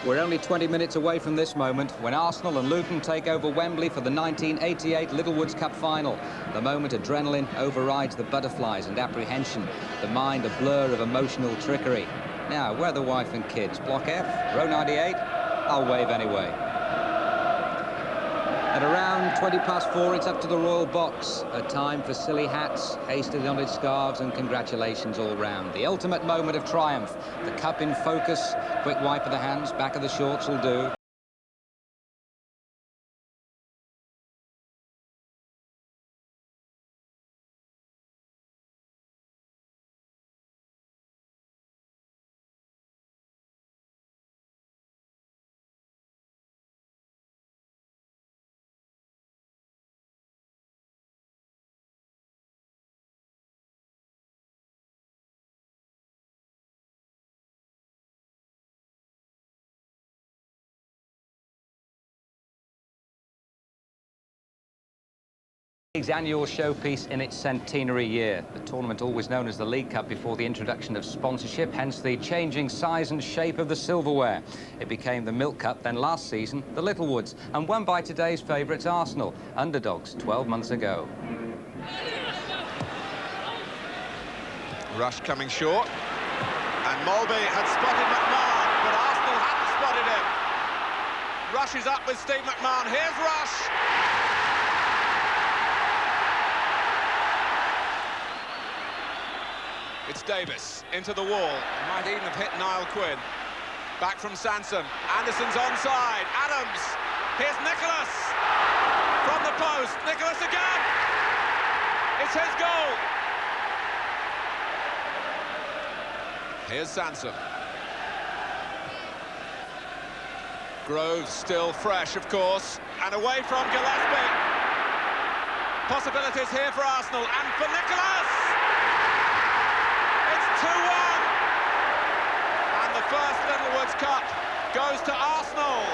We're only 20 minutes away from this moment when Arsenal and Luton take over Wembley for the 1988 Littlewoods Cup final. The moment adrenaline overrides the butterflies and apprehension, the mind a blur of emotional trickery. Now, where are the wife and kids? Block F, row 98? I'll wave anyway. At around 4:20, it's up to the royal box. A time for silly hats, hastily knotted scarves and congratulations all round. The ultimate moment of triumph. The cup in focus. Quick wipe of the hands, back of the shorts will do. League's annual showpiece in its centenary year. The tournament, always known as the League Cup before the introduction of sponsorship, hence the changing size and shape of the silverware. It became the Milk Cup, then last season the Littlewoods, and won by today's favourites Arsenal, underdogs 12 months ago. Rush coming short, and Mulby had spotted McMahon, but Arsenal hadn't spotted him. Rush is up with Steve McMahon. Here's Rush. It's Davis into the wall. Might even have hit Niall Quinn. Back from Sansom. Anderson's onside. Adams. Here's Nicholas. From the post. Nicholas again. It's his goal. Here's Sansom. Groves still fresh, of course. And away from Gillespie. Possibilities here for Arsenal and for Nicholas. 2-1, and the first Littlewoods Cup goes to Arsenal.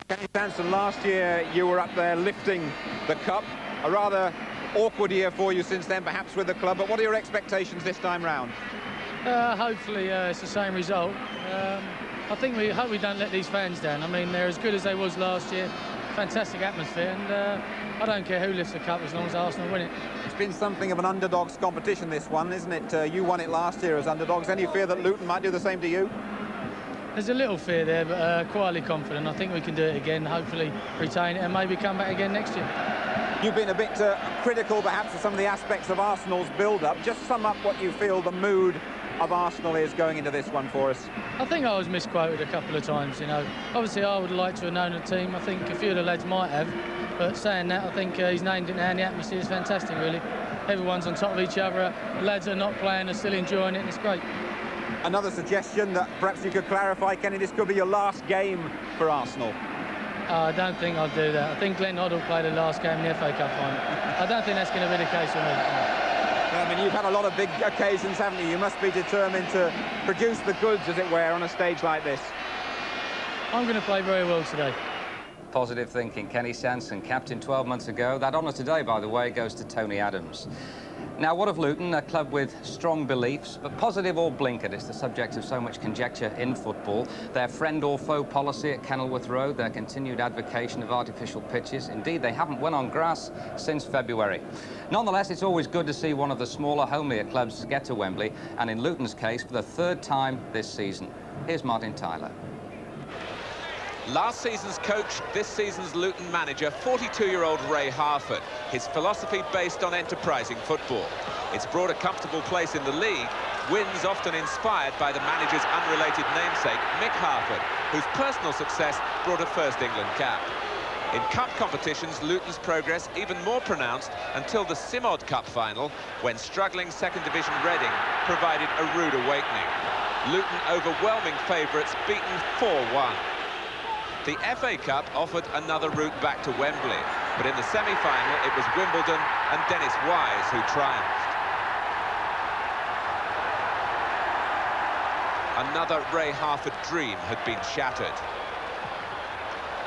Kenny Sansom, last year you were up there lifting the cup. A rather awkward year for you since then, perhaps with the club, but what are your expectations this time round? Hopefully it's the same result. I think we hope we don't let these fans down. I mean, they're as good as they was last year. Fantastic atmosphere, and I don't care who lifts the cup as long as Arsenal win it. It's been something of an underdogs competition, this one, isn't it? You won it last year as underdogs. Any fear that Luton might do the same to you? There's a little fear there, but quietly confident. I think we can do it again, hopefully retain it, and maybe come back again next year. You've been a bit critical, perhaps, of some of the aspects of Arsenal's build-up. Just sum up what you feel the mood of Arsenal is going into this one for us. I think I was misquoted a couple of times, you know. Obviously, I would like to have known the team. I think a few of the lads might have. But saying that, I think he's named it now, and the atmosphere is fantastic, really. Everyone's on top of each other. The lads are not playing, are still enjoying it, and it's great. Another suggestion that perhaps you could clarify, Kenny, this could be your last game for Arsenal. I don't think I'll do that. I think Glenn Hoddle played the last game in the FA Cup final. I don't think that's going to be the case for me. I mean, you've had a lot of big occasions, haven't you? You must be determined to produce the goods, as it were, on a stage like this. I'm going to play very well today. Positive thinking. Kenny Sansom, captain 12 months ago. That honour today, by the way, goes to Tony Adams. Now, what of Luton? A club with strong beliefs, but positive or blinkered. It's the subject of so much conjecture in football. Their friend or foe policy at Kenilworth Road, their continued advocation of artificial pitches. Indeed, they haven't won on grass since February. Nonetheless, it's always good to see one of the smaller, homelier clubs get to Wembley, and in Luton's case, for the third time this season. Here's Martin Tyler. Last season's coach, this season's Luton manager, 42-year-old Ray Harford. His philosophy based on enterprising football. It's brought a comfortable place in the league, wins often inspired by the manager's unrelated namesake, Mick Harford, whose personal success brought a first England cap. In cup competitions, Luton's progress even more pronounced until the Simod Cup final, when struggling second division Reading provided a rude awakening. Luton overwhelming favourites, beaten 4-1. The FA Cup offered another route back to Wembley, but in the semi-final it was Wimbledon and Dennis Wise who triumphed. Another Ray Harford dream had been shattered.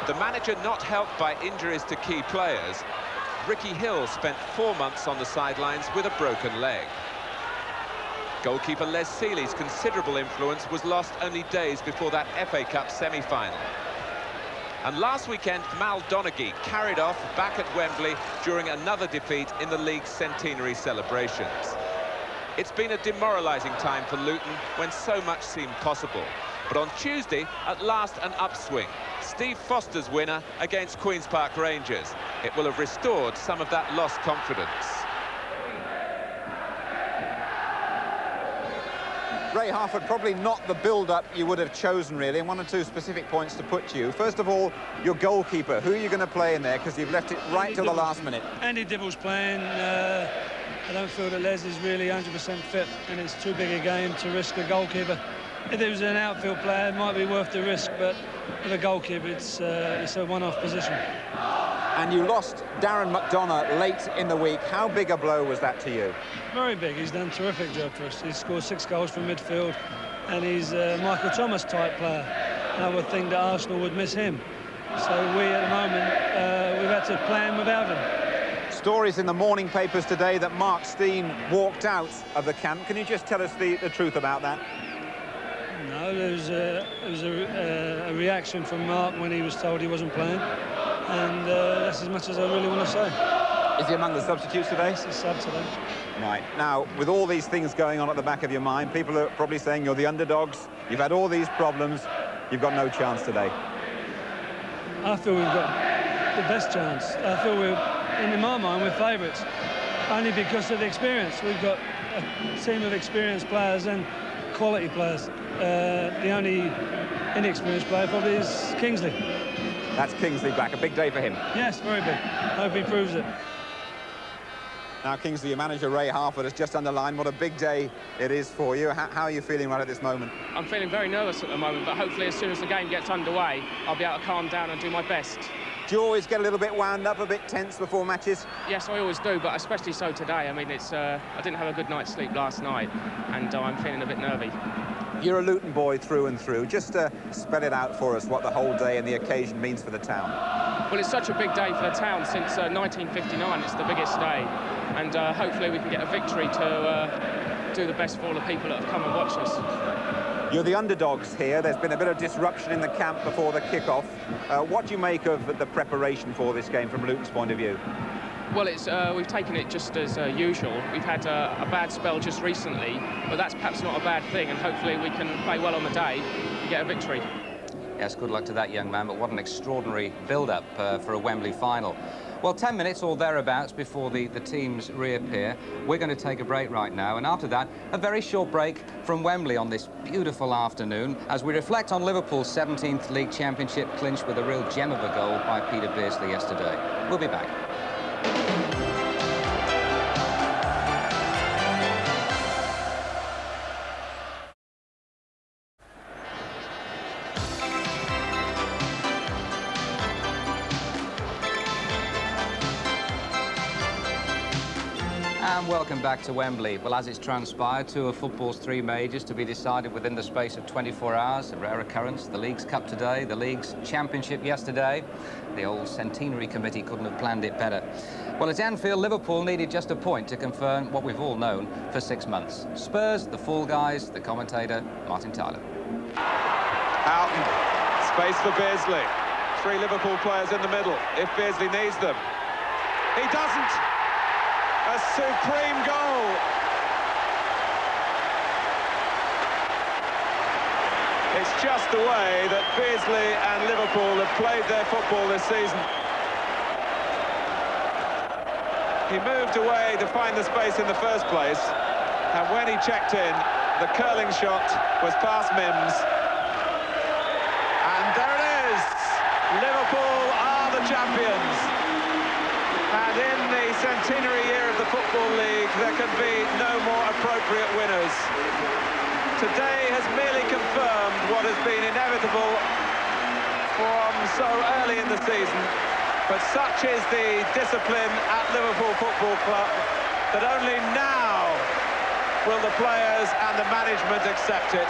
The manager not helped by injuries to key players, Ricky Hill spent 4 months on the sidelines with a broken leg. Goalkeeper Les Seeley's considerable influence was lost only days before that FA Cup semi-final. And last weekend, Mal Donaghy carried off back at Wembley during another defeat in the league's centenary celebrations. It's been a demoralising time for Luton when so much seemed possible. But on Tuesday, at last an upswing. Steve Foster's winner against Queen's Park Rangers. It will have restored some of that lost confidence. Ray Harford, probably not the build-up you would have chosen, really, and one or two specific points to put to you. First of all, your goalkeeper. Who are you going to play in there? Because you've left it right till the last minute. Andy Dibble's playing. I don't feel that Les is really 100% fit, and it's too big a game to risk a goalkeeper. If it was an outfield player, it might be worth the risk, but with a goalkeeper, it's a one-off position. And you lost Darren McDonough late in the week. How big a blow was that to you? Very big. He's done a terrific job for us. He's scored 6 goals from midfield, and he's a Michael Thomas type player. And I would think that Arsenal would miss him. So we, at the moment, we've had to plan without him. Stories in the morning papers today that Mark Stein walked out of the camp. Can you just tell us the truth about that? No, there was a reaction from Mark when he was told he wasn't playing. And that's as much as I really want to say. Is he among the substitutes today? He's a sub today. Right. Now, with all these things going on at the back of your mind, people are probably saying you're the underdogs, you've had all these problems, you've got no chance today. I feel we've got the best chance. I feel in my mind, we're favourites. Only because of the experience. We've got a team of experienced players and quality players. The only inexperienced player probably is Kingsley. That's Kingsley back, a big day for him. Yes, very big. I hope he proves it. Now, Kingsley, your manager Ray Harford has just underlined what a big day it is for you. How are you feeling right at this moment? I'm feeling very nervous at the moment, but hopefully as soon as the game gets underway, I'll be able to calm down and do my best. Do you always get a little bit wound up, a bit tense before matches? Yes, I always do, but especially so today. I mean, I didn't have a good night's sleep last night, and I'm feeling a bit nervy. You're a Luton boy through and through. Just spell it out for us what the whole day and the occasion means for the town. Well, it's such a big day for the town. Since 1959, it's the biggest day, and hopefully we can get a victory to do the best for all the people that have come and watched us. You're the underdogs here. There's been a bit of disruption in the camp before the kick-off. What do you make of the preparation for this game from Luton's point of view? Well, we've taken it just as usual. We've had a bad spell just recently, but that's perhaps not a bad thing, and hopefully we can play well on the day and get a victory. Yes, good luck to that young man, but what an extraordinary build-up for a Wembley final. Well, 10 minutes or thereabouts before the teams reappear. We're going to take a break right now, and after that, a very short break from Wembley on this beautiful afternoon as we reflect on Liverpool's 17th League Championship clinch with a real gem of a goal by Peter Beardsley yesterday. We'll be back. And welcome back to Wembley. Well, as it's transpired, 2 of football's 3 majors to be decided within the space of 24 hours, a rare occurrence. The League's Cup today, the League's Championship yesterday. The old centenary committee couldn't have planned it better. Well, at Anfield, Liverpool needed just a point to confirm what we've all known for 6 months. Spurs, the fall guys, the commentator, Martin Tyler. Houghton, space for Beardsley. 3 Liverpool players in the middle, if Beardsley needs them. He doesn't! A supreme goal! It's just the way that Beardsley and Liverpool have played their football this season. He moved away to find the space in the first place, and when he checked in, the curling shot was past Mims. And there it is! Liverpool are the champions. And in the centenary year of the Football League, there can be no more appropriate winners. Today has merely confirmed what has been inevitable from so early in the season. But such is the discipline at Liverpool Football Club that only now will the players and the management accept it.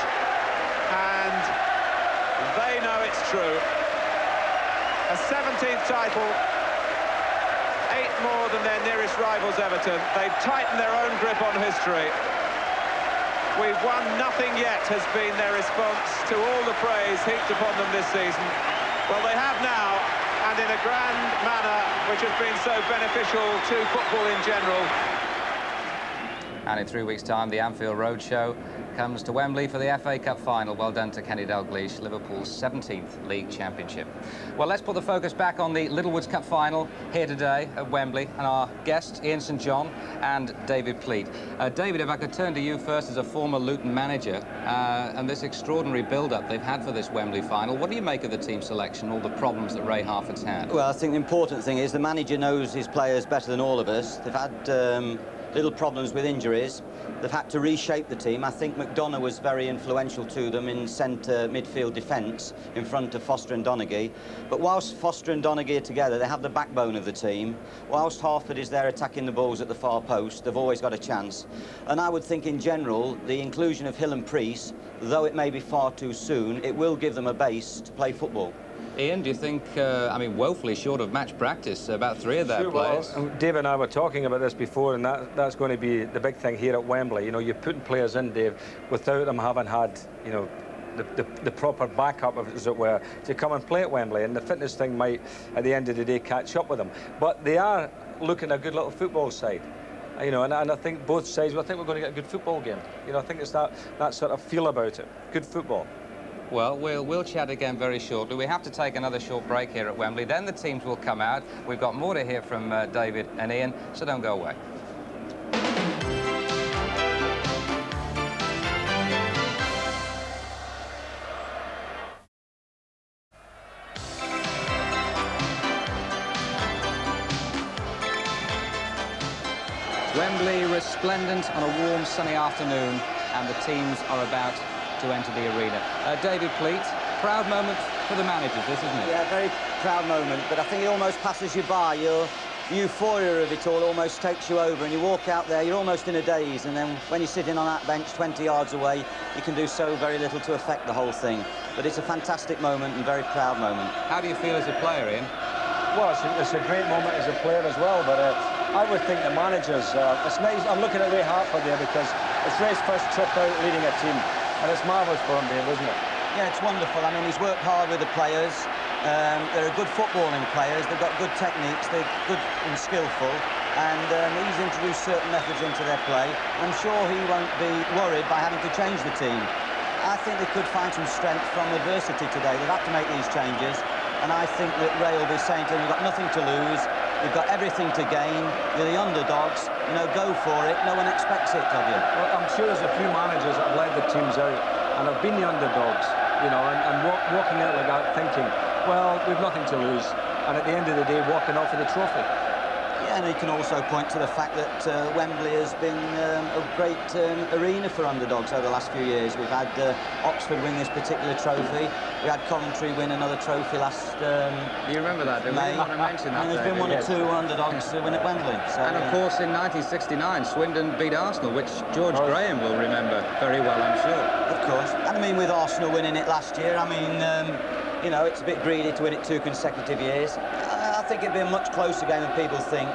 And they know it's true. A 17th title, 8 more than their nearest rivals, Everton. They've tightened their own grip on history. We've won nothing yet has been their response to all the praise heaped upon them this season. Well, they have now, and in a grand manner, which has been so beneficial to football in general. And in 3 weeks' time, the Anfield Roadshow comes to Wembley for the FA Cup final. Well done to Kenny Dalglish, Liverpool's 17th League Championship. Well, let's put the focus back on the Littlewoods Cup final here today at Wembley, and our guests, Ian St John and David Pleat. David, if I could turn to you first as a former Luton manager, and this extraordinary build-up they've had for this Wembley final. What do you make of the team selection, all the problems that Ray Harford's had? Well, I think the important thing is the manager knows his players better than all of us. They've had little problems with injuries. They've had to reshape the team. I think McDonough was very influential to them in centre midfield defence in front of Foster and Donaghy. But whilst Foster and Donaghy are together, they have the backbone of the team. Whilst Harford is there attacking the balls at the far post, they've always got a chance. And I would think in general, the inclusion of Hill and Priest, though it may be far too soon, it will give them a base to play football. Ian, do you think, I mean, woefully short of match practice, about 3 of their players? Well, Dave and I were talking about this before, and that's going to be the big thing here at Wembley. You know, you're putting players in, Dave, without them having had, you know, the proper backup, as it were, to come and play at Wembley. And the fitness thing might, at the end of the day, catch up with them. But they are looking a good little football side. You know, and I think both sides, well, I think we're going to get a good football game. You know, I think it's that sort of feel about it. Good football. Well, we'll chat again very shortly. We have to take another short break here at Wembley. Then the teams will come out. We've got more to hear from David and Ian, so don't go away. Wembley resplendent on a warm, sunny afternoon, and the teams are about to enter the arena. David Pleat, proud moment for the managers, this, isn't it? Yeah, very proud moment, but I think it almost passes you by. Your euphoria of it all almost takes you over, and you walk out there, you're almost in a daze, and then when you're sitting on that bench 20 yards away, you can do so very little to affect the whole thing. But it's a fantastic moment and very proud moment. How do you feel as a player, Ian? Well, it's a great moment as a player as well, but I would think the managers, it's nice. I'm looking at Ray Harford there because it's Ray's first trip out leading a team. And it's marvellous for him, Dave, isn't it? Yeah, it's wonderful. I mean, he's worked hard with the players. They're good footballing players. They've got good techniques. They're good and skillful. And he's introduced certain methods into their play. I'm sure he won't be worried by having to change the team. I think they could find some strength from adversity today. They've had to make these changes. And I think that Ray will be saying to them, you've got nothing to lose. You've got everything to gain. You're the underdogs. You know, go for it. No one expects it of you. Well, I'm sure there's a few managers that have led the teams out and have been the underdogs, you know, and walking out like that thinking, well, we've nothing to lose. And at the end of the day, walking off with the trophy. Yeah, and you can also point to the fact that Wembley has been a great arena for underdogs over the last few years. We've had Oxford win this particular trophy. We had Coventry win another trophy last You remember that, didn't May. we? Want to mention that, and there's been one or two underdogs win at Wembley. So, and of course, in 1969, Swindon beat Arsenal, which George Graham will remember very well, I'm sure. Of course. And I mean, with Arsenal winning it last year, I mean, you know, it's a bit greedy to win it 2 consecutive years. I think it'd be a much closer game than people think.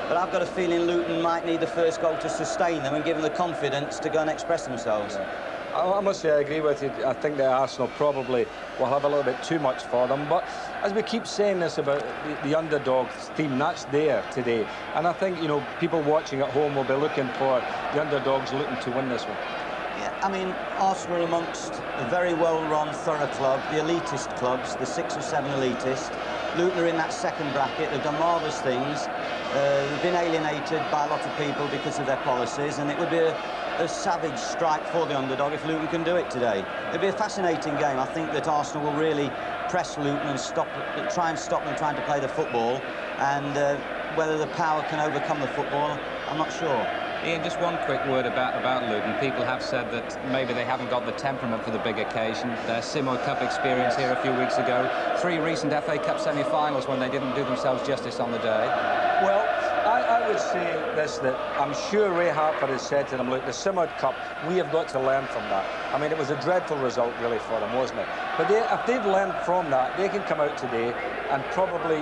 But I've got a feeling Luton might need the first goal to sustain them and give them the confidence to go and express themselves. Yeah. I must say I agree with you. I think that Arsenal probably will have a little bit too much for them. But as we keep saying this about the underdog theme, that's there today. And I think, you know, people watching at home will be looking for the underdogs looking to win this one. Yeah, I mean, Arsenal are amongst a very well-run, thorough club, the elitist clubs, the 6 or 7 elitist. Luton are in that second bracket. They've done marvellous things. They've been alienated by a lot of people because of their policies, and it would be a savage strike for the underdog if Luton can do it today. It'd be a fascinating game. I think that Arsenal will really press Luton and try and stop them trying to play the football, and whether the power can overcome the football, I'm not sure. Ian, just one quick word about Luton. People have said that maybe they haven't got the temperament for the big occasion. Their Simo Cup experience here a few weeks ago, 3 recent FA Cup semi-finals when they didn't do themselves justice on the day. Well, I would say this, that I'm sure Ray Harford has said to them, look, the Simo Cup, we have got to learn from that. I mean, it was a dreadful result, really, for them, wasn't it? But if they've learned from that, they can come out today and probably,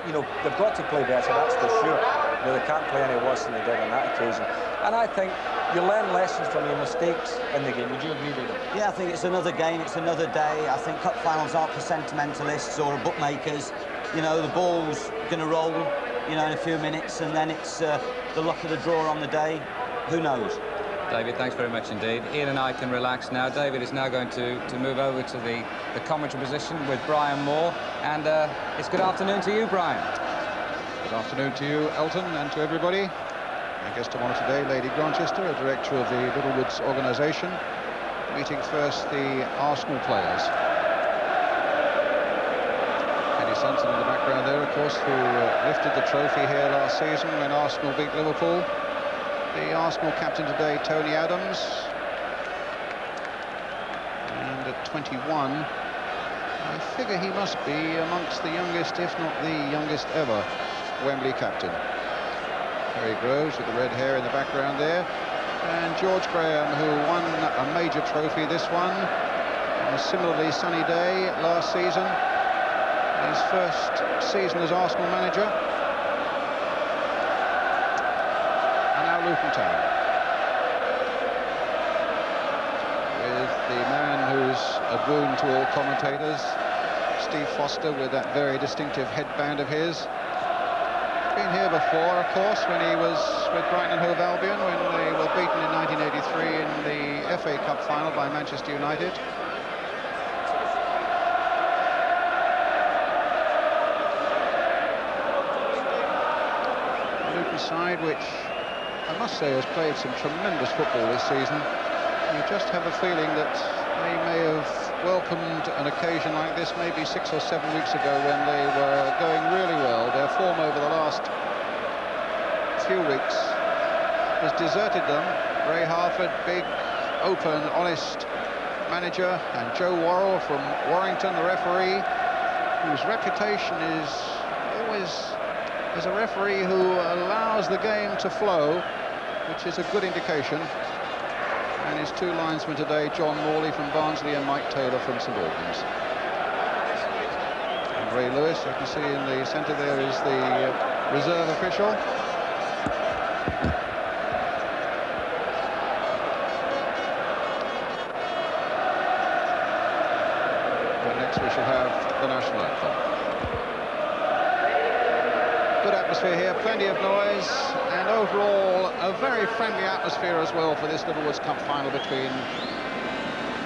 you know, they've got to play better, that's for sure. You know, they can't play any worse than they did on that occasion. And I think you learn lessons from your mistakes in the game. Would you agree with them? Yeah, I think it's another game, it's another day. I think cup finals aren't for sentimentalists or bookmakers. You know, the ball's going to roll, you know, in a few minutes, and then it's the luck of the draw on the day. Who knows? David, thanks very much indeed. Ian and I can relax now. David is now going to move over to the commentary position with Brian Moore. And it's good afternoon to you, Brian. Good afternoon to you, Elton, and to everybody. My guest of honour today, Lady Grantchester, a director of the Littlewoods organisation, meeting first the Arsenal players. Kenny Sanson in the background there, of course, who lifted the trophy here last season when Arsenal beat Liverpool. The Arsenal captain today, Tony Adams, and at 21, I figure he must be amongst the youngest, if not the youngest ever, Wembley captain. Harry Groves with the red hair in the background there, and George Graham, who won a major trophy, this one, on a similarly sunny day last season, his first season as Arsenal manager. Luton Town, with the man who's a boon to all commentators, Steve Foster, with that very distinctive headband of his. Been here before, of course, when he was with Brighton and Hove Albion, when they were beaten in 1983 in the FA Cup final by Manchester United. The Luton side, which I must say has played some tremendous football this season. You just have a feeling that they may have welcomed an occasion like this maybe 6 or 7 weeks ago when they were going really well. Their form over the last few weeks has deserted them. Ray Harford, big, open, honest manager, and Joe Worrell from Warrington, the referee, whose reputation is always as a referee who allows the game to flow, which is a good indication. And his two linesmen today, John Morley from Barnsley and Mike Taylor from St Albans. And Ray Lewis, you can see in the centre there, is the reserve official. But next we shall have the national anthem. Good atmosphere here, plenty of noise, and overall a very friendly atmosphere as well for this Littlewoods Cup final between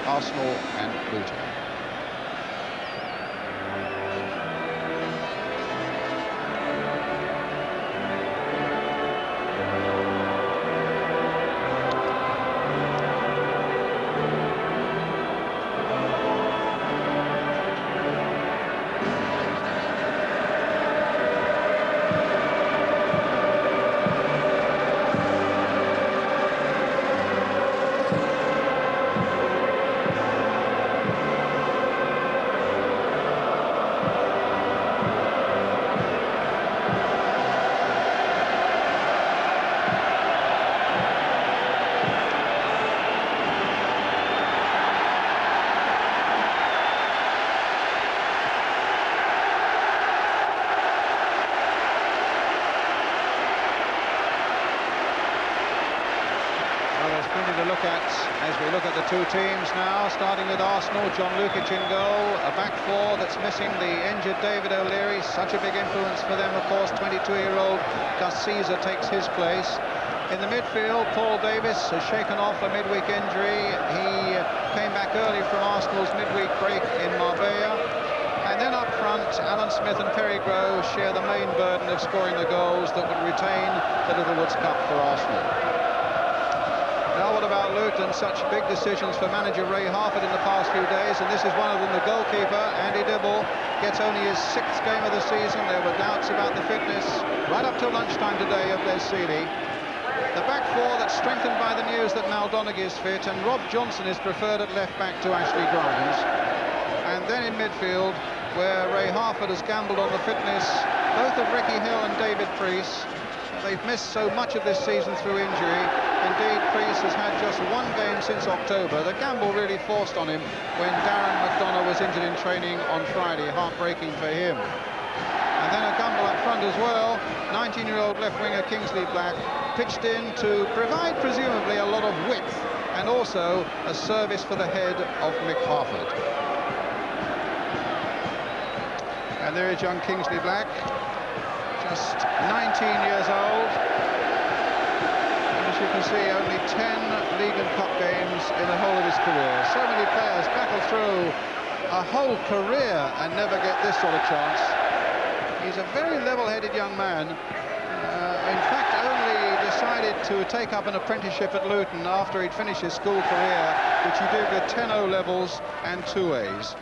Arsenal and Luton. As we look at the two teams now, starting with Arsenal, John Lukic in goal, a back four that's missing the injured David O'Leary, such a big influence for them, of course. 22-year-old Gus Caesar takes his place. In the midfield, Paul Davis has shaken off a midweek injury. He came back early from Arsenal's midweek break in Marbella. And then up front, Alan Smith and Perry Grove share the main burden of scoring the goals that would retain the Littlewoods Cup for Arsenal. Now what about Luton? Such big decisions for manager Ray Harford in the past few days, and this is one of them. The goalkeeper, Andy Dibble, gets only his 6th game of the season. There were doubts about the fitness right up till lunchtime today of Les Seeley. The back four that's strengthened by the news that Mal Donaghy is fit, and Rob Johnson is preferred at left back to Ashley Grimes. And then in midfield, where Ray Harford has gambled on the fitness both of Ricky Hill and David Priest. They've missed so much of this season through injury. Indeed, Priest has had just 1 game since October. The gamble really forced on him when Darren McDonough was injured in training on Friday. Heartbreaking for him. And then a gamble up front as well. 19-year-old left winger Kingsley Black pitched in to provide presumably a lot of width and also a service for the head of Mick Harford. And there is young Kingsley Black, just 19 years old. And as you can see, only 10 League and Cup games in the whole of his career. So many players battle through a whole career and never get this sort of chance. He's a very level-headed young man. In fact, only decided to take up an apprenticeship at Luton after he'd finished his school career, which he did with 10 O-levels and 2 A's.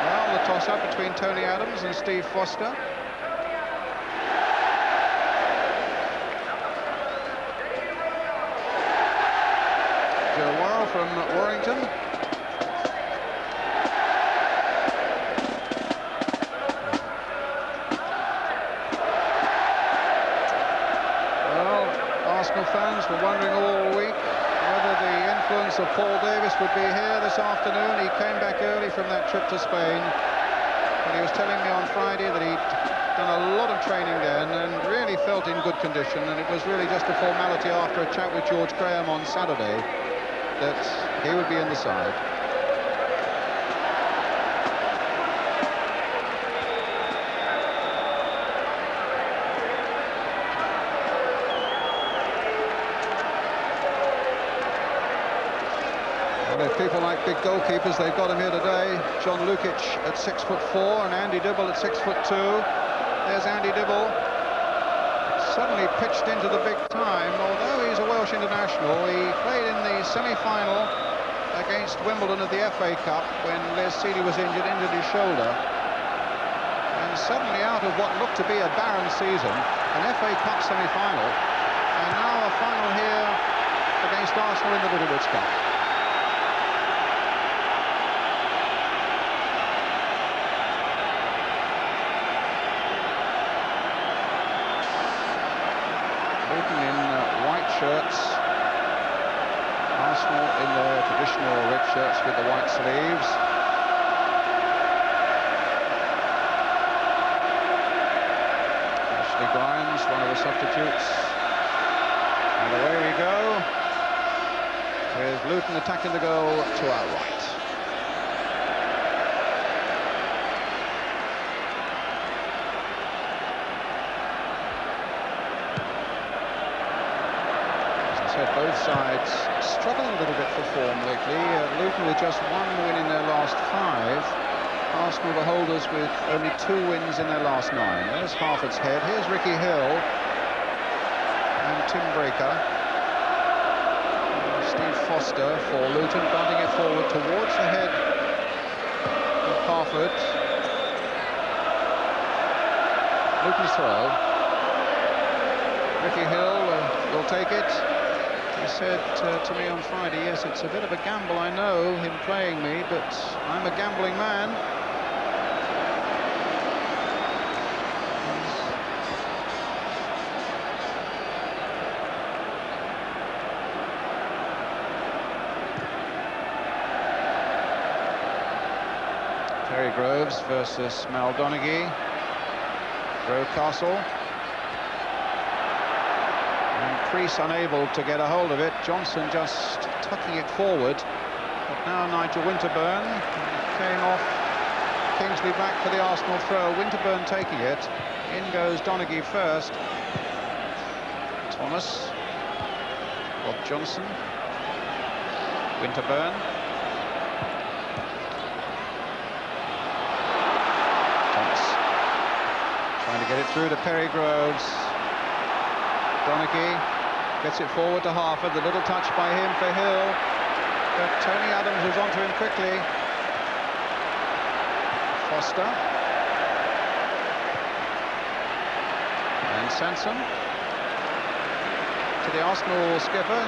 Well, the toss-up between Tony Adams and Steve Foster. Joe Worrell from Warrington. Arsenal fans were wondering all week whether the influence of Paul Davis would be here this afternoon. He came back early from that trip to Spain, but he was telling me on Friday that he'd done a lot of training then and really felt in good condition, and it was really just a formality after a chat with George Graham on Saturday that he would be in the side. People like big goalkeepers, they've got him here today. John Lukic at 6'4" and Andy Dibble at 6'2". There's Andy Dibble, suddenly pitched into the big time. Although he's a Welsh international, he played in the semi-final against Wimbledon of the FA Cup when Les Seeley was injured his shoulder. And suddenly out of what looked to be a barren season, an FA Cup semi-final, and now a final here against Arsenal in the Littlewoods Cup. Shirts. Arsenal in their traditional red shirts with the white sleeves. Ashley Grimes, one of the substitutes. And away we go. With Luton attacking the goal to our right. Both sides struggling a little bit for form lately. Luton with just 1 win in their last 5. Arsenal the holders with only 2 wins in their last 9. There's Harford's head. Here's Ricky Hill and Tim Breaker. Steve Foster for Luton, bunting it forward towards the head of Harford. Luton's throw. Ricky Hill will take it. He said to me on Friday, yes, it's a bit of a gamble, I know, him playing me, but I'm a gambling man. Terry Groves versus Mal Donaghy. Rocastle. Priest unable to get a hold of it. Johnson just tucking it forward. But now Nigel Winterburn came off Kingsley Black for the Arsenal throw. Winterburn taking it. In goes Donaghy first. Thomas. Bob Johnson. Winterburn. Thomas. Trying to get it through to Perry Groves. Donaghy gets it forward to Harford, the little touch by him for Hill, but Tony Adams was onto him quickly. Foster. And Sansom. To the Arsenal skipper.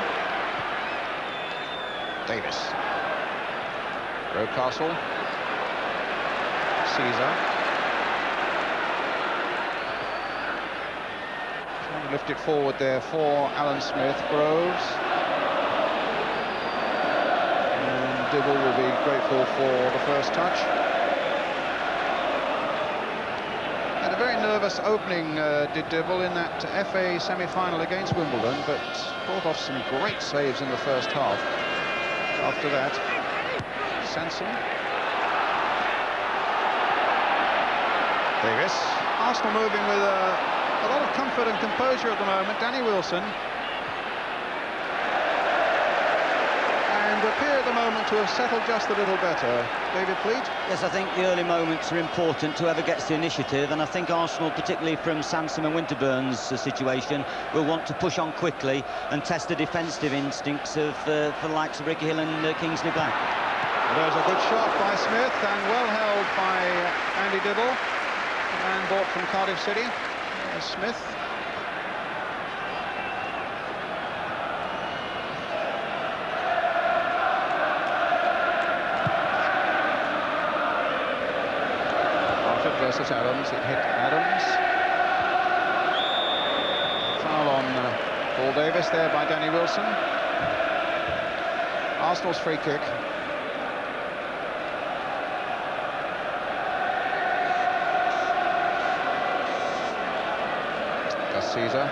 Davis. Rocastle. Caesar. Lift it forward there for Alan Smith. Groves. And Dibble will be grateful for the first touch. Had a very nervous opening, did Dibble, in that FA semi-final against Wimbledon, but pulled off some great saves in the first half. After that, Sanson. Davis. Arsenal moving with a lot of comfort and composure at the moment. Danny Wilson. And appear at the moment to have settled just a little better. David Pleat? Yes, I think the early moments are important to whoever gets the initiative, and I think Arsenal, particularly from Sansom and Winterburn's situation, will want to push on quickly and test the defensive instincts of the likes of Ricky Hill and Kingsley Black. There's a good shot by Smith, and well held by Andy Dibble. And bought from Cardiff City. Smith. Arthur versus Adams. It hit Adams. Foul on Paul Davis there by Danny Wilson. Arsenal's free kick. Caesar.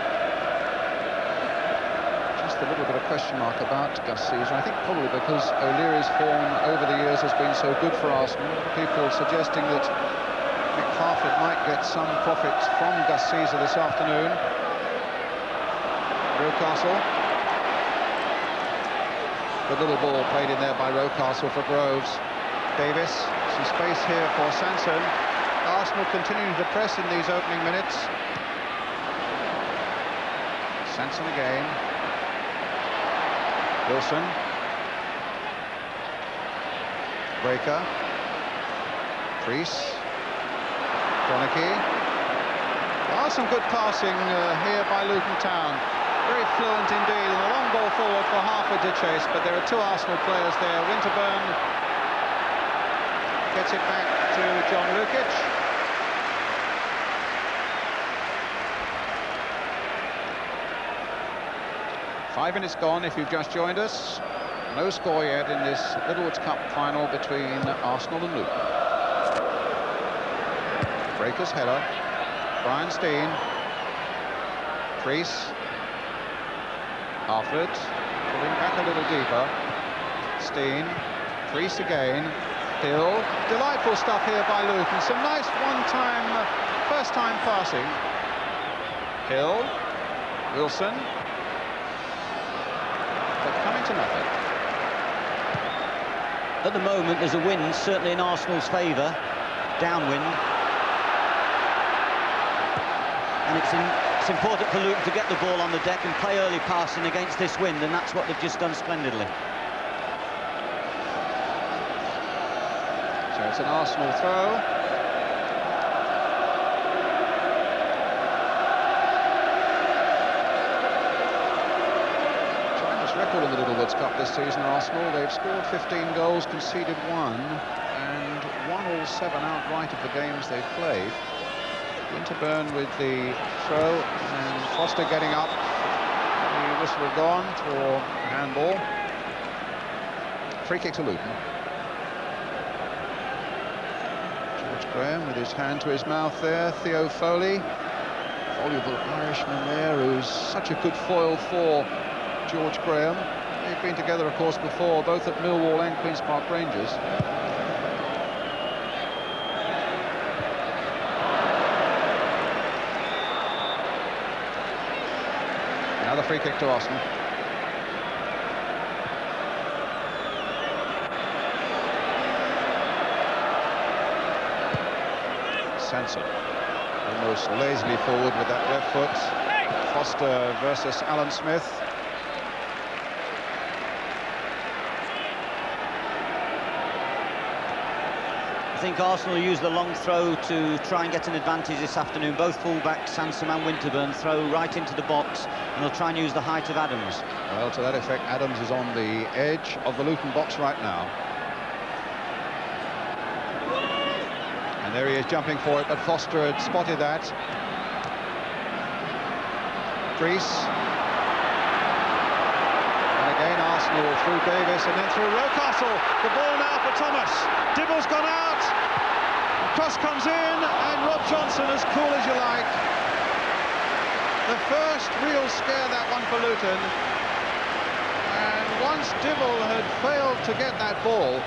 Just a little bit of question mark about Gus Caesar. I think probably because O'Leary's form over the years has been so good for Arsenal. People suggesting that Mick Harford might get some profit from Gus Caesar this afternoon. Rocastle. Good little ball played in there by Rocastle for Groves. Davis. Some space here for Sanson. Arsenal continuing to press in these opening minutes. Sanson again. Wilson. Breaker. Priest. Donachie. Some good passing here by Luton Town. Very fluent indeed, and a long ball forward for Harford to chase, but there are two Arsenal players there. Winterburn gets it back to John Lukic. 5 minutes gone if you've just joined us. No score yet in this Littlewoods Cup final between Arsenal and Luton. Breaker's header. Brian Steen. Priest. Harford. Pulling back a little deeper. Steen. Priest again. Hill. Delightful stuff here by Luton. Some nice one-time, first-time passing. Hill. Wilson. To nothing. At the moment, there's a wind, certainly in Arsenal's favour, downwind. And it's important for Luton to get the ball on the deck and play early passing against this wind, and that's what they've just done splendidly. So it's an Arsenal throw. Record in the Littlewoods Cup this season, Arsenal. They've scored 15 goals, conceded 1, and won all 7 outright of the games they've played. Winterburn with the throw, and Foster getting up. The whistle gone for handball. Free kick to Luton. George Graham with his hand to his mouth there. Theo Foley, voluble Irishman there, who's such a good foil for George Graham. They've been together, of course, before, both at Millwall and Queen's Park Rangers. Another free kick to Arsenal. Sanson almost lazily forward with that left foot. Foster versus Alan Smith. I think Arsenal use the long throw to try and get an advantage this afternoon. Both full-backs, Sansom and Winterburn, throw right into the box, and they'll try and use the height of Adams. Well, to that effect, Adams is on the edge of the Luton box right now. And there he is jumping for it, but Foster had spotted that. Priest. And again, Arsenal through Davis and then through Rocastle. The ball now for Thomas. Dibble's gone out. Cross comes in, and Rob Johnson, as cool as you like. The first real scare, that one, for Luton. And once Dibble had failed to get that ball,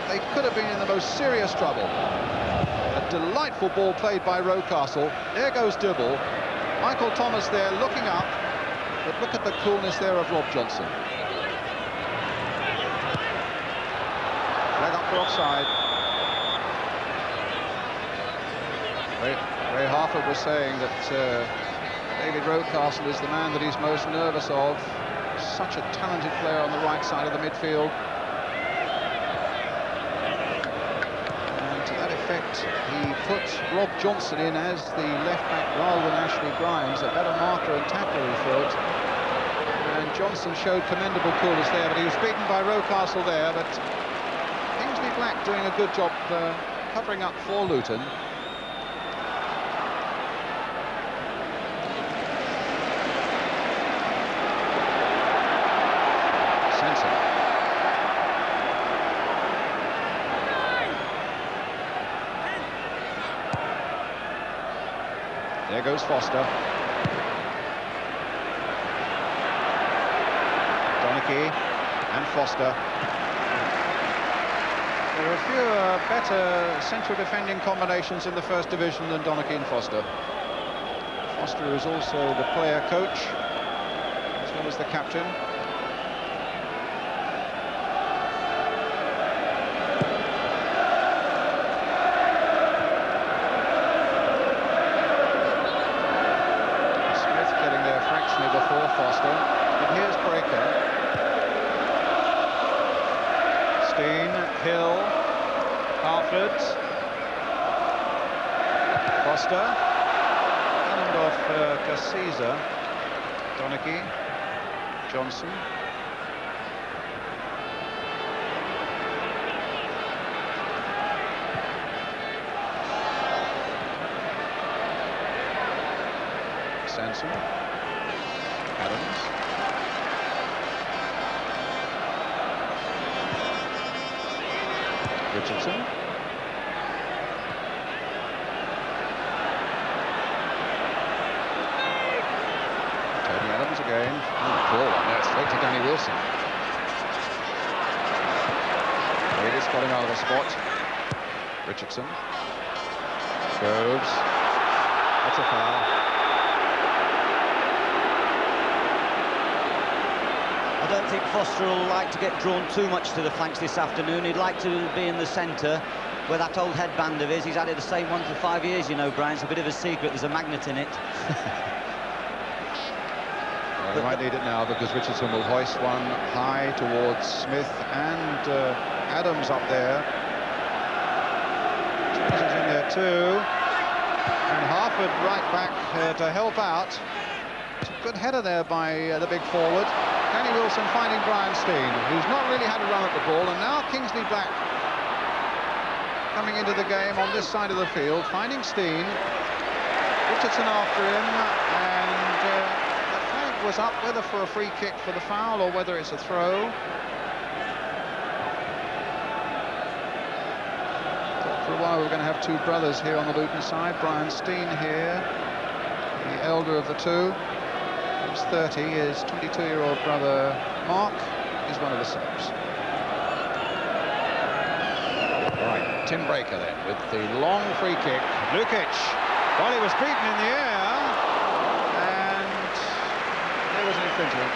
they could have been in the most serious trouble. A delightful ball played by Rocastle. There goes Dibble. Michael Thomas there looking up, but look at the coolness there of Rob Johnson. Flag up for offside. Ray Harford was saying that David Rocastle is the man that he's most nervous of. Such a talented player on the right side of the midfield. And to that effect, he put Rob Johnson in as the left-back rather than Ashley Grimes, a better marker and tackler, he thought. And Johnson showed commendable coolness there, but he was beaten by Rocastle there. But Kingsley Black doing a good job covering up for Luton. There goes Foster. Donachie and Foster. There are fewer better central defending combinations in the First Division than Donachie and Foster. Foster is also the player coach, as well as the captain. Before Foster, but here's Breaker. Steen, Hill, Harford, Foster, and off Caesar, Donachie, Johnson. Sanson. Adams. Richardson. Tony Adams again. Ball on there, straight to Danny Wilson. Davis got him out of the spot. Richardson. Groves. That's a foul. I don't think Foster will like to get drawn too much to the flanks this afternoon. He'd like to be in the centre where that old headband of his. He's had it the same one for 5 years, you know, Brian. It's a bit of a secret. There's a magnet in it. Well, he might need it now because Richardson will hoist one high towards Smith and Adams up there. Jones is in there too. And Harford right back to help out. It's a good header there by the big forward. Danny Wilson finding Brian Steen, who's not really had a run at the ball, and now Kingsley Black coming into the game on this side of the field, finding Steen. Richardson after him, and the flag was up, whether for a free kick for the foul or whether it's a throw. Thought for a while we were going to have two brothers here on the Luton side. Brian Steen here, the elder of the two. He's 30, his 22-year-old brother Mark is one of the subs. Right, Tim Breaker then with the long free kick. Lukic, well, he was beaten in the air, and there was an infringement.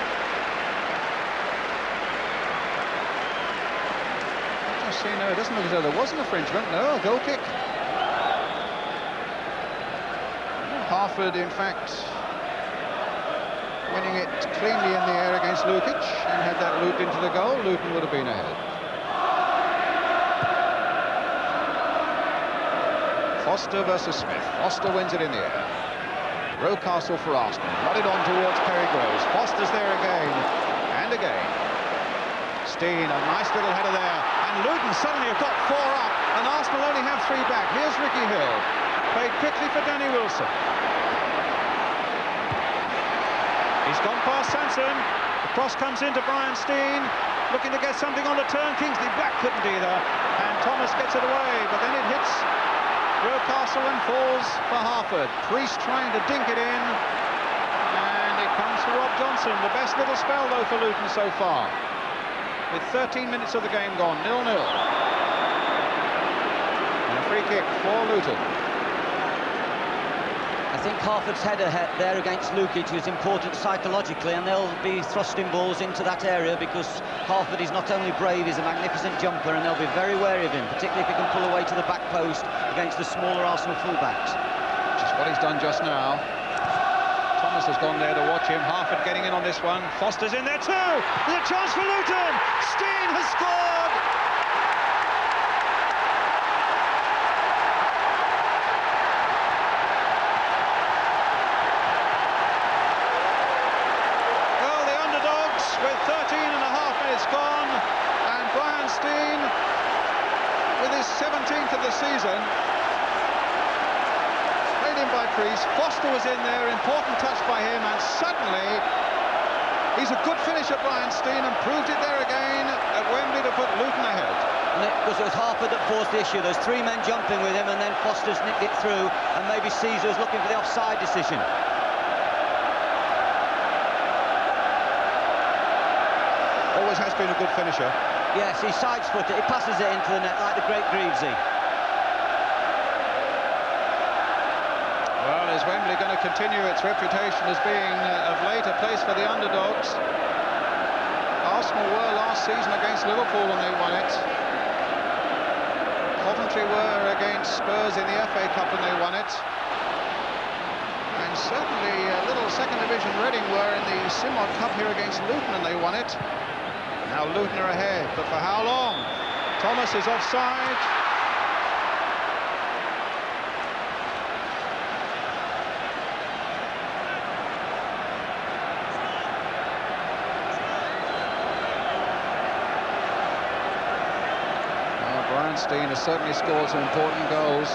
Just see, no, it doesn't look as though there was an infringement. No, a goal kick. Harford, in fact, winning it cleanly in the air against Lukic, and had that looped into the goal, Luton would have been ahead. Foster versus Smith. Foster wins it in the air. Rocastle for Arsenal. Nodded on towards Perry Groves. Foster's there again and again. Steen, a nice little header there. And Luton suddenly have got 4 up, and Arsenal only have 3 back. Here's Ricky Hill. Played quickly for Danny Wilson. He's gone past Sanson. The cross comes into Brian Steen, looking to get something on the turn. Kingsley Black couldn't either. And Thomas gets it away, but then it hits Rocastle and falls for Harford. Priest trying to dink it in, and it comes for Rob Johnson. The best little spell, though, for Luton so far. With 13 minutes of the game gone, 0-0. And a free kick for Luton. I think Harford's header there against Lukic is important psychologically, and they'll be thrusting balls into that area because Harford is not only brave, he's a magnificent jumper, and they'll be very wary of him, particularly if he can pull away to the back post against the smaller Arsenal fullbacks. Which is what he's done just now. Thomas has gone there to watch him. Harford getting in on this one. Foster's in there too. There's a chance for Luton. Steen has scored. Well, the underdogs with 13 and a half minutes gone, and Brian Steen with his 17th of the season. By Priest. Foster was in there, important touch by him, and suddenly he's a good finisher, Brian Steen, and proved it there again at Wembley to put Luton ahead. Because it was Harford that forced the issue. There's 3 men jumping with him, and then Foster's nicked it through, and maybe Caesar was looking for the offside decision. Always has been a good finisher. Yes, he sidesfooted it, he passes it into the net like the great Greavesy. Well, is Wembley going to continue its reputation as being, of late, a place for the underdogs? Arsenal were last season against Liverpool and they won it. Coventry were against Spurs in the FA Cup and they won it. And certainly little second division Reading were in the Simod Cup here against Luton and they won it. Now Luton are ahead, but for how long? Thomas is offside. Steen has certainly scored some important goals.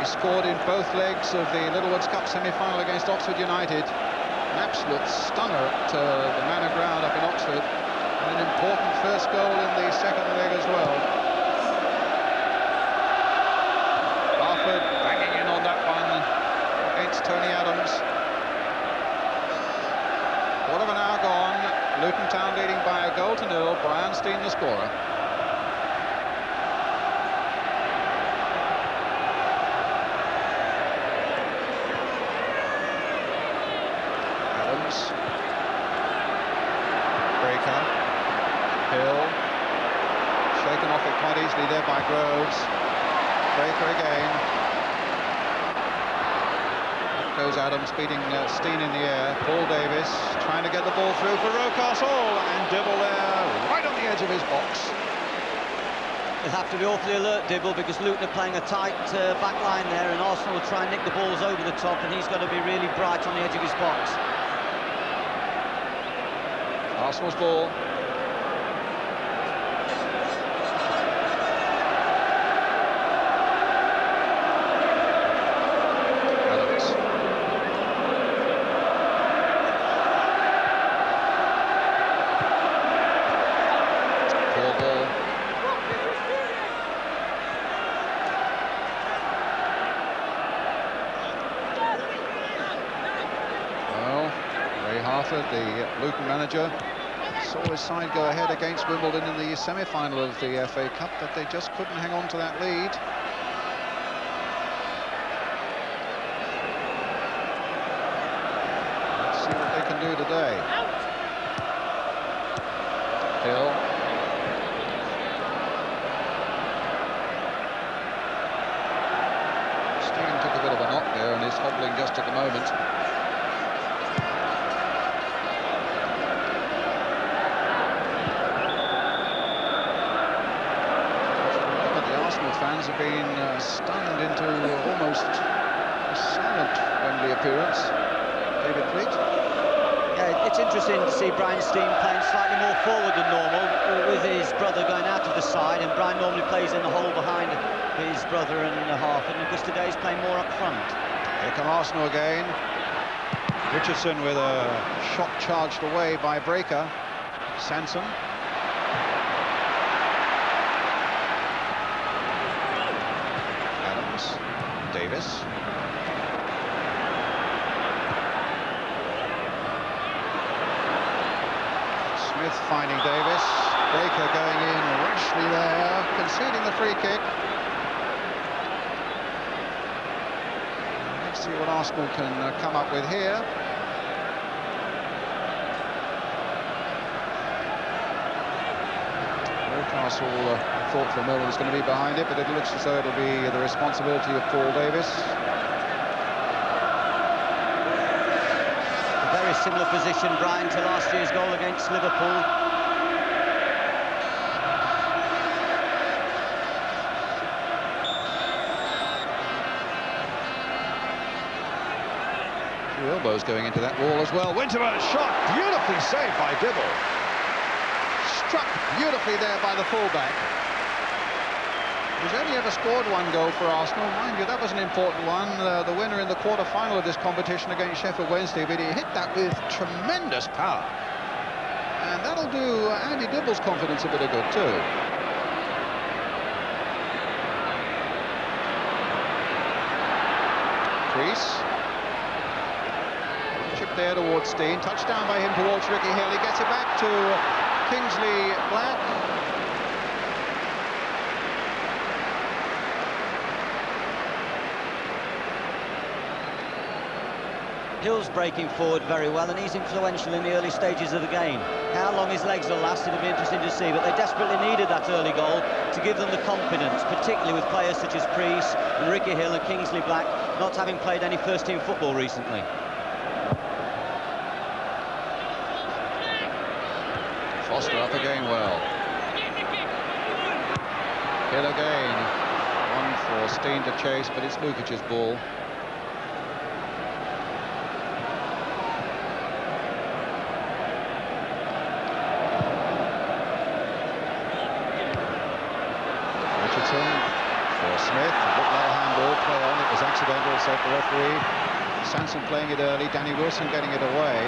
He scored in both legs of the Littlewoods Cup semi-final against Oxford United. An absolute stunner at the Manor Ground up in Oxford. And an important first goal in the second leg as well. Harford banging in on that one against Tony Adams. Quarter of an hour gone. Luton Town leading by a goal to 0. Brian Steen the scorer. Easily there by Groves. Breaker again. Up goes Adams, beating Steen in the air. Paul Davis trying to get the ball through for Rocastle, and Dibble there, right on the edge of his box. They'll have to be awfully alert, Dibble, because Luton are playing a tight back line there, and Arsenal will try and nick the balls over the top, and he's got to be really bright on the edge of his box. Arsenal's ball. The Luton manager saw his side go ahead against Wimbledon in the semi-final of the FA Cup, but they just couldn't hang on to that lead. Let's see what they can do today. Hill. Steen took a bit of a knock there and is hobbling just at the moment. Have been stunned into almost a silent Wembley appearance. David Fleet. Yeah, it's interesting to see Brian Steen playing slightly more forward than normal, with his brother going out of the side, and Brian normally plays in the hole behind his brother and Harford, and because today he's playing more up front. Here come Arsenal again. Richardson with a shot charged away by Breaker. Davis. Smith finding Davis. Baker going in rashly there, conceding the free kick. Let's see what Arsenal can come up with here. Newcastle thought for a moment was going to be behind it, but it looks as though it'll be the responsibility of Paul Davis. A very similar position, Brian, to last year's goal against Liverpool. Two elbows going into that wall as well. Winterburn shot, beautifully saved by Dibble. Struck beautifully there by the fullback. He's only ever scored one goal for Arsenal. Mind you, that was an important one. The winner in the quarter-final of this competition against Sheffield Wednesday, but he hit that with tremendous power. And that'll do Andy Dibble's confidence a bit of good, too. Crease. Chip there towards Steen. Touchdown by him towards Ricky Hill. He gets it back to Kingsley Black. Hill's breaking forward very well, and he's influential in the early stages of the game. How long his legs will last, it'll be interesting to see, but they desperately needed that early goal to give them the confidence, particularly with players such as Priest and Ricky Hill and Kingsley Black not having played any first-team football recently. Foster up again well. Hill again. One for Steen to chase, but it's Lukic's ball. For Smith, looked like a handball, play on, it was accidental, said the referee. Sanson playing it early, Danny Wilson getting it away.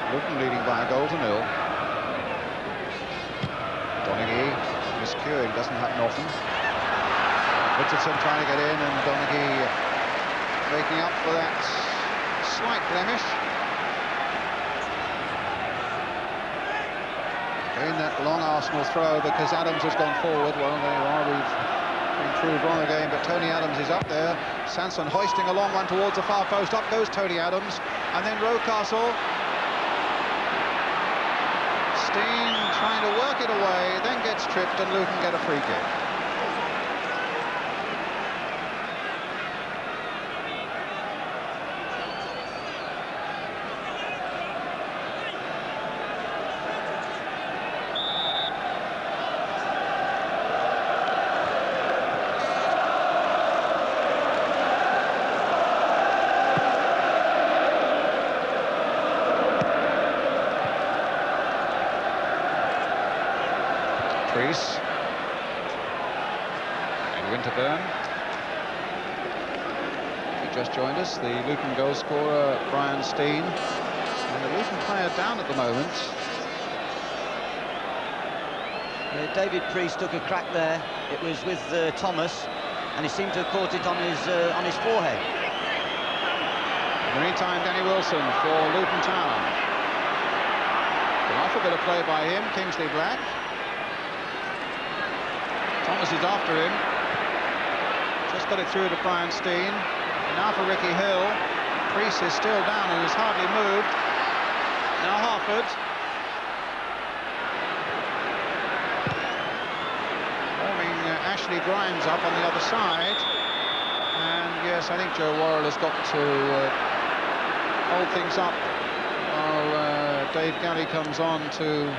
Luton leading by a goal to 0. Donaghy miscuing, doesn't happen often. Richardson trying to get in, and Donaghy making up for that slight blemish. In that long Arsenal throw, because Adams has gone forward. Well, there you are, we've improved wrong again, but Tony Adams is up there. Sanson hoisting a long one towards the far post. Up goes Tony Adams, and then Rocastle. Steen trying to work it away, then gets tripped, and Luton get a free kick. Crease and Winterburn. He just joined us, the Luton goal scorer Brian Steen, and the Luton player down at the moment. David Priest took a crack there. It was with Thomas, and he seemed to have caught it on his forehead. In the meantime, Danny Wilson for Luton Town. An awful bit of play by him, Kingsley Black. Thomas is after him. Just got it through to Brian Steen. Now for Ricky Hill. Priest is still down and has hardly moved. Now Harford. Warming Ashley Grimes up on the other side. And yes, I think Joe Worrell has got to hold things up while Dave Galley comes on to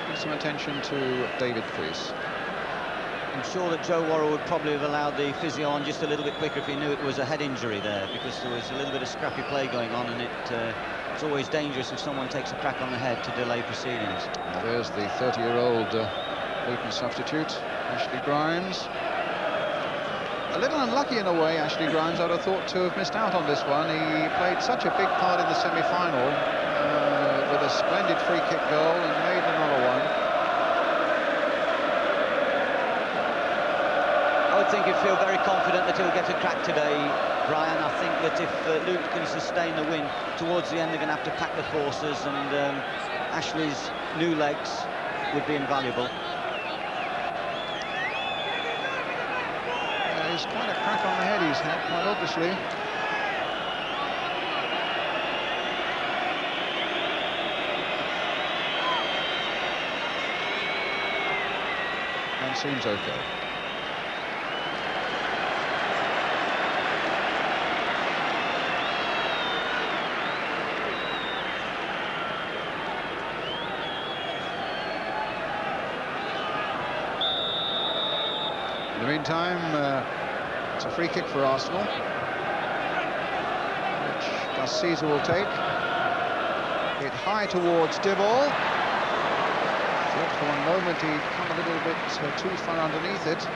give some attention to David Priest. I'm sure that Joe Worrell would probably have allowed the physio on just a little bit quicker if he knew it was a head injury there, because there was a little bit of scrappy play going on, and it's always dangerous if someone takes a crack on the head to delay proceedings. Well, there's the 30-year-old Luton substitute, Ashley Grimes. A little unlucky in a way, Ashley Grimes, I'd have thought to have missed out on this one. He played such a big part in the semi-final with a splendid free kick goal and made another one. think he'd feel very confident that he'll get a crack today, Brian. I think that if Luton can sustain the win, towards the end they're going to have to pack the forces, and Ashley's new legs would be invaluable. He's quite a crack on the head he's had, quite obviously. And seems okay. In the meantime, it's a free kick for Arsenal, which Gus Caesar will take. Hit high towards Dibble. Thought for one moment he'd come a little bit too far underneath it.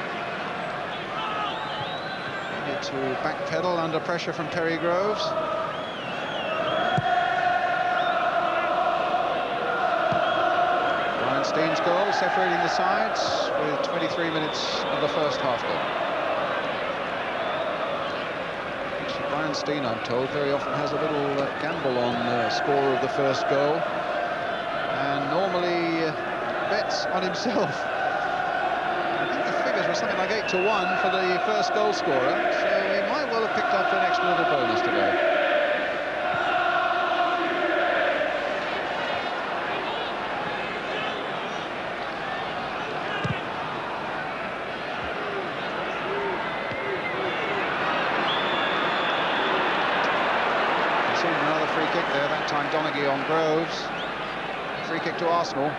Needed to backpedal under pressure from Terry Groves. Steen's goal separating the sides with 23 minutes of the first half gone. Actually, Brian Steen, I'm told, very often has a little gamble on the scorer of the first goal, and normally bets on himself. I think the figures were something like 8-1 for the first goal scorer, so he might well have picked up an extra little bonus today. On Groves. Free kick to Arsenal.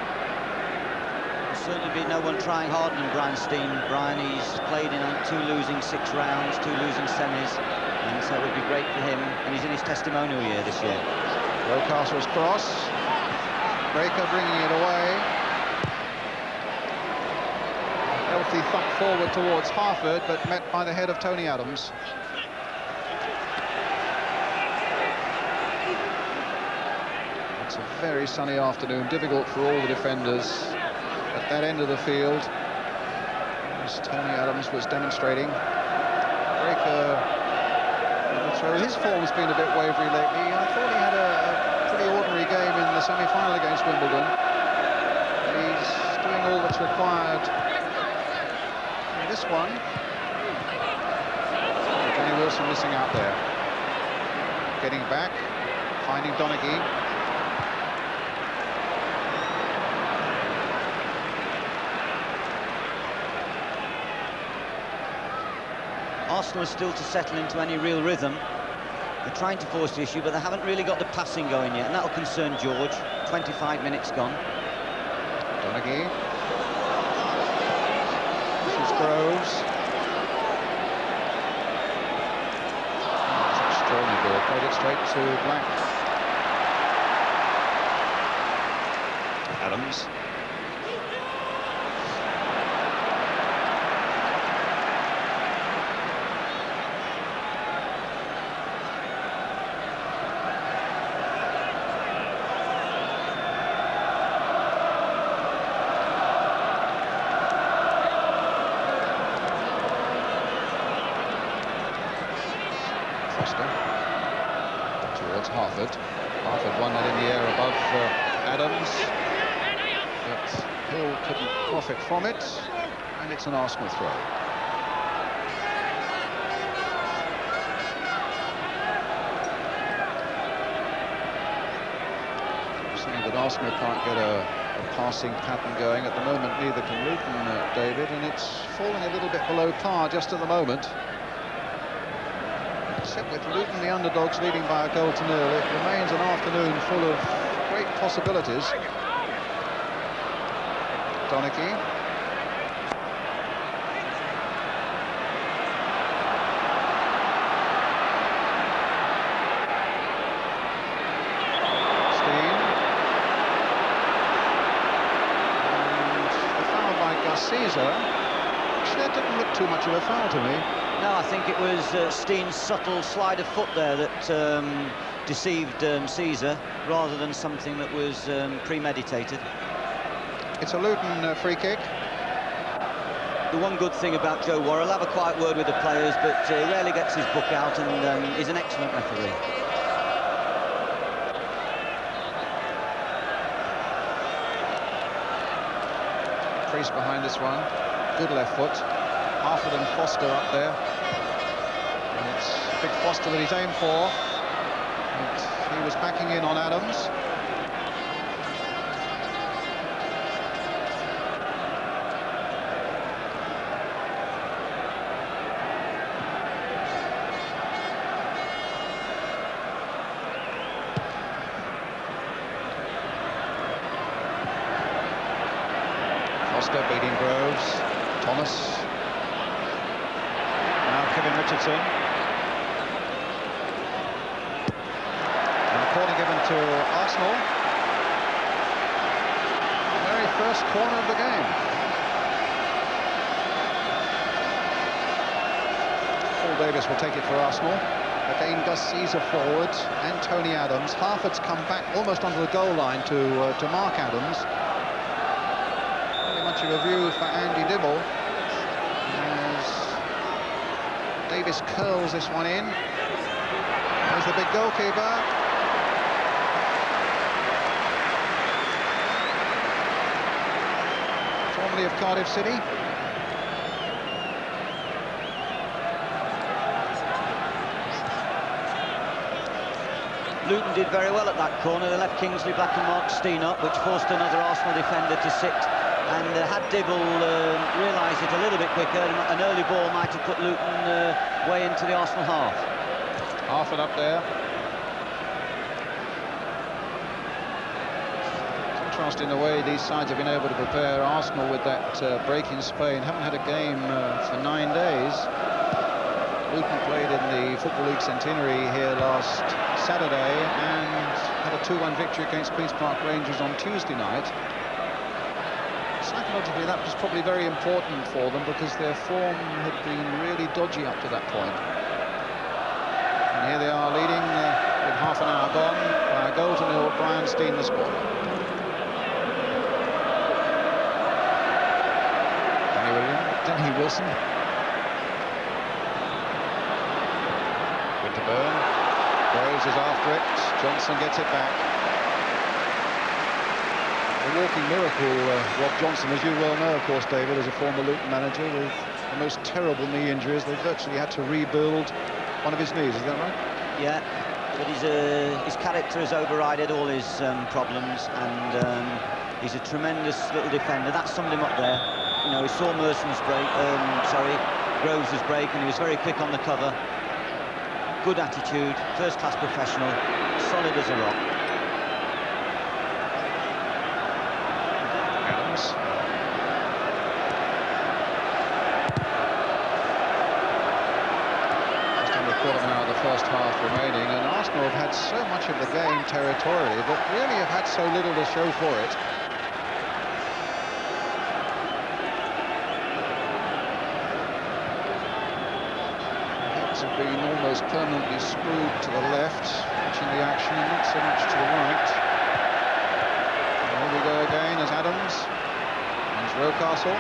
There's certainly been no one trying harder than Brian Steen. Brian, he's played in 2 losing 6 rounds, 2 losing semis, and so it would be great for him, and he's in his testimonial year this year. Rocastle's cross. Breaker bringing it away. Healthy thump forward towards Harford, but met by the head of Tony Adams. Very sunny afternoon, difficult for all the defenders at that end of the field, as Tony Adams was demonstrating. Breaker, his form's been a bit wavery lately. I thought he had a pretty ordinary game in the semi-final against Wimbledon. He's doing all that's required in this one. Johnny Wilson missing out there. Getting back, finding Donaghy. Arsenal is still to settle into any real rhythm. They're trying to force the issue, but they haven't really got the passing going yet, and that'll concern George. 25 minutes gone. Donaghy. This is Groves. That's an extraordinary ball. Played it straight to Black. Adams. Towards Harford. Harford won that in the air above Adams, but Hill couldn't profit from it, and it's an Arsenal throw. Saying that Arsenal can't get a passing pattern going at the moment, neither can Luton, David, and it's falling a little bit below par just at the moment. Except with Luton, the underdogs, leading by a goal to 0, it remains an afternoon full of great possibilities. Donaghy. Steen. And the foul by Gus Caesar. Actually, that didn't look too much of a foul to me. No, I think it was Steen's subtle slide of foot there that deceived Caesar, rather than something that was premeditated. It's a Luton free kick. the one good thing about Joe Worrell, he'll have a quiet word with the players, but rarely gets his book out, and he's an excellent referee. Priest behind this one. Good left foot. Harford and Foster up there. And it's big Foster that he's aimed for. But he was backing in on Adams. Foster beating Groves. Thomas. Now Kevin Richardson. And a corner given to Arsenal. The very first corner of the game. Paul Davis will take it for Arsenal. Again, Gus Caesar forward and Tony Adams. Harford's come back almost onto the goal line to mark Adams. Much of a view for Andy Dibble as Davis curls this one in. There's the big goalkeeper. Formerly of Cardiff City. Luton did very well at that corner. They left Kingsley Black and Mark Stein up, which forced another Arsenal defender to sit. And had Dibble realised it a little bit quicker, an early ball might have put Luton way into the Arsenal half. Harford up there. It's interesting the way these sides have been able to prepare. Arsenal with that break in Spain haven't had a game for 9 days. Luton played in the Football League Centenary here last Saturday and had a 2-1 victory against Queen's Park Rangers on Tuesday night. Psychologically, that was probably very important for them because their form had been really dodgy up to that point. And here they are leading with half an hour gone by a goal to nil. Brian Stein the scorer. Danny Wilson. Winterburn. Groves is after it. Johnson gets it back. A walking miracle, Rob Johnson, as you well know, of course, David, as a former Luton manager with the most terrible knee injuries. They virtually had to rebuild one of his knees, is that right? Yeah, but his character has overridden all his problems, and he's a tremendous little defender. That summed him up there. You know, he saw Merson's break, Groves' break, and he was very quick on the cover. Good attitude, first-class professional, solid as a rock. First half remaining, and Arsenal have had so much of the game territorially, but really have had so little to show for it. Heads have been almost permanently screwed to the left, watching the action, and not so much to the right. And here we go again as Adams and Rocastle.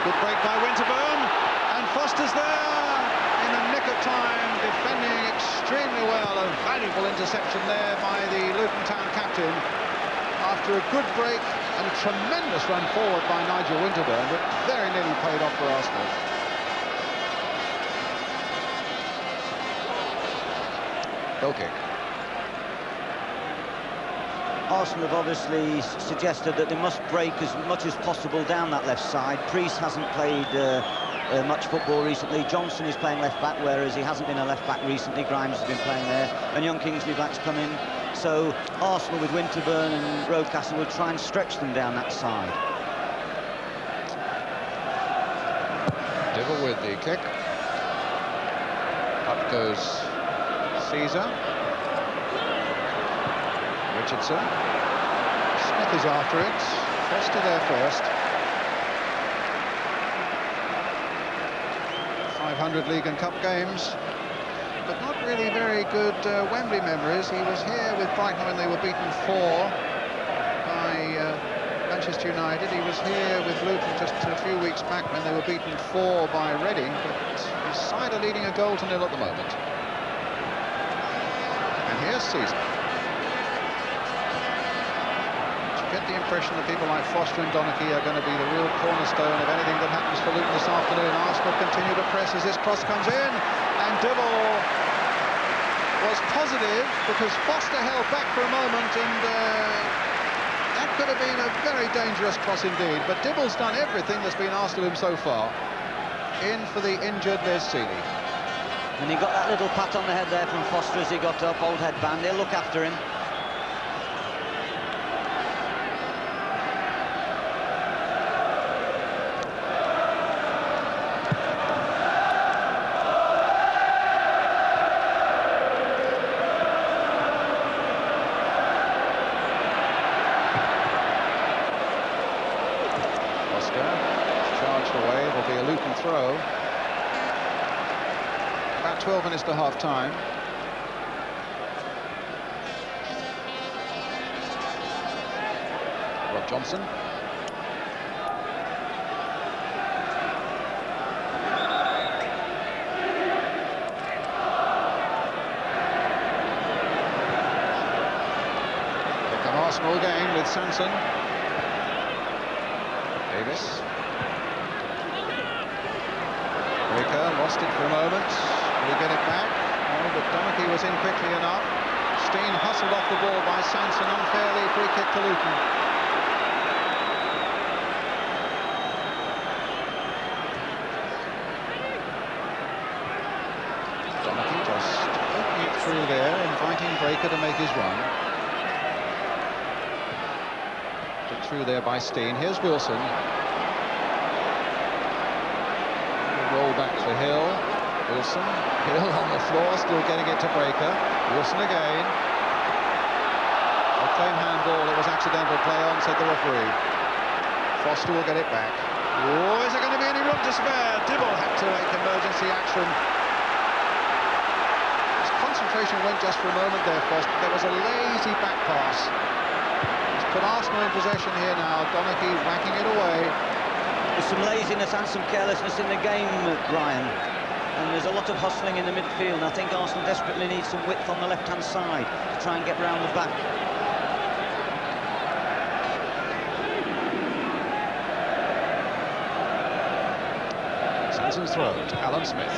Good break by Winterburn, and Foster's there. In the nick of time, defending extremely well. A valuable interception there by the Luton Town captain after a good break and a tremendous run forward by Nigel Winterburn, but very nearly paid off for Arsenal. Goal kick. Arsenal have obviously suggested that they must break as much as possible down that left side. Priest hasn't played much football recently. Johnson is playing left back, whereas he hasn't been a left back recently. Grimes has been playing there, and young Kingsley Black's come in. So Arsenal with Winterburn and Rocastle will try and stretch them down that side. Dibble with the kick. Up goes Caesar. Richardson. Smith is after it. Foster there first. 500 League and Cup games, but not really very good Wembley memories. He was here with Brighton when they were beaten 4 by Manchester Manchester United. He was here with Luton just a few weeks back when they were beaten 4 by Reading, but his side are leading a goal to nil at the moment. And here's Caesar. You get the impression that people like Foster and Donachie are going to be the real cornerstone of anything that happens for Luton this afternoon. Arsenal continue to press as this cross comes in, and Dibble was positive because Foster held back for a moment, and that could have been a very dangerous cross indeed. But Dibble's done everything that's been asked of him so far. In for the injured Les Seeley. And he got that little pat on the head there from Foster as he got up, old headband. He'll look after him. Throw. About 12 minutes to half-time. Rob Johnson. Here come Arsenal again with Sanson. Davis. Lost it for a moment. Will he get it back? No, but Donachie was in quickly enough. Steen hustled off the ball by Sanson unfairly. Free kick to Luton. Donachie just opening it through there, inviting Breaker to make his run. Put through there by Steen. Here's Wilson. Roll back for Hill. Wilson. Hill on the floor, still getting it to Breaker. Wilson again. A claim handball. It was accidental play on, said the referee. Foster will get it back. Oh, is there going to be any room to spare? Dibble had to make emergency action. His concentration went just for a moment there, Foster. There was a lazy back pass. He's put Arsenal in possession here now. Donachie whacking it away. There's some laziness and some carelessness in the game, Brian. And there's a lot of hustling in the midfield. And I think Arsenal desperately need some width on the left-hand side to try and get round the back. Sanson's throw to Alan Smith.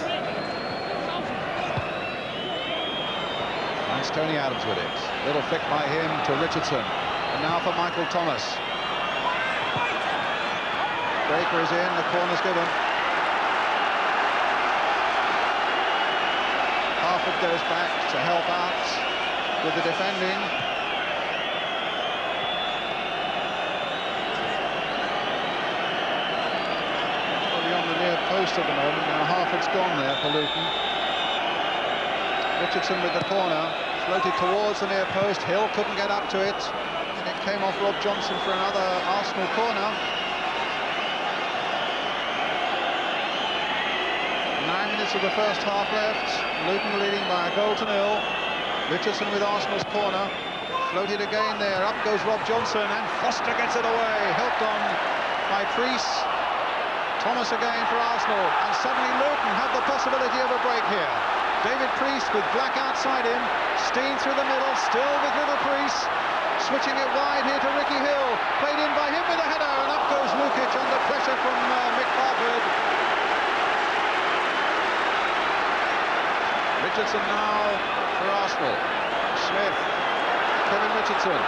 Finds Tony Adams with it. Little flick by him to Richardson. And now for Michael Thomas. Breaker is in, the corner's given. Harford goes back to help out with the defending. Probably on the near post at the moment. Now Harford's gone there for Luton. Richardson with the corner, floated towards the near post. Hill couldn't get up to it, and it came off Rob Johnson for another Arsenal corner. 9 minutes of the first half left. Luton leading by a goal to nil. Richardson with Arsenal's corner. Floated again there. Up goes Rob Johnson, and Foster gets it away. Helped on by Priest. Thomas again for Arsenal. And suddenly Luton have the possibility of a break here. David Priest with Black outside him. Steen through the middle. Still with Little Priest. Switching it wide here to Ricky Hill. Played in by him with a header. And up goes Lukic under pressure from Mick Harford. Richardson now for Arsenal. Smith, Kevin Richardson.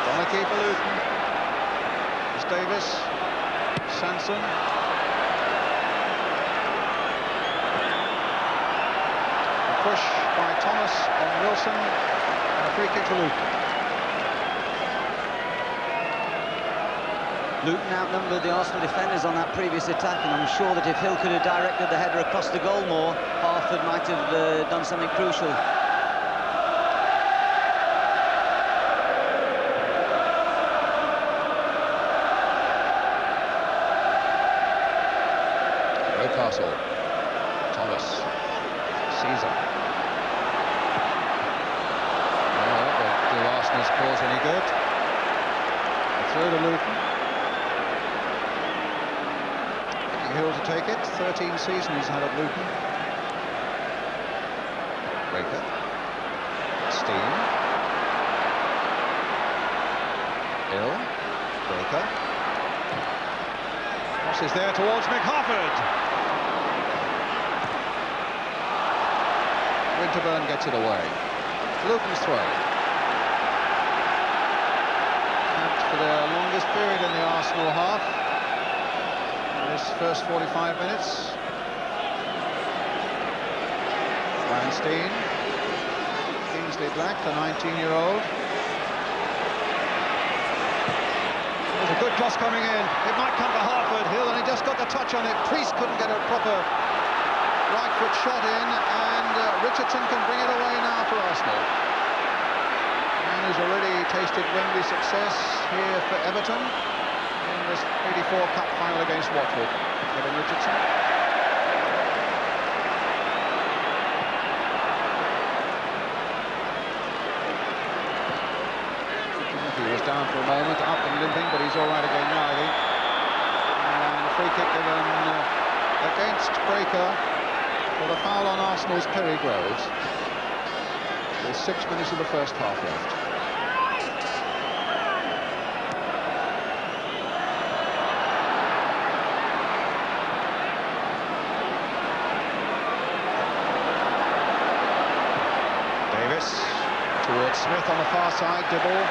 Donachie for Luton. It's Davis, Sanson. A push by Thomas on Wilson, and a free kick to Luton. Luton outnumbered the Arsenal defenders on that previous attack, and I'm sure that if Hill could have directed the header across the goal more, Harford might have done something crucial. Rocastle, Thomas, Caesar. No, that won't do Arsenal's cause any good. throw to Luton. Hill to take it. 13 seasons he's had at Luton. Breaker. Steen. Hill. Breaker. Cross is there towards McHarford. Winterburn gets it away. Luton's throw. Capped for their longest period in the Arsenal half. This first 45 minutes. Weinstein. Kingsley Black, the 19-year-old. There's a good cross coming in. It might come to Harford. Hill only just got the touch on it. Priest couldn't get a proper right foot shot in, and Richardson can bring it away now for Arsenal. And who's already tasted Wembley success here for Everton in this 84 Cup final against Watford. Kevin Richardson. He was down for a moment, up and limping, but he's all right again now, I think. And a free kick given against Breaker for the foul on Arsenal's Perry Groves. With 6 minutes of the first half left. Towards Smith on the far side, Dibble.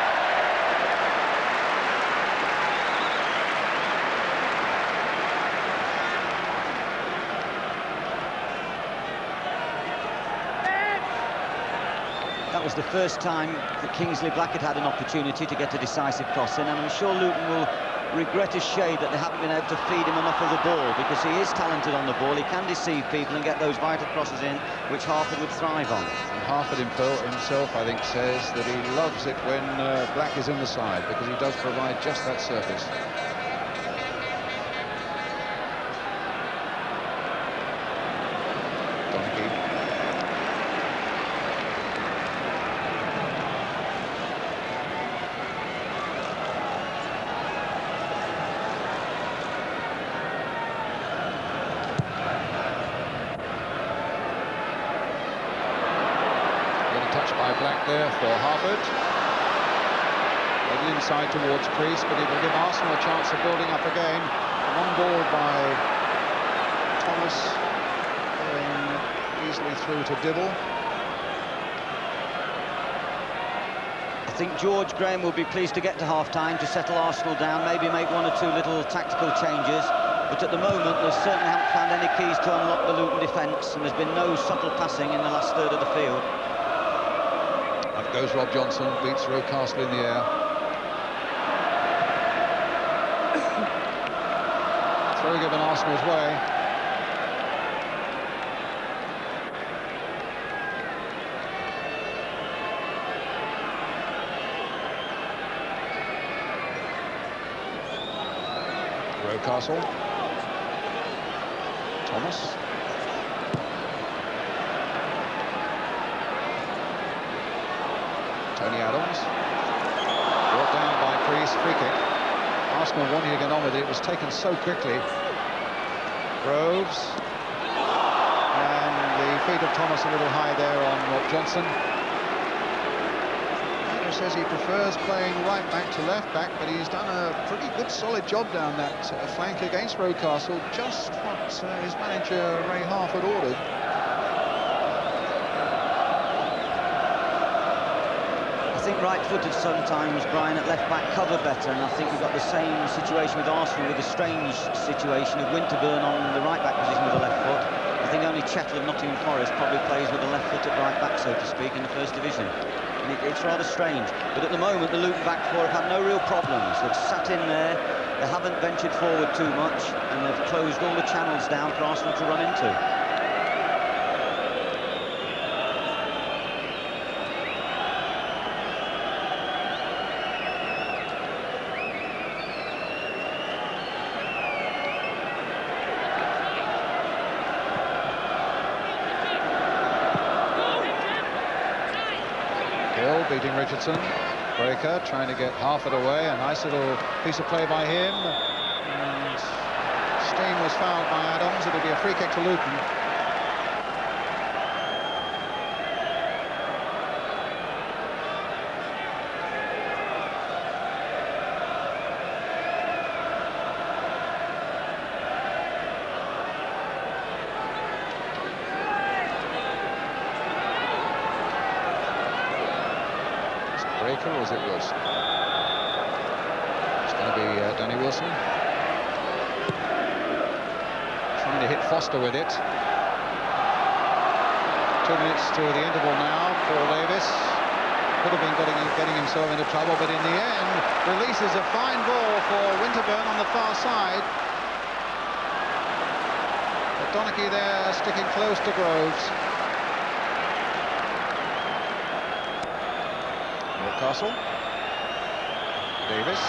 That was the first time that Kingsley Black had an opportunity to get a decisive cross in, and I'm sure Luton will regret a shade that they haven't been able to feed him enough of the ball, because he is talented on the ball. He can deceive people and get those vital crosses in, which Harford would thrive on. And Harford himself, I think, says that he loves it when Black is in the side, because he does provide just that surface. There for Harford. Headed inside towards Priest, but it will give Arsenal a chance of building up again. On board by Thomas, going easily through to Dibble. I think George Graham will be pleased to get to half-time to settle Arsenal down, maybe make one or two little tactical changes. But at the moment, they certainly haven't found any keys to unlock the Luton defence, and there's been no subtle passing in the last third of the field. Goes Rob Johnson, beats Rocastle in the air. Throw given Arsenal's way. Rocastle. Thomas. Tony Adams, brought down by Priest, free kick. Arsenal wanting to get on with it, it was taken so quickly. Groves, and the feet of Thomas a little high there on Rob Johnson. He says he prefers playing right back to left back, but he's done a pretty good solid job down that flank against Rocastle, just what his manager Ray Harford ordered. I think right-footed sometimes, Brian, at left-back cover better, and I think we've got the same situation with Arsenal, with the strange situation of Winterburn on the right-back position with the left foot. I think only Chettle of Nottingham Forest probably plays with the left foot at right-back, so to speak, in the First Division. And it's rather strange. But at the moment, the Luton back four have had no real problems. They've sat in there, they haven't ventured forward too much, and they've closed all the channels down for Arsenal to run into. Beating Richardson. Breaker trying to get Harford away. A nice little piece of play by him. And Steen was fouled by Adams. It'll be a free kick to Luton. Breaker, or is it Wilson? It's going to be Danny Wilson. Trying to hit Foster with it. 2 minutes to the interval now. Paul Davis could have been getting himself into trouble, but in the end releases a fine ball for Winterburn on the far side. But Donaghy there sticking close to Groves. Castle. Davis.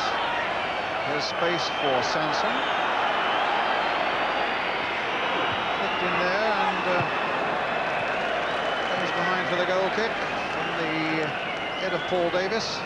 There's space for Sanson. Kicked in there and goes behind for the goal kick from the head of Paul Davis.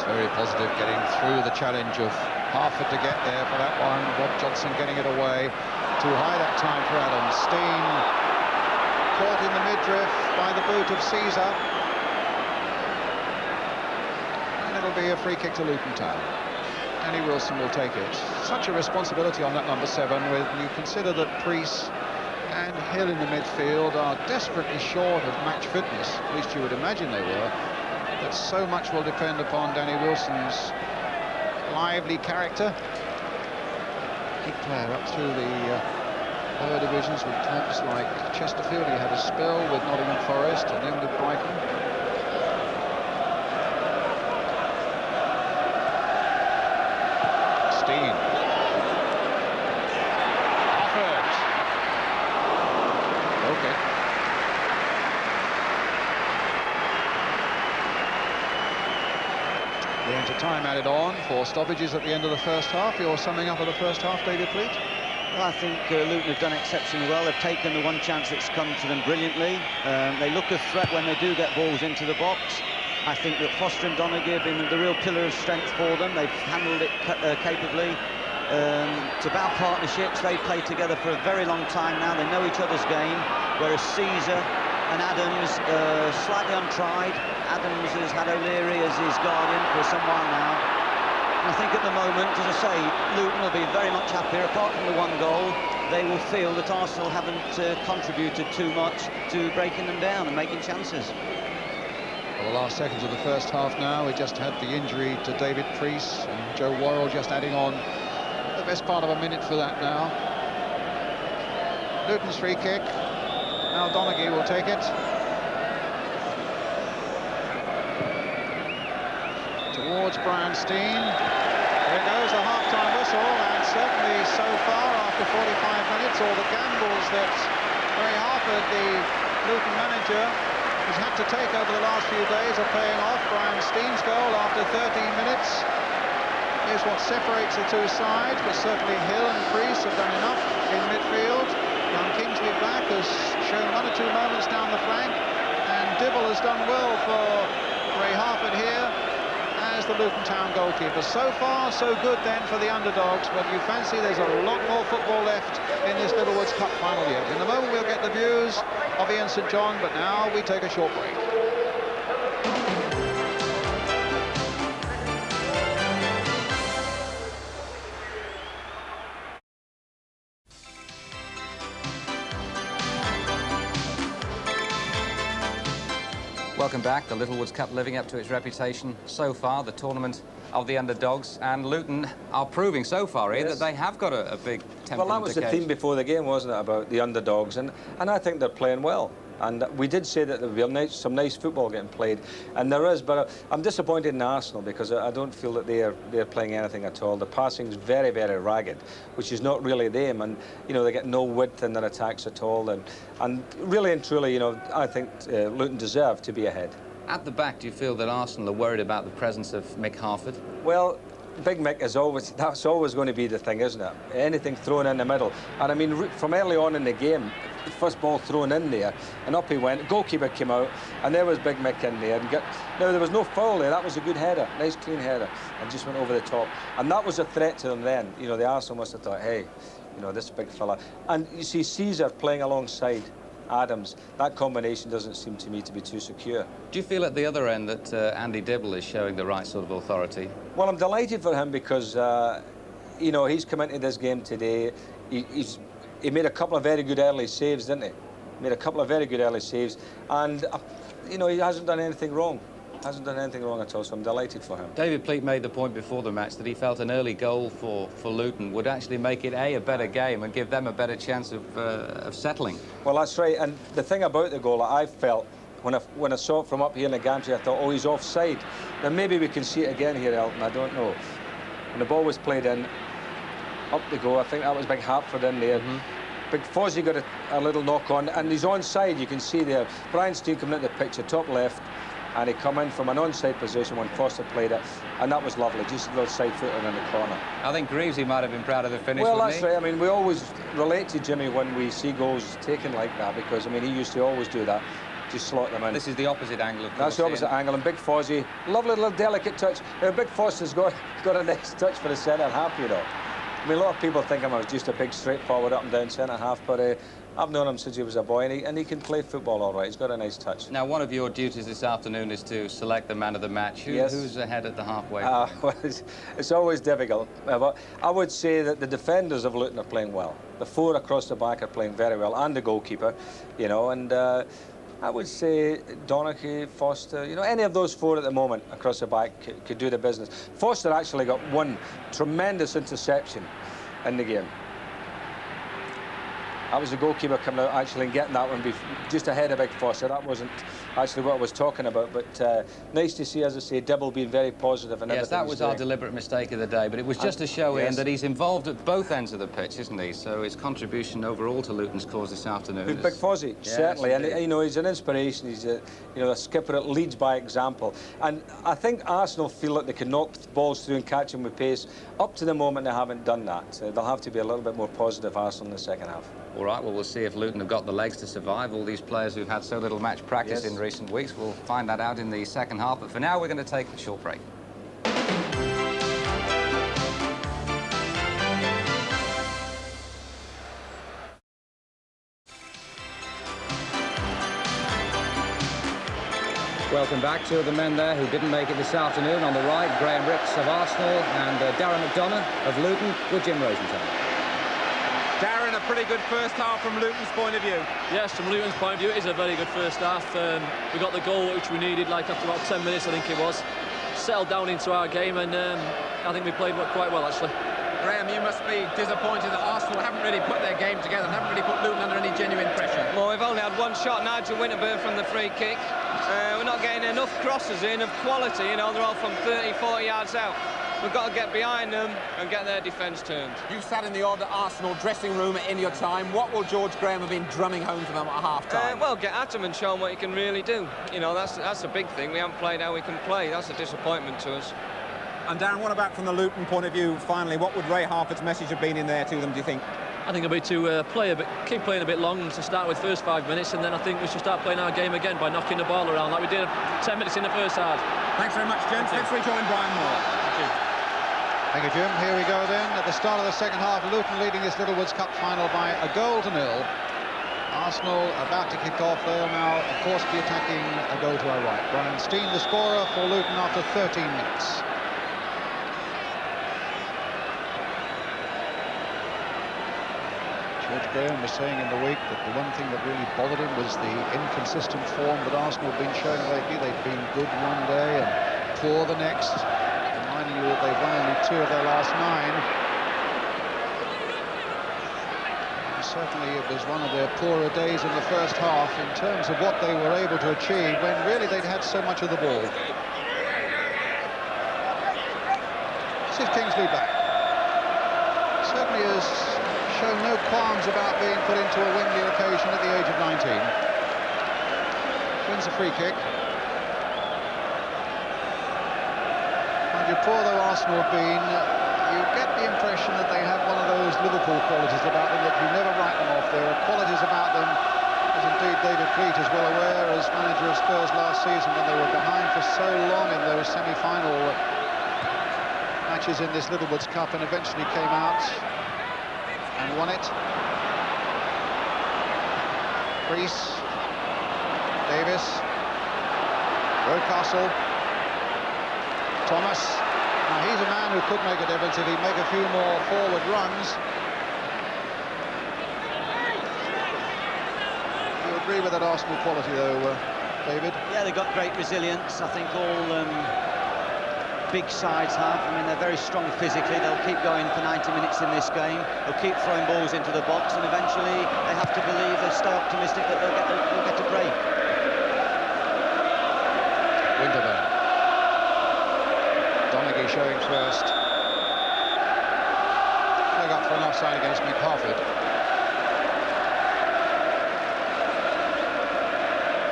Very positive, getting through the challenge of Harford to get there for that one. Rob Johnson getting it away. Too high that time for Adams. Steen caught in the midriff by the boot of Caesar. And it'll be a free kick to Luton Town. Danny Wilson will take it. Such a responsibility on that number 7 when you consider that Priest and Hill in the midfield are desperately short of match fitness. At least you would imagine they were. But so much will depend upon Danny Wilson's lively character. Big player up through the lower divisions with clubs like Chesterfield. He had a spell with Nottingham Forest and then with Brighton. Steen. Harford. Okay. Going to time added on for stoppages at the end of the first half. You're summing up of the first half, David Fleet? Well, I think Luton have done exceptionally well. They've taken the one chance that's come to them brilliantly. They look a threat when they do get balls into the box. I think that Foster and Donaghy have been the real pillar of strength for them. They've handled it capably. It's about partnerships. They've played together for a very long time now. They know each other's game, whereas Caesar and Adams slightly untried. Adams has had O'Leary as his guardian for some while now. And I think at the moment, as I say, Luton will be very much happier. Apart from the one goal, they will feel that Arsenal haven't contributed too much to breaking them down and making chances. Well, the last seconds of the first half now, we just had the injury to David Priest and Joe Worrell just adding on the best part of a minute for that now. Luton's free kick. Now Donaghy will take it. Towards Brian Steen. There goes the half-time whistle, and certainly so far after 45 minutes, all the gambles that Ray Harford, the Luton manager, has had to take over the last few days are paying off. Brian Steen's goal after 13 minutes is what separates the two sides, but certainly Hill and Priest have done enough in midfield. Young Kingsley back has shown 1 or 2 moments down the flank, and Dibble has done well for Ray Harford here as the Luton Town goalkeeper. So far, so good then for the underdogs, but you fancy there's a lot more football left in this Littlewoods Cup final yet. In a moment, we'll get the views of Ian St John, but now we take a short break. Welcome back. The Littlewoods Cup living up to its reputation so far, the tournament of the underdogs, and Luton are proving so far here that they have got a big temperament. Well, that was the theme before the game, wasn't it, about the underdogs, and I think they're playing well. And we did say that there would be some nice football getting played, and there is, but I'm disappointed in Arsenal because I don't feel that they're playing anything at all. The passing's very, very ragged, which is not really them, and you know, they get no width in their attacks at all, and really and truly, you know, I think Luton deserve to be ahead. At the back, do you feel that Arsenal are worried about the presence of Mick Harford? Well, Big Mick is always, that's always going to be the thing, isn't it? Anything thrown in the middle. And I mean, from early on in the game, the first ball thrown in there, and up he went, goalkeeper came out, and there was Big Mick in there. Now, there was no foul there, that was a good header, nice clean header, and just went over the top. And that was a threat to them then. You know, the Arsenal must have thought, hey, you know, this big fella. And you see Caesar playing alongside Adams. That combination doesn't seem to me to be too secure. Do you feel at the other end that Andy Dibble is showing the right sort of authority? Well, I'm delighted for him because, you know, he's come into this game today. He made a couple of very good early saves, didn't he? Made a couple of very good early saves. And, you know, he hasn't done anything wrong. Hasn't done anything wrong at all, so I'm delighted for him. David Pleat made the point before the match that he felt an early goal for Luton would actually make it a better game and give them a better chance of settling. Well, that's right, and the thing about the goal, I felt when I saw it from up here in the gantry, I thought, oh, he's offside. Now maybe we can see it again here, Elton, I don't know. When the ball was played in, up the goal, I think that was Big Hartford in there. Big Fozzie got a little knock on, and he's onside, you can see there. Brian Steele coming into the picture, top left, and he come in from an onside position when Foster played it, and that was lovely, just a little side footer in the corner. I think Greavesy might have been proud of the finish, well, that's right. I mean, we always relate to Jimmy when we see goals taken like that, because, I mean, he used to always do that, just slot them in. This is the opposite angle, of course. That's the opposite angle, and Big Fozzie, lovely little delicate touch. Big Foster's got a nice touch for the centre half, you know. I mean, a lot of people think I'm just a big straightforward up and down centre half, but I've known him since he was a boy, and he can play football all right. He's got a nice touch. Now, one of your duties this afternoon is to select the man of the match. Who's ahead at the halfway? Well, it's always difficult. But I would say that the defenders of Luton are playing well. The four across the back are playing very well, and the goalkeeper, you know, and I would say Donachie, Foster, you know, any of those four at the moment across the back could do the business. Foster actually got one tremendous interception in the game. That was the goalkeeper coming out actually and getting that one just ahead of Big Foster. That wasn't actually what I was talking about, but nice to see, as I say, Dibble being very positive. And yes, that was our deliberate mistake of the day, but it was just to show Ian that he's involved at both ends of the pitch, isn't he? So his contribution overall to Luton's cause this afternoon is... Big Fozzie, certainly, and you know, he's an inspiration. He's a, you know, a skipper that leads by example. And I think Arsenal feel that they can knock balls through and catch them with pace. Up to the moment, they haven't done that. So they'll have to be a little bit more positive, Arsenal, in the second half. All right, well, we'll see if Luton have got the legs to survive. All these players who've had so little match practice in recent weeks, we'll find that out in the second half. But for now, we're going to take a short break. Welcome back to the men there who didn't make it this afternoon. On the right, Graham Ricks of Arsenal and Darren McDonough of Luton with Jim Rosenthal. Darren, a pretty good first half from Luton's point of view. Yes, from Luton's point of view, it is a very good first half. We got the goal which we needed, like after about 10 minutes, I think it was. Settled down into our game, and I think we played quite well, actually. Graham, you must be disappointed that Arsenal haven't really put their game together and haven't really put Luton under any genuine pressure. Well, we've only had one shot, Nigel Winterburn, from the free kick. We're not getting enough crosses in of quality, you know, they're all from 30, 40 yards out. We've got to get behind them and get their defence turned. You sat in the old Arsenal dressing room in your time. What will George Graham have been drumming home to them at half-time? Well, get at them and show them what you can really do. You know, that's a big thing. We haven't played how we can play. That's a disappointment to us. And Darren, what about from the Luton point of view, finally? What would Ray Harford's message have been in there to them, do you think? I think it'll be to keep playing a bit long to start with first 5 minutes, and then I think we should start playing our game again by knocking the ball around like we did 10 minutes in the first half. Thanks very much, gents. Let's rejoin Brian Moore. Thank you. Thank you, Jim. Here we go then. At the start of the second half, Luton leading this Littlewoods Cup final by 1-0. Arsenal about to kick off. They'll now, of course, be attacking a goal to our right. Brian Steele, the scorer for Luton after 13 minutes. George Graham was saying in the week that the one thing that really bothered him was the inconsistent form that Arsenal have been showing lately. They've been good one day and poor the next. Reminding you that they've won only 2 of their last 9. certainly it was one of their poorer days in the first half in terms of what they were able to achieve when really they'd had so much of the ball. This is Kingsley back. Certainly has shown no qualms about being put into a Wembley occasion at the age of 19. Wins a free kick. Mind you, poor though Arsenal have been, you get the impression that they have one of those Liverpool qualities about them that you never write them off. There are qualities about them, as indeed David Pleat is well aware as manager of Spurs last season when they were behind for so long in those semi-final matches in this Littlewoods Cup and eventually came out and won it. Rees, Davis, Rocastle, Thomas. Now he's a man who could make a difference if he'd make a few more forward runs. Do you agree with that Arsenal quality though, David? Yeah, they've got great resilience. I think all big sides have. I mean, they're very strong physically. They'll keep going for 90 minutes in this game. They'll keep throwing balls into the box, and eventually they have to believe, they stay optimistic that they'll get a break. Winterburn. Donaghy showing first. Flag up for an offside against Mick Harford.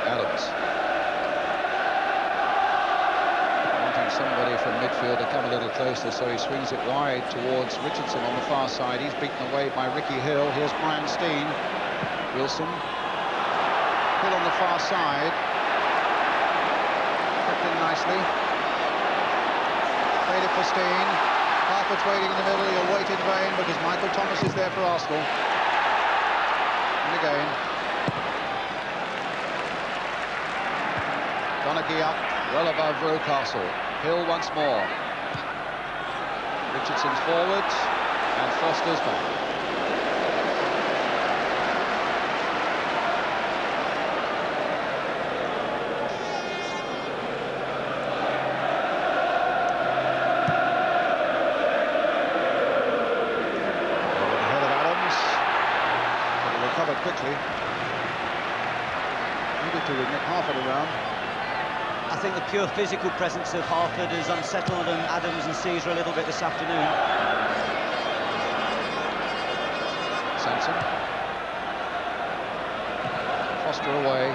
Adams. Wanting somebody from midfield to come a little closer, so he swings it wide towards Richardson on the far side. He's beaten away by Ricky Hill. Here's Brian Steen. Wilson. Hill on the far side. Kept in nicely. Played it for Steen. Harford's waiting in the middle. He'll wait in vain because Michael Thomas is there for Arsenal. And again. Donaghy up, well above Rocastle. Hill once more. Richardson's forward, and Foster's back. Ahead of Adams. But recovered quickly. Needed to with Mick Harford around. I think the pure physical presence of Harford has unsettled Adams and Caesar a little bit this afternoon. Sanson. Foster away.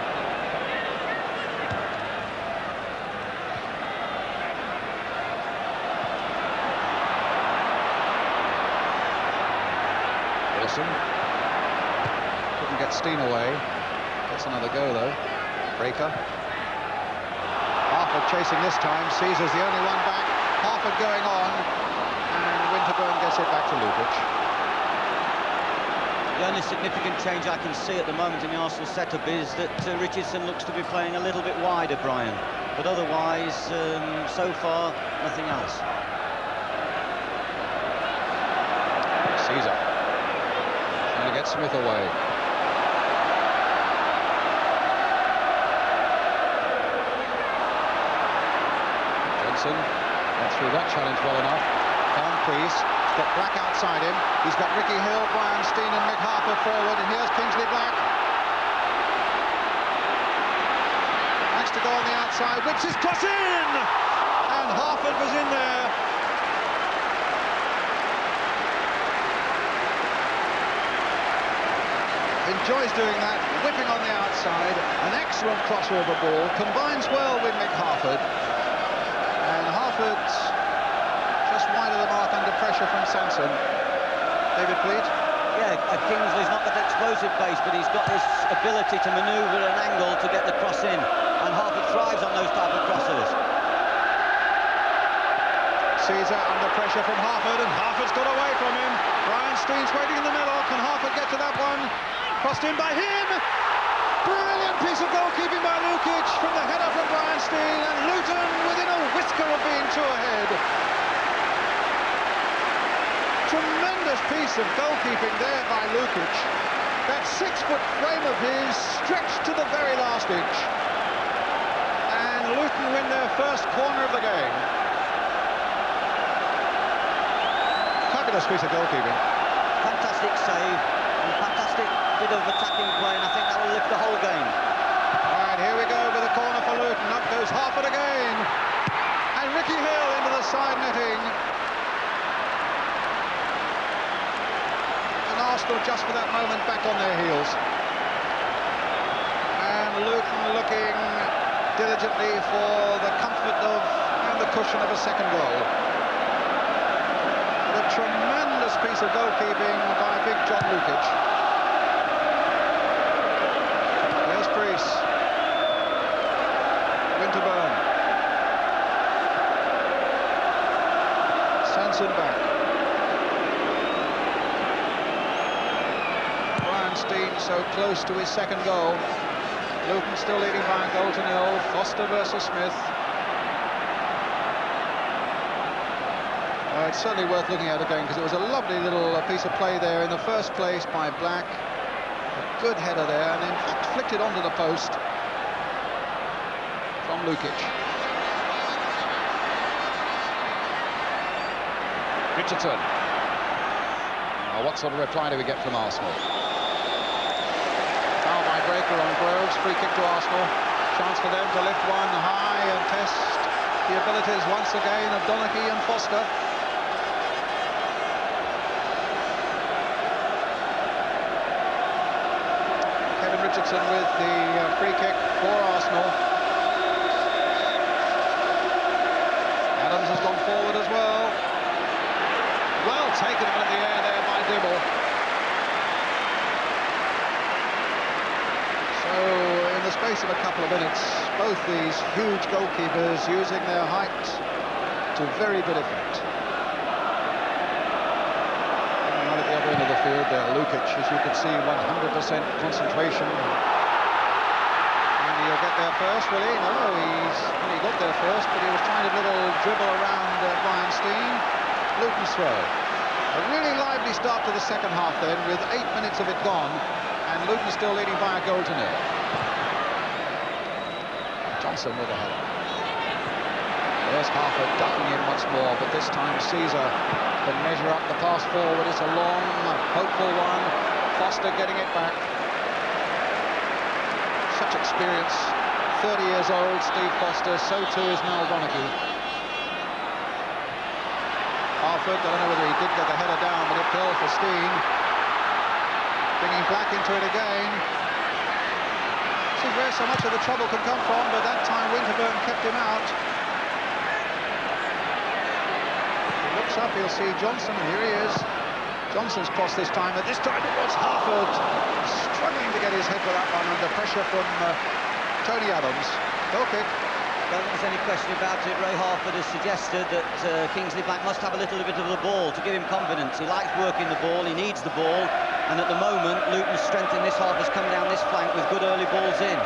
Wilson. Couldn't get Steen away. Gets another go though. Breaker. Harford chasing this time. Caesar's the only one back. Harford going on. And Winterburn gets it back to Lukic. The only significant change I can see at the moment in the Arsenal setup is that Richardson looks to be playing a little bit wider, Brian. But otherwise, so far, nothing else. Caesar. Trying to get Smith away. Went through that challenge well enough. Found Priest. He's got Black outside him. He's got Ricky Hill, Brian Steen and Mick Harford forward. And here's Kingsley Black. Likes to go on the outside. Whips his cross in! And Harford was in there. Enjoys doing that. Whipping on the outside. An excellent crossover ball. Combines well with Mick Harford. And Harford just wide of the mark under pressure from Sanson. David Pleat? Yeah, Kingsley's not that explosive pace, but he's got this ability to manoeuvre an angle to get the cross in. And Harford thrives on those type of crosses. Caesar under pressure from Harford, and Harford's got away from him. Brian Steen's waiting in the middle. Can Harford get to that one? Crossed in by him. Brilliant piece of goalkeeping by Lukic from the header from Brian Steen, and Luton within a whisker of being two ahead. Tremendous piece of goalkeeping there by Lukic. That 6-foot frame of his stretched to the very last inch. And Luton win their first corner of the game. Fabulous piece of goalkeeping. Fantastic save and fantastic fantastic bit of attacking play, and I think that will lift the whole game. All right, here we go with a corner for Luton. Up goes Harford again. And Ricky Hill into the side netting. And Arsenal just for that moment back on their heels. And Luton looking diligently for the comfort of and the cushion of a second goal. A tremendous piece of goalkeeping by big John Lukic. There's Priest. Winterburn. Sanson back. Brian Steen so close to his second goal. Luton still leading by a goal to nil. Foster versus Smith. It's certainly worth looking at again because it was a lovely little piece of play there in the first place by Black. A good header there, and in fact flicked it onto the post from Lukic. Richardson. Now, what sort of reply do we get from Arsenal? Foul by Breaker on Groves. Free kick to Arsenal. Chance for them to lift one high and test the abilities once again of Donaghy and Foster. Richardson with the free kick for Arsenal. Adams has gone forward as well. Well taken out of the air there by Dibble. So in the space of a couple of minutes, both these huge goalkeepers using their height to very good effect. End of the field there, Lukic, as you can see, 100% concentration. And he'll get there first, will he? No, he got there first, but he was trying a little dribble around Brian Steen. Luton throw. A really lively start to the second half then, with 8 minutes of it gone, and Luton still leading by a goal to nil. Johnson with a header. There's Harford ducking in once more, but this time Caesar can measure up the pass forward. It's a long, hopeful one. Foster getting it back. Such experience. 30 years old, Steve Foster. So too is Mal Donaghy. Harford, I don't know whether he did get the header down, but it fell for Steen. Bringing Black into it again. This is where so much of the trouble can come from, but that time Winterburn kept him out. Up, he'll see Johnson, and here he is. Johnson's crossed this time, but this time it was Harford struggling to get his head for that one under pressure from Tony Adams. Goal kick. Don't think there's any question about it. Ray Harford has suggested that Kingsley Black must have a little bit of the ball to give him confidence. He likes working the ball, he needs the ball, and at the moment Luton's strength in this half has come down this flank with good early balls in.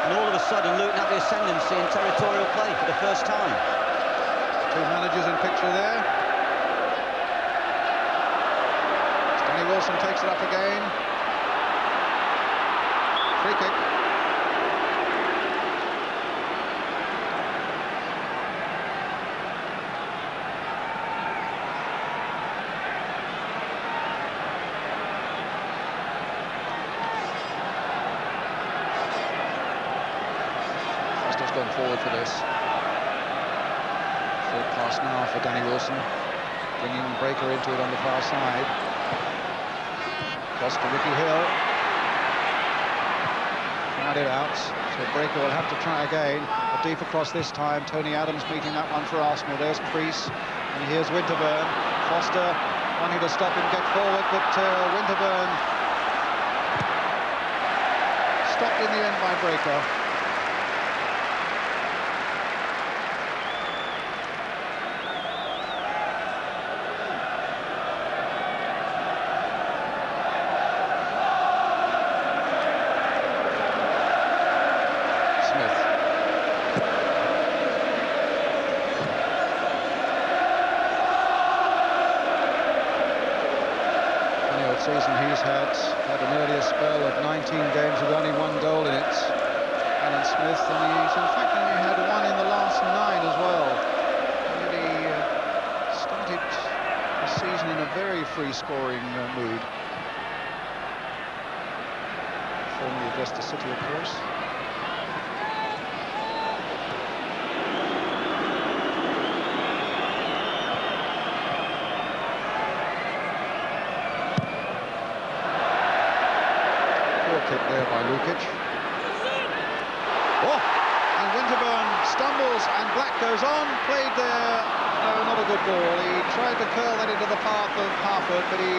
And all of a sudden Luton have the ascendancy in territorial play for the first time. Two managers in picture there. Wilson takes it up again. Free kick. Foster's gone forward for this. Full pass now for Danny Wilson, bringing Breaker into it on the far side. Cross to Ricky Hill. Tried it out, so Breaker will have to try again. A deep across this time. Tony Adams meeting that one for Arsenal. There's Priest, and here's Winterburn. Foster wanting to stop him get forward, but Winterburn stopped in the end by Breaker. Season he's had an earlier spell of 19 games with only one goal in it, Alan Smith, and he's in fact only had one in the last 9 as well. Really started the season in a very free scoring mood. formerly of Leicester City, of course. Kick there by Lukic. Oh, and Winterburn stumbles and Black goes on, played there. No, not a good ball. He tried to curl that into the path of Harford, but he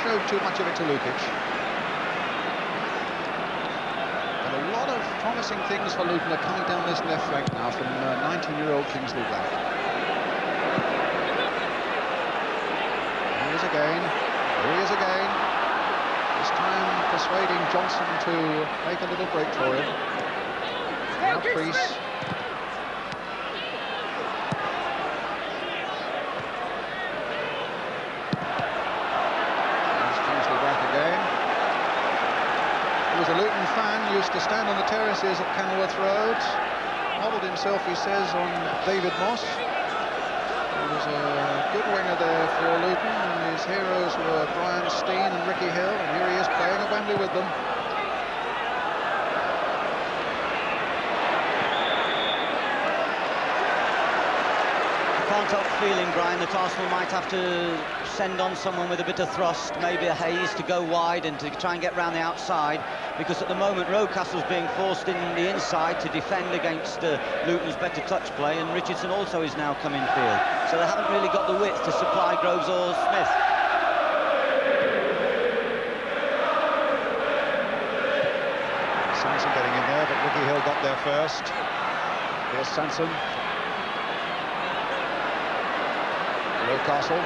showed too much of it to Lukic. And a lot of promising things for Luton are coming down this left flank now from 19-year-old Kingsley Black. Here he is again. Here he is again. This time persuading Johnson to make a little break for him. Now Priest. There's Kingsley back again. He was a Luton fan, used to stand on the terraces at Kenilworth Road. Modelled himself, he says, on David Moss. He was a good winger there for Luton, and his heroes were Brian Steen and Ricky Hill, and here he is playing at Wembley with them. I can't help feeling, Brian, that Arsenal might have to send on someone with a bit of thrust, maybe a Hayes to go wide and to try and get round the outside, because at the moment Rocastle's being forced in the inside to defend against Luton's better touch play, and Richardson also is now come in field, so they haven't really got the width to supply Groves or Smith. Sanson getting in there, but Ricky Hill got there first. Here's Sanson. Rocastle.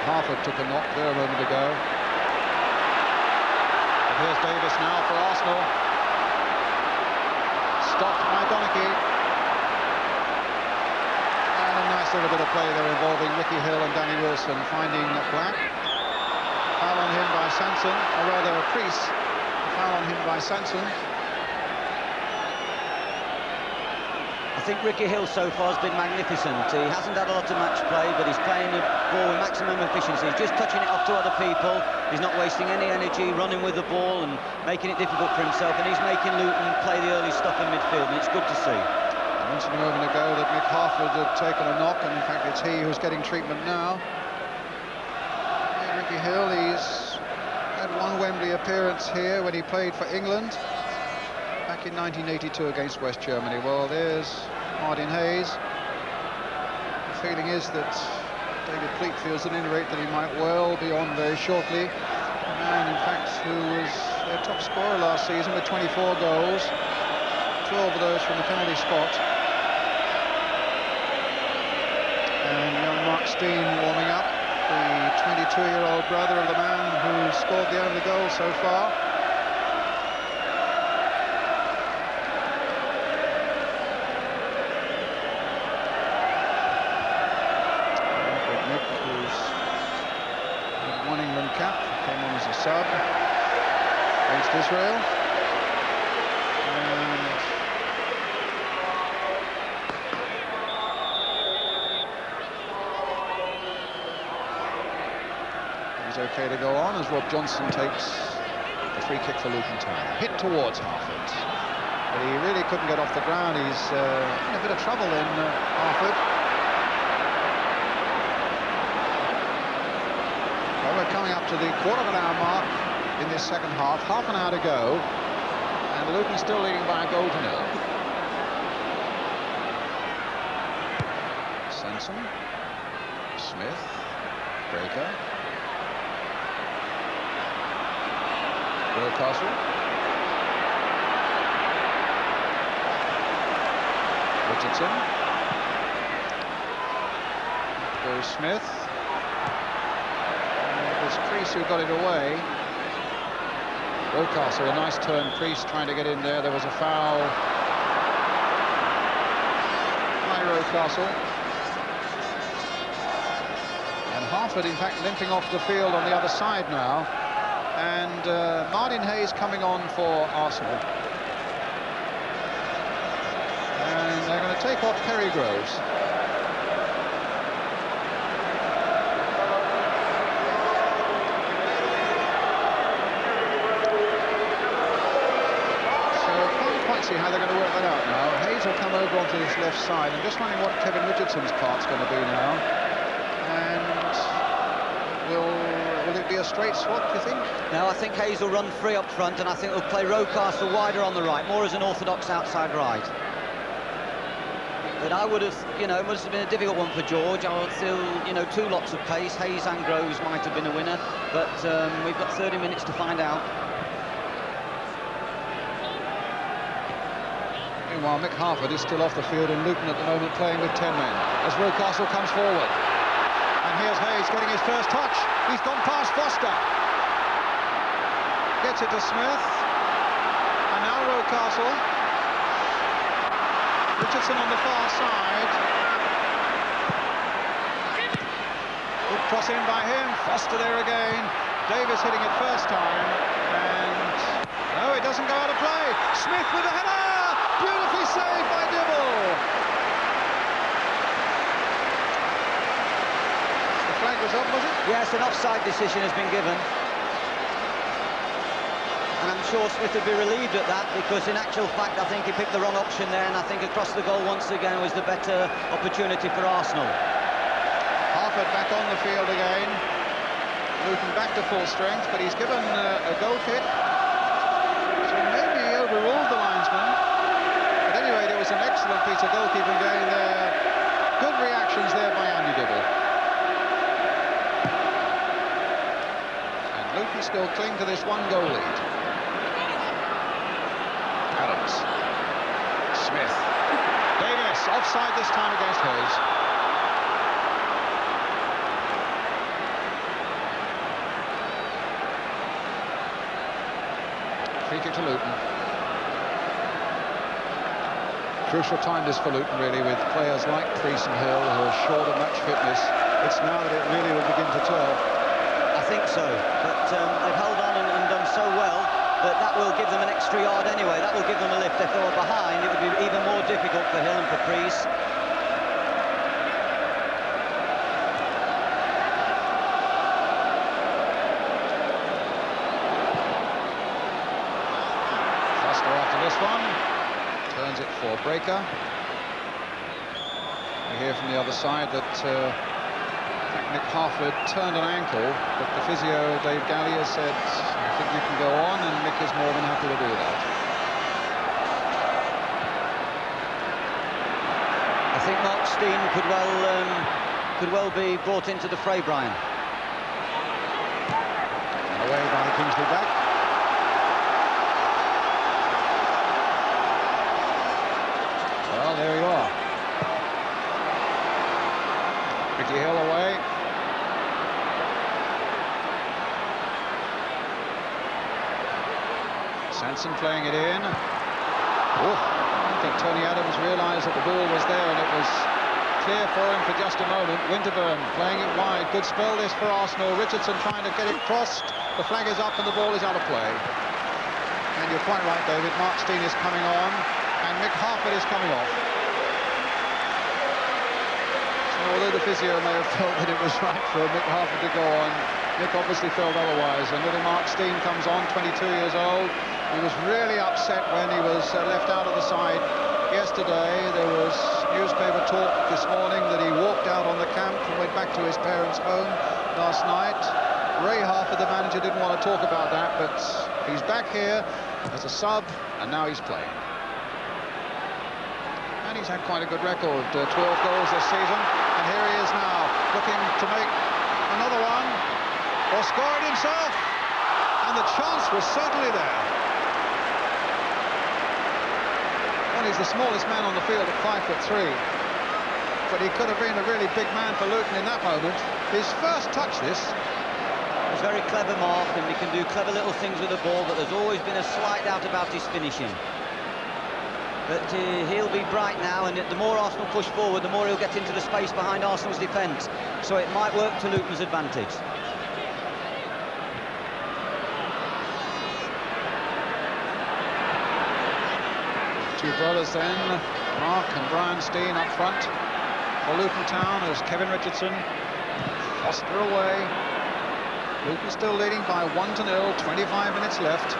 Harford took a knock there a moment ago. But here's Davis now for Arsenal. Stopped by Donachie. And a nice little bit of play there involving Ricky Hill and Danny Wilson, finding Black. Foul on him by Sanson, or rather Priest. Foul on him by Sanson. I think Ricky Hill so far has been magnificent. He hasn't had a lot of match play, but he's playing the ball with maximum efficiency. He's just touching it off to other people. He's not wasting any energy running with the ball and making it difficult for himself, and he's making Luton play the early stuff in midfield, and it's good to see. I mentioned a moment ago that Mick Harford had taken a knock, and in fact it's he who's getting treatment now. Yeah, Ricky Hill, he's had one Wembley appearance here when he played for England back in 1982 against West Germany. Well, there's Martin Hayes. The feeling is that David Pleat feels at any rate that he might well be on very shortly. A man, in fact, who was their top scorer last season with 24 goals, 12 of those from the penalty spot. And young Mark Steen warming up, the 22-year-old brother of the man who scored the only goal so far. Sub against Israel, and he's okay to go on as Rob Johnson takes the free kick for Luton Town. Hit towards Harford, but he really couldn't get off the ground. He's in a bit of trouble in Harford. We're coming up to the quarter-of-an-hour mark in this second half, half an hour to go, and Luton still leading by a goal to nil. Sanson, Smith, Breaker, Rocastle, Richardson, goes Smith. Priest who got it away. Rocastle, a nice turn. Priest trying to get in there. There was a foul by Rocastle. And Harford, in fact, limping off the field on the other side now. And Martin Hayes coming on for Arsenal. And they're going to take off Perry Groves. see how they're going to work that out now. Hayes will come over onto this left side. I'm just wondering what Kevin Richardson's part's going to be now. And will it be a straight swap, do you think? No, I think Hayes will run free up front, and I think they'll play Rocastle wider on the right, more as an orthodox outside right. But I would have, you know, it must have been a difficult one for George. I would still, you know, 2 lots of pace. Hayes and Groves might have been a winner, but we've got 30 minutes to find out. Meanwhile, Mick Harford is still off the field in Luton at the moment, playing with 10 men, as Rocastle comes forward. And here's Hayes getting his first touch. He's gone past Foster. Gets it to Smith. And now Rocastle. Richardson on the far side. Good cross in by him. Foster there again. Davis hitting it first time. And no, it doesn't go out of play. Smith with a header. Beautifully saved by Dibble. The flag was up, was it? Yes, an offside decision has been given. And I'm sure Smith would be relieved at that, because in actual fact I think he picked the wrong option there, and I think across the goal once again was the better opportunity for Arsenal. Harford back on the field again. Luton back to full strength, but he's given a goal kick. So maybe he overruled the linesman. But anyway, there was an excellent piece of goalkeeping going there. Good reactions there by Andy Dibble. And Luton still cling to this 1-goal lead. Adams. Smith. Davis, offside this time against Hayes. Free kick to Luton. Crucial time this for Luton, really, with players like Priest and Hill who are short of match fitness. It's now that it really will begin to tell. I think so, but they've held on and done so well. But that will give them an extra yard anyway. That will give them a lift. If they were behind, it would be even more difficult for Hill and for Priest. Foster after this one. Turns it for Breaker. We hear from the other side that Mick Harford turned an ankle, but the physio, Dave Gallier, said, I think you can go on, and Mick is more than happy to do that. I think Mark Steen could well be brought into the fray, Brian. And away by Kingsley back. Well, there you are. Ricky Hill away. Sanson playing it in. I think Tony Adams realised that the ball was there and it was clear for him for just a moment. Winterburn playing it wide. Good spell this for Arsenal. Richardson trying to get it crossed. The flag is up and the ball is out of play. And you're quite right, David. Mark Steen is coming on and Mick Harford is coming off. So although the physio may have felt that it was right for Mick Harford to go on, Mick obviously felt otherwise. And little Mark Steen comes on, 22 years old. He was really upset when he was left out of the side yesterday. There was newspaper talk this morning that he walked out on the camp and went back to his parents' home last night. Ray Harford, the manager, didn't want to talk about that, but he's back here as a sub, and now he's playing. And he's had quite a good record, 12 goals this season, and here he is now, looking to make another one, or score it himself, and the chance was certainly there. Well, he's the smallest man on the field at 5'3", but he could have been a really big man for Luton in that moment. His first touch, this. It was very clever, Mark, and he can do clever little things with the ball, but there's always been a slight doubt about his finishing. But he'll be bright now, and the more Arsenal push forward, the more he'll get into the space behind Arsenal's defence. So it might work to Luton's advantage. Two brothers then, Mark and Brian Steen up front for Luton Town as Kevin Richardson. Foster away. Luton still leading by 1-0, 25 minutes left.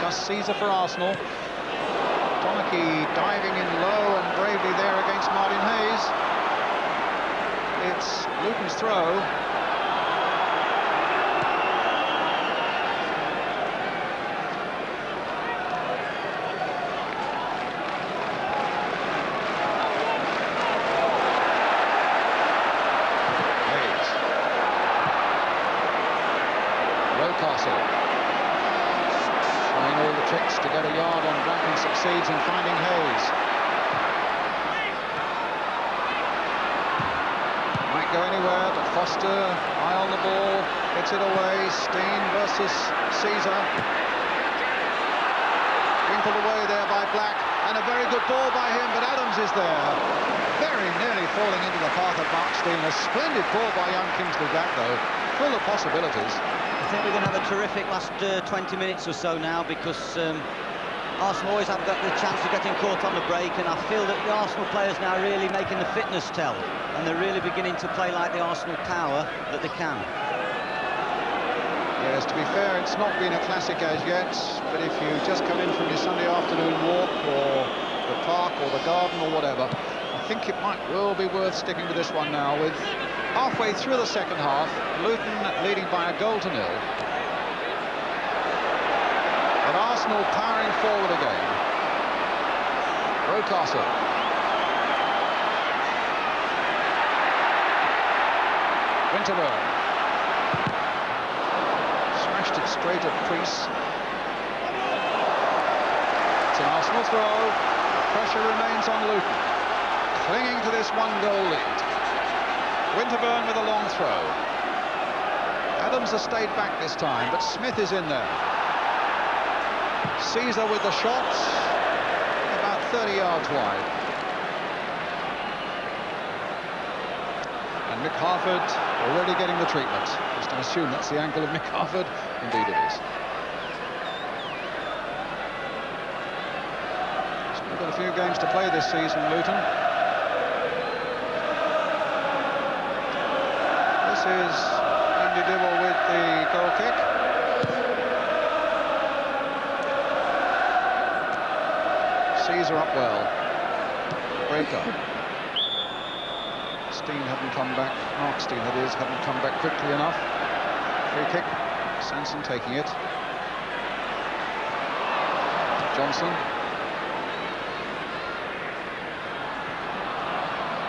Gus Caesar for Arsenal. Donaghy diving in low and bravely there against Martin Hayes. It's Luton's throw. To get a yard on Black and succeeds in finding Hayes. Might go anywhere, but Foster, eye on the ball, gets it away. Steen versus Caesar. Winkled away there by Black, and a very good ball by him, but Adams is there. Very nearly falling into the path of Mark Steen. A splendid ball by young Kingsley Black, though, full of possibilities. I think we're going to have a terrific last 20 minutes or so now, because Arsenal always have got the chance of getting caught on the break, and I feel that the Arsenal players now are really making the fitness tell, and they're really beginning to play like the Arsenal power that they can. Yes, to be fair, it's not been a classic as yet, but if you just come in from your Sunday afternoon walk or the park or the garden or whatever, I think it might well be worth sticking with this one now, with halfway through the second half, Luton leading by a goal to nil. But Arsenal powering forward again. Rocastle. Winterburn. Smashed it straight at Priest. It's an Arsenal throw. Pressure remains on Luton, clinging to this one-goal lead. Winterburn with a long throw. Adams has stayed back this time, but Smith is in there. Caesar with the shot, about 30 yards wide. And Mick Harford already getting the treatment. Just to assume that's the ankle of Mick Harford. Indeed it is. Still got a few games to play this season, Luton. This is Andy Dibble with the goal kick. Caesar up well. Breaker. Steen hadn't come back. Mark Steen, that is, hadn't come back quickly enough. Free kick. Sanson taking it. Johnson.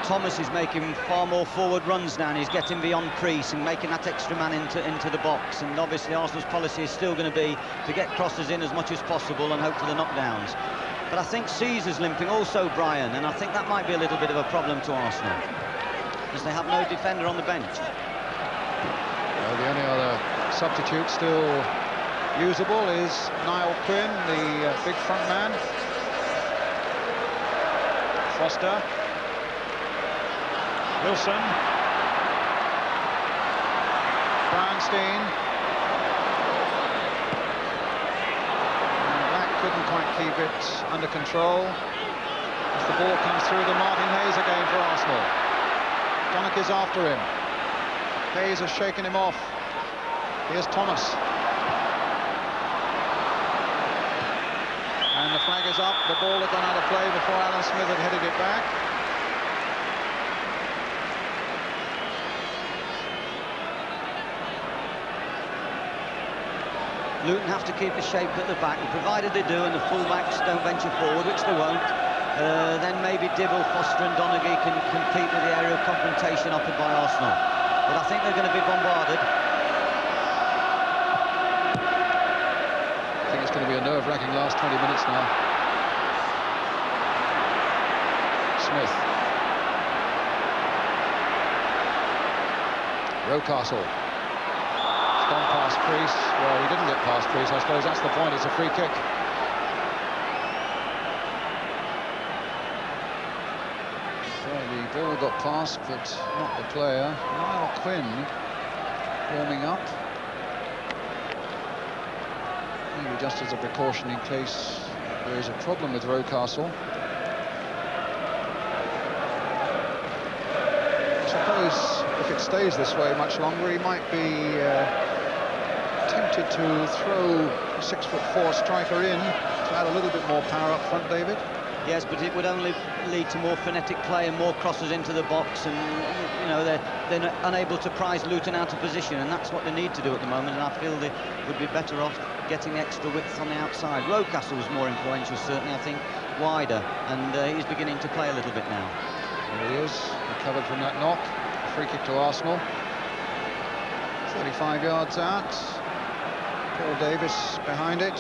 Thomas is making far more forward runs now, and he's getting beyond crease and making that extra man into the box. And obviously Arsenal's policy is still going to be to get crosses in as much as possible and hope for the knockdowns. But I think Caesar's limping also, Brian, and I think that might be a little bit of a problem to Arsenal, because they have no defender on the bench. Well, the only other substitute still usable is Niall Quinn, the big front man. Foster. Wilson. Brownstein. Couldn't quite keep it under control as the ball comes through to Martin Hayes again for Arsenal. Donaghy's after him. Hayes has shaken him off. Here's Thomas. And the flag is up. The ball had gone out of play before Alan Smith had headed it back. Luton have to keep the shape at the back, and provided they do and the full-backs don't venture forward, which they won't, then maybe Dibble, Foster and Donaghy can compete with the area of confrontation offered by Arsenal. But I think they're going to be bombarded. I think it's going to be a nerve-wracking last 20 minutes now. Smith. Rocastle. Gone past Priest. Well, he didn't get past Priest. I suppose that's the point. It's a free kick. So the ball got past, but not the player. Niall Quinn warming up. Maybe just as a precaution in case there is a problem with Rocastle. I suppose if it stays this way much longer, he might be tempted to throw a 6'4" striker in to add a little bit more power up front, David. Yes, but it would only lead to more frenetic play and more crosses into the box, and you know they're unable to prize Luton out of position, and that's what they need to do at the moment. And I feel they would be better off getting extra width on the outside. Rocastle was more influential, certainly. I think wider, and he's beginning to play a little bit now. There he is, recovered from that knock. Free kick to Arsenal. 35 yards out. Paul Davis behind it.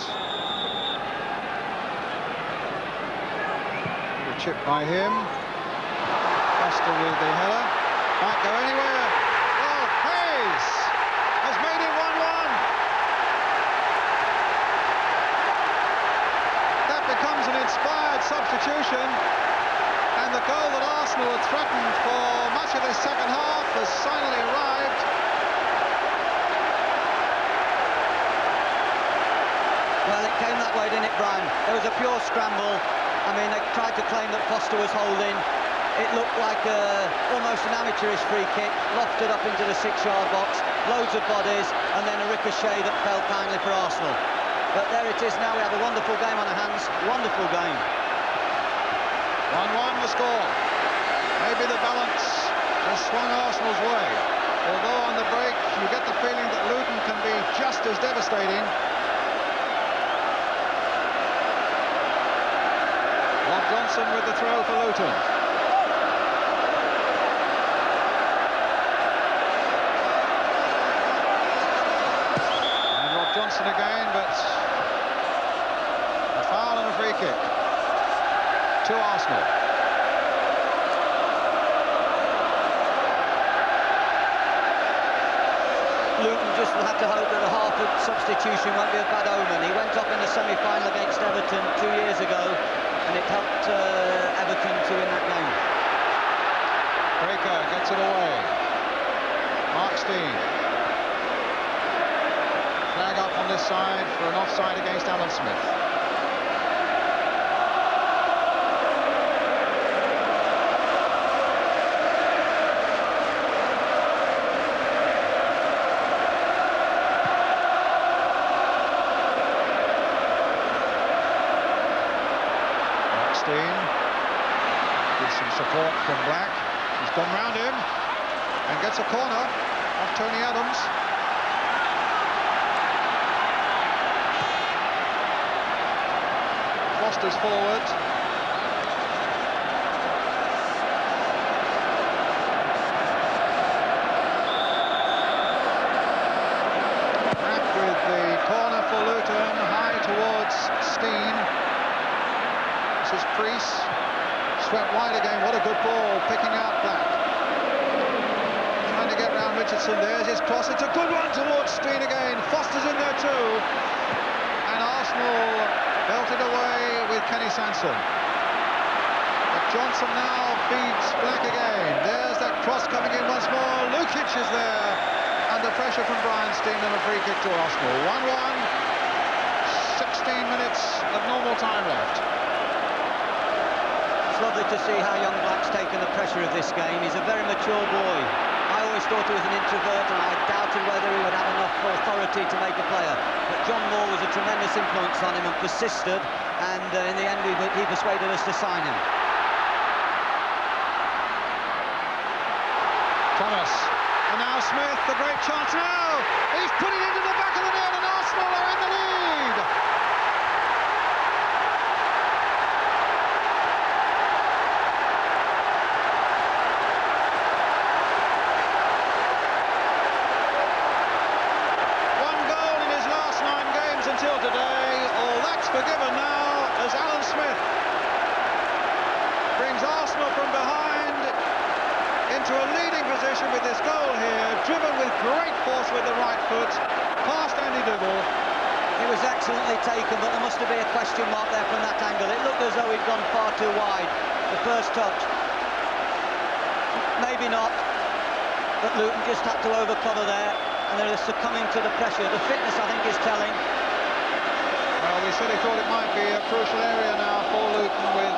Chip by him. Foster with the header. Might go anywhere. Oh, Hayes has made it 1-1. That becomes an inspired substitution. And the goal that Arsenal had threatened for much of this second half has finally arrived. Well, it came that way, didn't it, Brian? It was a pure scramble. I mean, they tried to claim that Foster was holding. It looked like almost an amateurish free kick, lofted up into the 6-yard box, loads of bodies, and then a ricochet that fell kindly for Arsenal. But there it is now. We have a wonderful game on our hands. Wonderful game. 1-1 the score. Maybe the balance has swung Arsenal's way. Although on the break, you get the feeling that Luton can be just as devastating. Johnson with the throw for Luton. And Rob Johnson again, but a foul and a free kick to Arsenal. Luton just will have to hope that the Harford substitution won't be a bad omen. He went off in the semi-final against Everton 2 years ago, and it helped Everton to win that game. Breaker gets it away. Mark Steen. Flag up on this side for an offside against Alan Smith. With some support from Black. He's gone round him and gets a corner off Tony Adams. Foster's forward. Black with the corner for Luton, high towards Steen. This is Priest. Swept wide again. What a good ball, picking out Black. Trying to get round Richardson. There's his cross. It's a good one towards Steen again. Foster's in there too. And Arsenal belted away with Kenny Sansom. But Johnson now beats Black again. There's that cross coming in once more. Lukic is there under pressure from Brian Steen, and a free kick to Arsenal. 1-1. 16 minutes of normal time left. It's lovely to see how young Black's taken the pressure of this game. He's a very mature boy. I always thought he was an introvert, and I doubted whether he would have enough authority to make a player. But John Moore was a tremendous influence on him and persisted, and in the end he persuaded us to sign him. Thomas, and now Smith, the great chance now. He's put it into the back of the net, and Arsenal are in the lead. Until today, all that's forgiven now as Alan Smith brings Arsenal from behind into a leading position with this goal here, driven with great force with the right foot, past Andy Dougal. It was excellently taken, but there must have been a question mark there from that angle. It looked as though he'd gone far too wide, the first touch. Maybe not, but Luton just had to overcover there, and they're succumbing to the pressure. The fitness, I think, is telling. Well, we said he thought it might be a crucial area now for Luton, with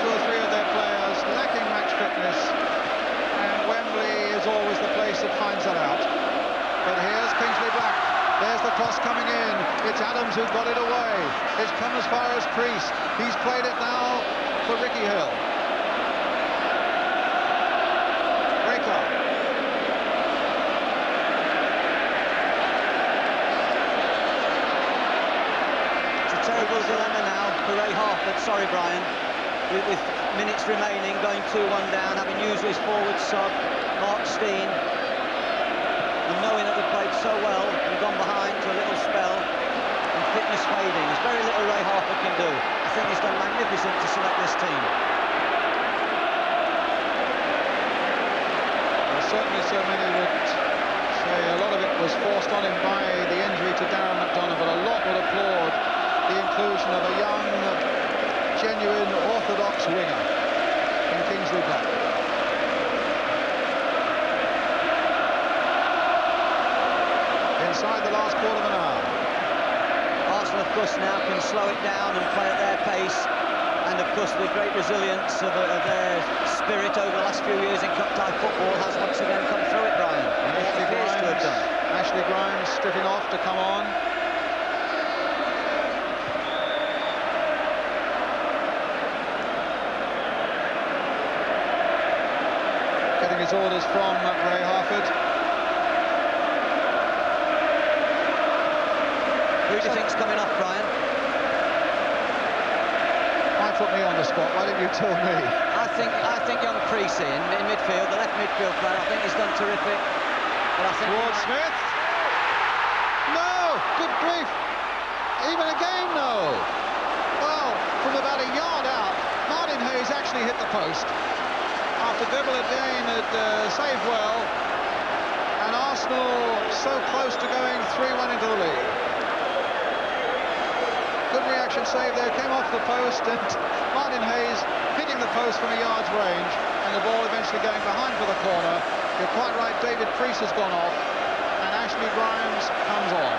2 or 3 of their players lacking match fitness, and Wembley is always the place that finds that out. But here's Kingsley Black. There's the cross coming in. It's Adams who got it away. It's come as far as Priest. He's played it now for Ricky Hill. Breaker. It's a terrible dilemma now for Ray Harford. Sorry, Brian. With minutes remaining, going 2-1 down, having used his forward sub, Mark Steen, and knowing that we played so well and gone behind to a little spell, and fitness fading. There's very little Ray Harford can do. I think he's done magnificent to select this team. Well, certainly so many would say a lot of it was forced on him by the injury to Darren McDonough, but a lot would applaud the inclusion of a young, genuine, orthodox winger in Kingsley Black. Inside the last quarter of an hour. Arsenal, of course, now can slow it down and play at their pace, and of course the great resilience of their spirit over the last few years in cup-tie football has once again come through it, Brian. Ashley Grimes stripping off to come on. Getting his orders from Ray Harford. Who do you think's coming off, Brian? Might put me on the spot. Why didn't you tell me? I think young Creasy in midfield, the left midfield player. I think he's done terrific. But I think towards Smith. No, good grief. Even again, no. Well, from about a yard out, Martin Hayes actually hit the post after Dibble again had saved well, and Arsenal so close to going 3-1 into the lead. Good reaction save there, came off the post, and Martin Hayes hitting the post from a yard's range, and the ball eventually going behind for the corner. You're quite right, David Priest has gone off, and Ashley Grimes comes on.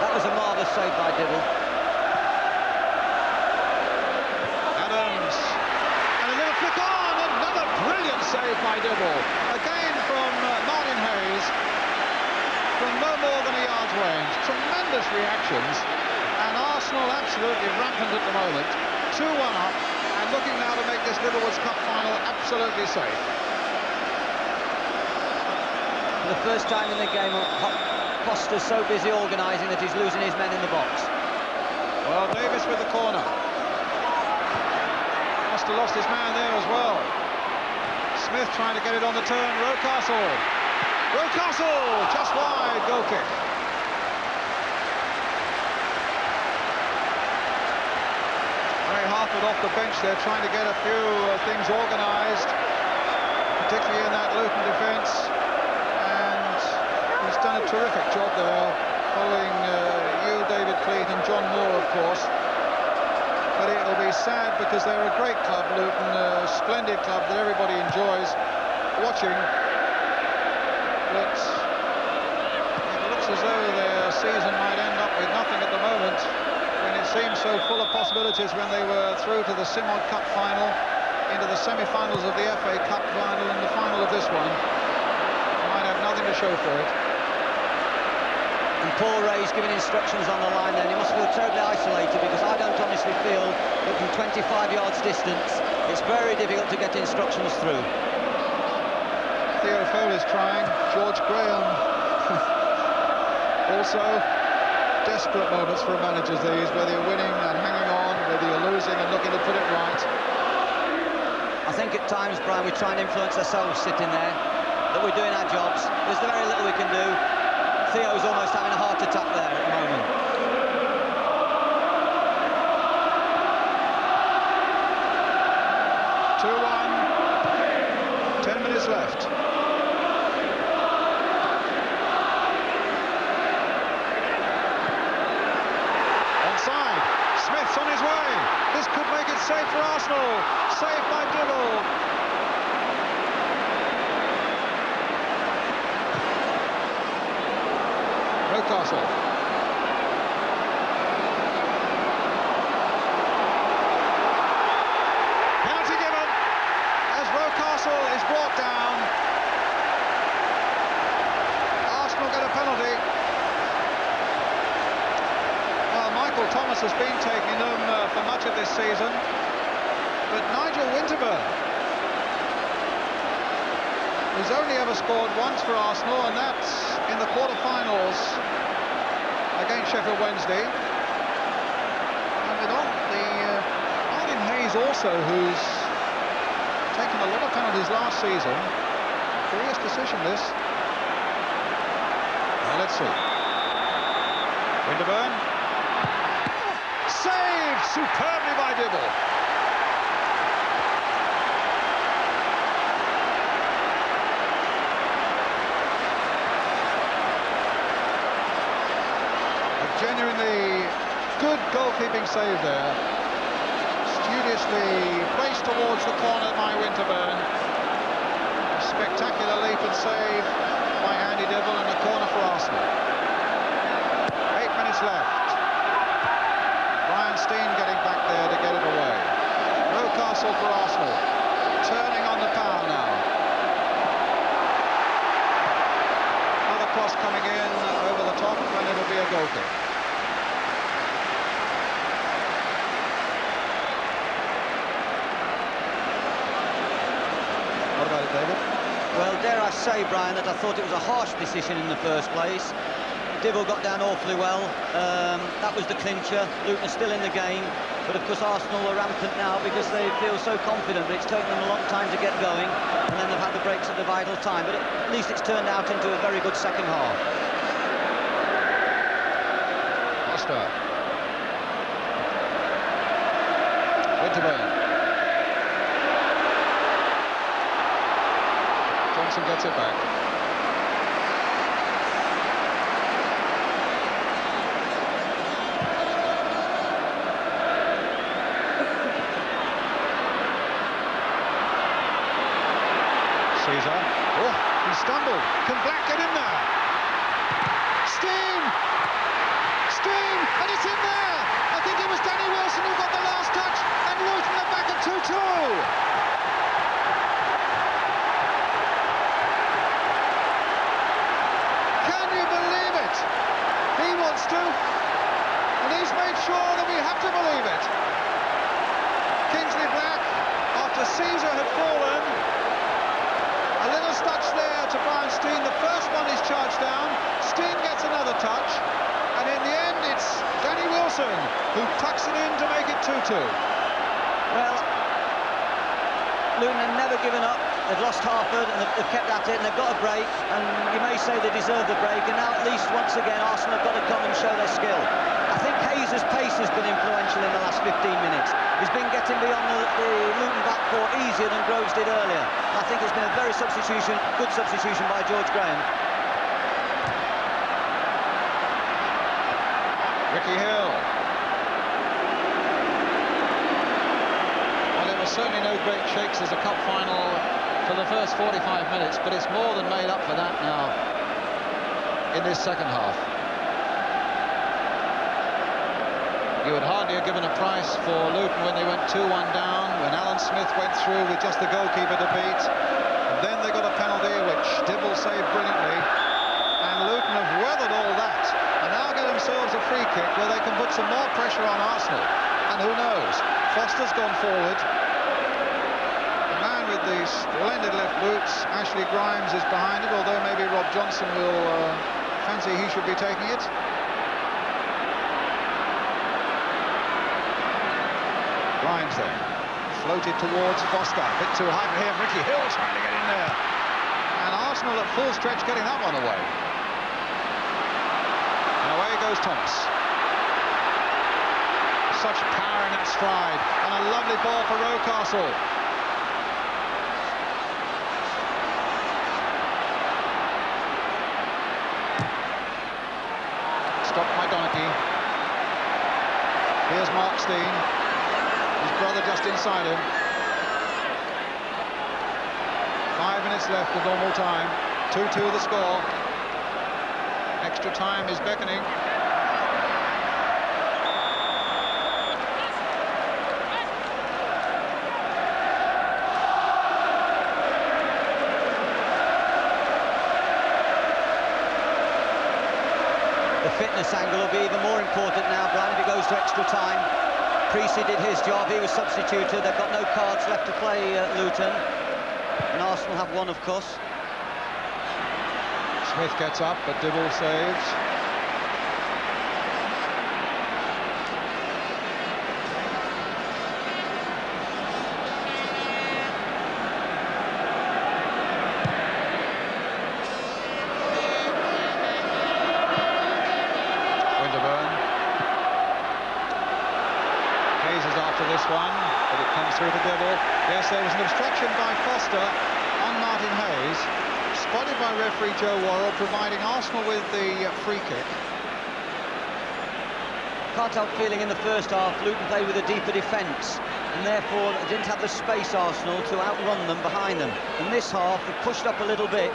That was a marvellous save by Dibble. Adams, and a little flick on, another brilliant save by Dibble. Again from Martin Hayes, from no more than a yard's range. Tremendous reactions, and Arsenal absolutely rampant at the moment. 2-1 up, and looking now to make this Littlewoods Cup final absolutely safe. For the first time in the game, Foster's so busy organising that he's losing his men in the box. Well, Davis with the corner. Foster lost his man there as well. Smith trying to get it on the turn. Rocastle. Rocastle, just wide, goal kick. Ray Harford off the bench there, trying to get a few things organised, particularly in that Luton defence, and he's done a terrific job there, following you, David Cleat, and John Moore, of course. But it'll be sad because they're a great club, Luton, a splendid club that everybody enjoys watching. But it looks as though their season might end up with nothing at the moment, when it seemed so full of possibilities when they were through to the Simod Cup final, into the semi-finals of the FA Cup final, and the final of this one. They might have nothing to show for it. And Paul Ray's giving instructions on the line then. He must feel terribly isolated, because I don't honestly feel that from 25 yards distance it's very difficult to get instructions through. Theo Foley's trying. George Graham also. Desperate moments for managers these, whether you're winning and hanging on, whether you're losing and looking to put it right. I think at times, Brian, we try and influence ourselves sitting there, that we're doing our jobs. There's very little we can do. Theo's almost having a heart attack there at the moment. 2-1, 10 minutes left. Onside, Smith's on his way. This could make it safe for Arsenal. Saved by Dibble. Rocastle. Penalty given as Rocastle is brought down. Thomas has been taking them for much of this season, but Nigel Winterburn, who's only ever scored once for Arsenal, and that's in the quarter-finals against Sheffield Wednesday. And with Martin Hayes also, who's taken a lot of penalties last season. Curious decision, this. Well, let's see. Winterburn. Saved superbly by Dibble. A genuinely good goalkeeping save there. Studiously placed towards the corner by Winterburn. A spectacular leap and save by Andy Dibble, and a corner for Arsenal. 8 minutes left. Brian Steen getting back there to get it away. Rocastle for Arsenal, turning on the power now. Another cross coming in over the top, and it'll be a goal kick. What about it, David? Well, dare I say, Brian, that I thought it was a harsh decision in the first place. Dibble got down awfully well. That was the clincher. Luton are still in the game, but of course Arsenal are rampant now because they feel so confident, but it's taken them a long time to get going, and then they've had the breaks at the vital time, but at least it's turned out into a very good second half. Foster. Winterburn. Johnson gets it back. Caesar. Oh, he stumbled. Can Black get in there? Steen! Steen! And it's in there! I think it was Danny Wilson who got the last touch, and Luton are back at 2-2. Can you believe it? He wants to, and he's made sure that we have to believe it. Kingsley Black, after Caesar had fallen, a little touch there to Brian Steen. The first one is charged down. Steen gets another touch, and in the end it's Danny Wilson who tucks it in to make it 2-2. Well, Luton have never given up. They've lost Harford and they've kept at it, and they've got a break, and you may say they deserve the break, and now at least once again Arsenal have got to come and show their skill. I think Hayes' pace has been influential in the last 15 minutes. He's been getting beyond the Luton back four easier than Groves did earlier. I think it's been a very good substitution by George Graham. Ricky Hill. Well, it was certainly no great shakes as a cup final for the first 45 minutes, but it's more than made up for that now in this second half. You would hardly have given a price for Luton when they went 2-1 down, when Alan Smith went through with just the goalkeeper to beat. And then they got a penalty, which Dibble saved brilliantly. And Luton have weathered all that, and now get themselves a free kick where they can put some more pressure on Arsenal. And who knows? Foster's gone forward. The man with the splendid left boots, Ashley Grimes, is behind it, although maybe Rob Johnson will fancy he should be taking it. Grimes then, floated towards Foster, a bit too high for him. Ricky Hill trying to get in there. And Arsenal at full stretch getting that one away. And away goes Thomas. Such power in that stride, and a lovely ball for Rocastle. Stopped by Donaghy. Here's Mark Steen. His brother just inside him. 5 minutes left of normal time. 2-2 the score. Extra time is beckoning. The fitness angle will be even more important now, Brian, if it goes to extra time. Creasy did his job, he was substituted. They've got no cards left to play Luton. And Arsenal have one, of course. Smith gets up, but Dibble saves. This one, but it comes through to Dibble. Yes, there was an obstruction by Foster on Martin Hayes, spotted by referee Joe Worrell, providing Arsenal with the free kick. Can't help feeling in the first half Luton played with a deeper defence, and therefore they didn't have the space, Arsenal, to outrun them behind them. In this half, they pushed up a little bit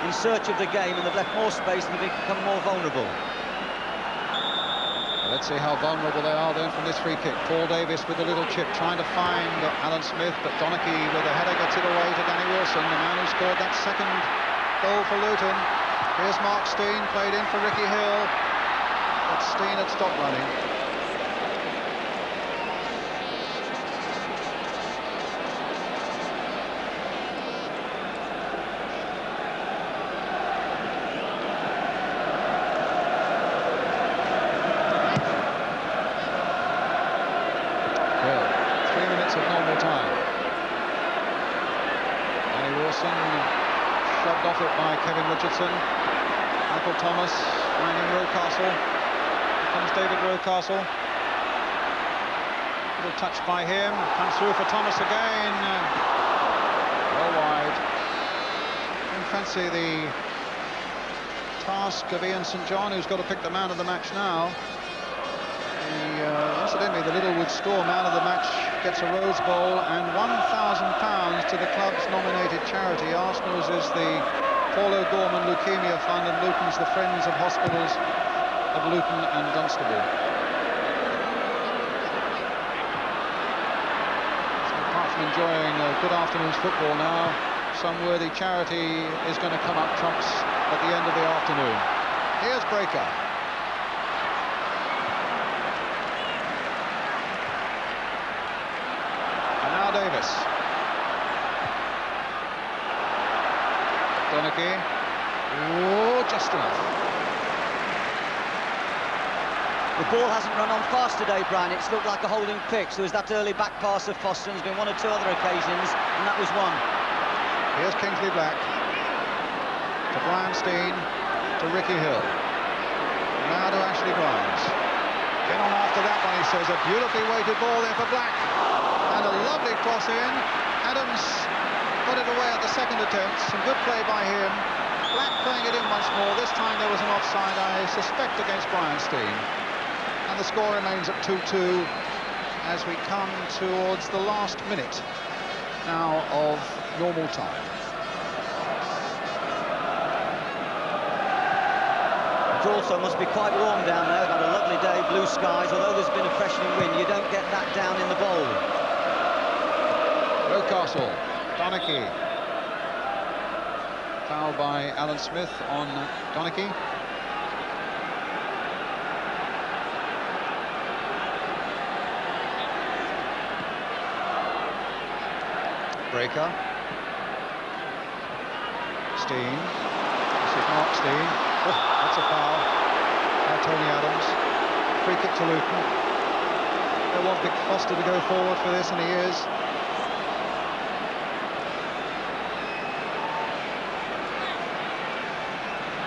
in search of the game, and they've left more space and they've become more vulnerable. Let's see how vulnerable they are then from this free kick. Paul Davis with a little chip trying to find Alan Smith, but Donachie with a header gets it away to Danny Wilson, the man who scored that second goal for Luton. Here's Mark Steen, played in for Ricky Hill, but Steen had stopped running. Shoved off it by Kevin Richardson. Michael Thomas finding Rocastle. Here comes David Rocastle. Little touch by him. Comes through for Thomas again. Well wide. I can fancy the task of Ian St John, who's got to pick the man of the match now. Incidentally, the Littlewood Store man of the match gets a Rose Bowl and £1,000 to the club's nominated charity. Arsenal's is the Paul O'Gorman Leukemia Fund, and Luton's the Friends of Hospitals of Luton and Dunstable. So apart from enjoying a good afternoon's football now, some worthy charity is going to come up trumps at the end of the afternoon. Here's Breaker. Davis. Donachie. Oh, just enough. The ball hasn't run on fast today, Brian. It's looked like a holding pitch. There was that early back pass of Foster. There's been one or two other occasions, and that was one. Here's Kingsley Black. To Brian Steen. To Ricky Hill. Now to Ashley Grimes. Get on after that one, he says. A beautifully weighted ball there for Black. And a lovely cross in. Adams got it away at the second attempt. Some good play by him. Black playing it in once more. This time there was an offside, I suspect, against Brian Steen. And the score remains at 2-2 as we come towards the last minute now of normal time. It also must be quite warm down there. We've had a lovely day, blue skies. Although there's been a freshening wind, you don't get that down in the bowl. Rocastle, Donachie. Foul by Alan Smith on Donachie. Breaker. Steen. This is Mark Steen. Oh, that's a foul by Tony Adams. Free kick to Luton. They want Vic Foster to go forward for this, and he is.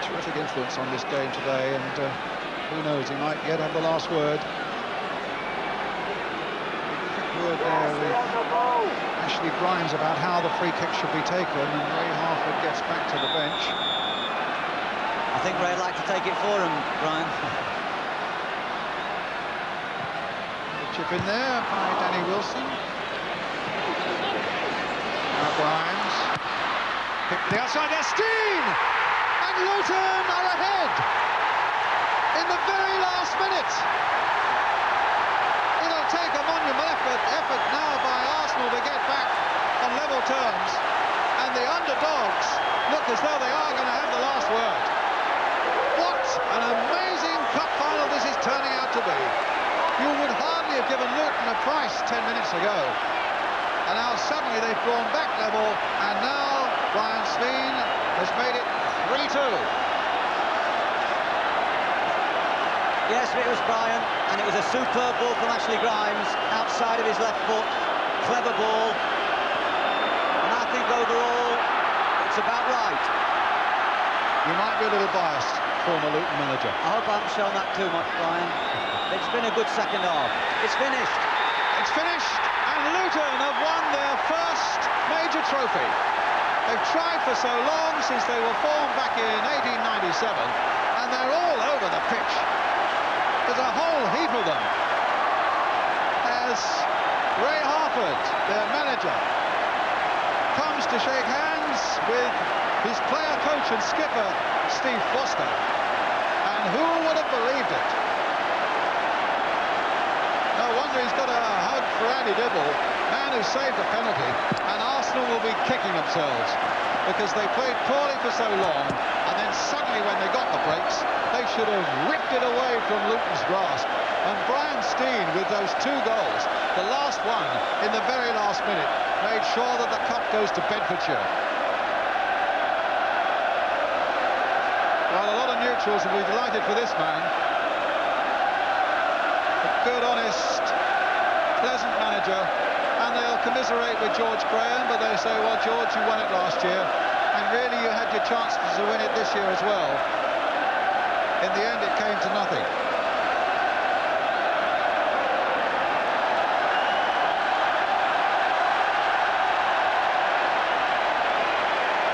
Terrific influence on this game today, and who knows, he might yet have the last word. Quick word there with Ashley Grimes about how the free kick should be taken, and Ray Harford gets back to the bench. I think Ray'd like to take it for him, Brian. The chip in there by Danny Wilson. Now Grimes. Pick the outside there, Steen! And Luton are ahead in the very last minute. It'll take a monumental effort now by Arsenal to get back on level terms. And the underdogs look as though they are going to have the last word. What an amazing 10 minutes ago. And now suddenly they've drawn back level, and now Brian Steen has made it 3-2. Yes, it was Brian, and it was a superb ball from Ashley Grimes, outside of his left foot, clever ball. And I think overall, it's about right. You might be a little biased, former Luton manager. I hope I haven't shown that too much, Brian. It's been a good second half. It's finished. It's finished, and Luton have won their first major trophy. They've tried for so long since they were formed back in 1897, and they're all over the pitch. There's a whole heap of them. As Ray Harford, their manager, comes to shake hands with his player coach and skipper, Steve Foster. And who would have believed it? No wonder he's got a hug for Andy Dibble, man who saved a penalty, and Arsenal will be kicking themselves because they played poorly for so long, and then suddenly when they got the breaks, they should have ripped it away from Luton's grasp. And Brian Steen, with those 2 goals, the last one in the very last minute, made sure that the cup goes to Bedfordshire. Well, a lot of neutrals will be delighted for this man. A good, honest, pleasant manager, and they'll commiserate with George Graham, but they say, well, George, you won it last year, and really you had your chances to win it this year as well. In the end, it came to nothing.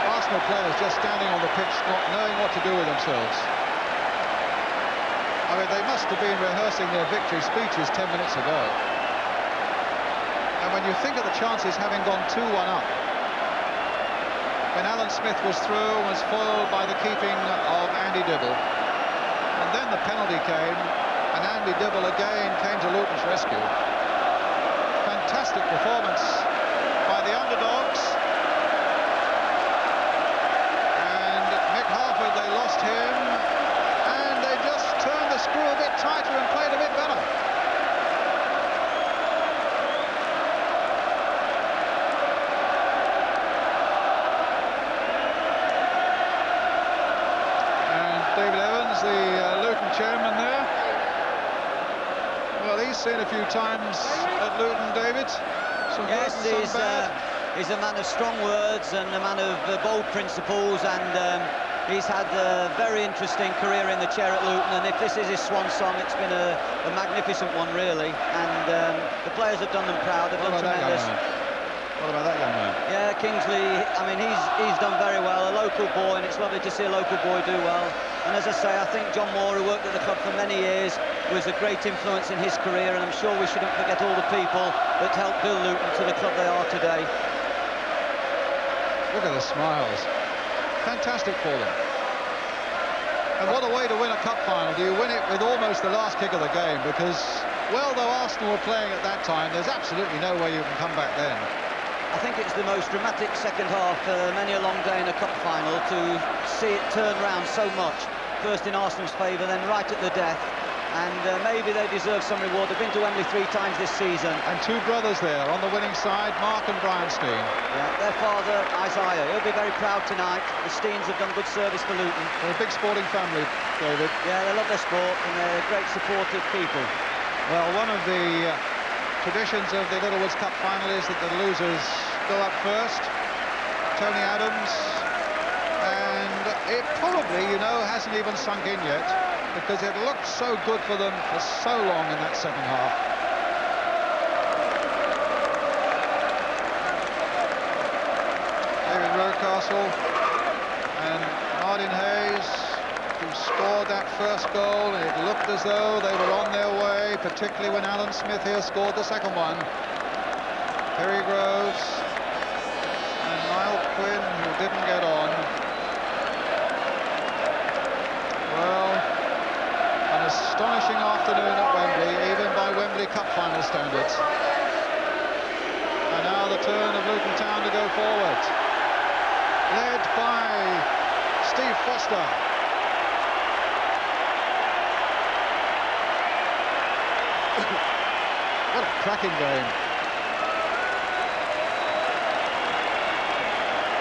Arsenal players just standing on the pitch, not knowing what to do with themselves. I mean, they must have been rehearsing their victory speeches 10 minutes ago. And when you think of the chances having gone 2-1 up, when Alan Smith was through, was foiled by the keeping of Andy Dibble, and then the penalty came, and Andy Dibble again came to Luton's rescue. Fantastic performance by the underdogs. And Mick Harford, they lost him, and they just turned the screw a bit tighter and played a bit better. David Evans, the Luton chairman there. Well, he's seen a few times at Luton, David. Some yes, good and some bad. He's a man of strong words and a man of bold principles, and he's had a very interesting career in the chair at Luton, and if this is his swan song, it's been a magnificent one, really. And the players have done them proud. They've done tremendous. What about that young man? Yeah, Kingsley, I mean, he's done very well, a local boy, and it's lovely to see a local boy do well. And as I say, I think John Moore, who worked at the club for many years, was a great influence in his career, and I'm sure we shouldn't forget all the people that helped build Luton to the club they are today. Look at the smiles. Fantastic for them. And what a way to win a cup final. Do you win it with almost the last kick of the game? Because, well, though Arsenal were playing at that time, there's absolutely no way you can come back then. I think it's the most dramatic second half for many a long day in a cup final, to see it turn round so much. First in Arsenal's favour, then right at the death. And maybe they deserve some reward. They've been to Wembley 3 times this season. And 2 brothers there on the winning side, Mark and Brian Steen. Yeah, their father, Isaiah, he'll be very proud tonight. The Steens have done good service for Luton. They're a big sporting family, David. Yeah, they love their sport, and they're great supportive people. Well, one of the traditions of the Littlewoods Cup final is that the losers go up first. Tony Adams, and it probably, you know, hasn't even sunk in yet, because it looked so good for them for so long in that second half. David Rocastle and Martin Hayes, who scored that first goal, and it looked as though they were on their way, particularly when Alan Smith here scored the second one. Terry Groves and Niall Quinn, who didn't get on. Well, an astonishing afternoon at Wembley, even by Wembley Cup final standards. And now the turn of Luton Town to go forward, led by Steve Foster. What a cracking game.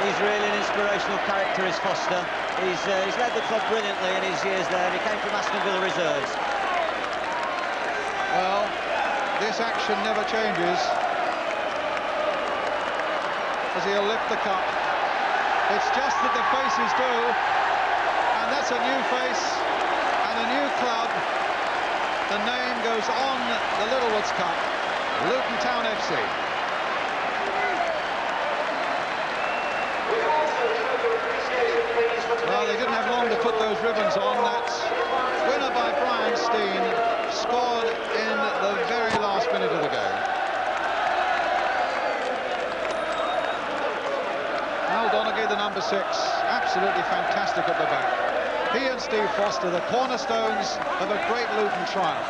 He's really an inspirational character, is Foster. He's led the club brilliantly in his years there. He came from Aston Villa reserves. Well, this action never changes, as he'll lift the cup. It's just that the faces do, and that's a new face and a new club. The name goes on the Littlewoods Cup, Luton Town FC. Well, they didn't have long to put those ribbons on. That winner by Brian Steen, scored in the very last minute of the game. Al Donaghy, the number 6, absolutely fantastic at the back. He and Steve Foster, the cornerstones of a great Luton triumph.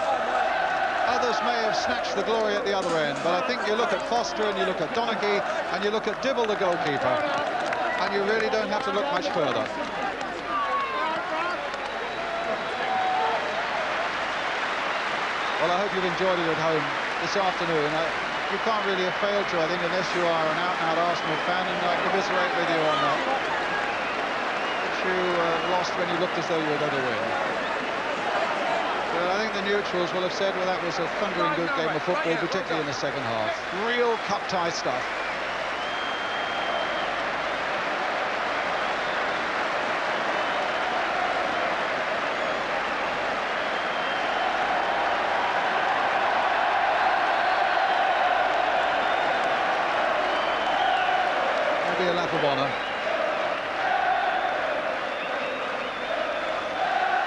Others may have snatched the glory at the other end, but I think you look at Foster and you look at Donaghy and you look at Dibble, the goalkeeper, and you really don't have to look much further. Well, I hope you've enjoyed it at home this afternoon. You can't really have failed to, I think, unless you are an out-and-out Arsenal fan, and I commiserate with you on that. But you lost when you looked as though you were going to win. But I think the neutrals will have said, well, that was a thundering good game of football, particularly in the second half. Real cup-tie stuff. A lap of honour.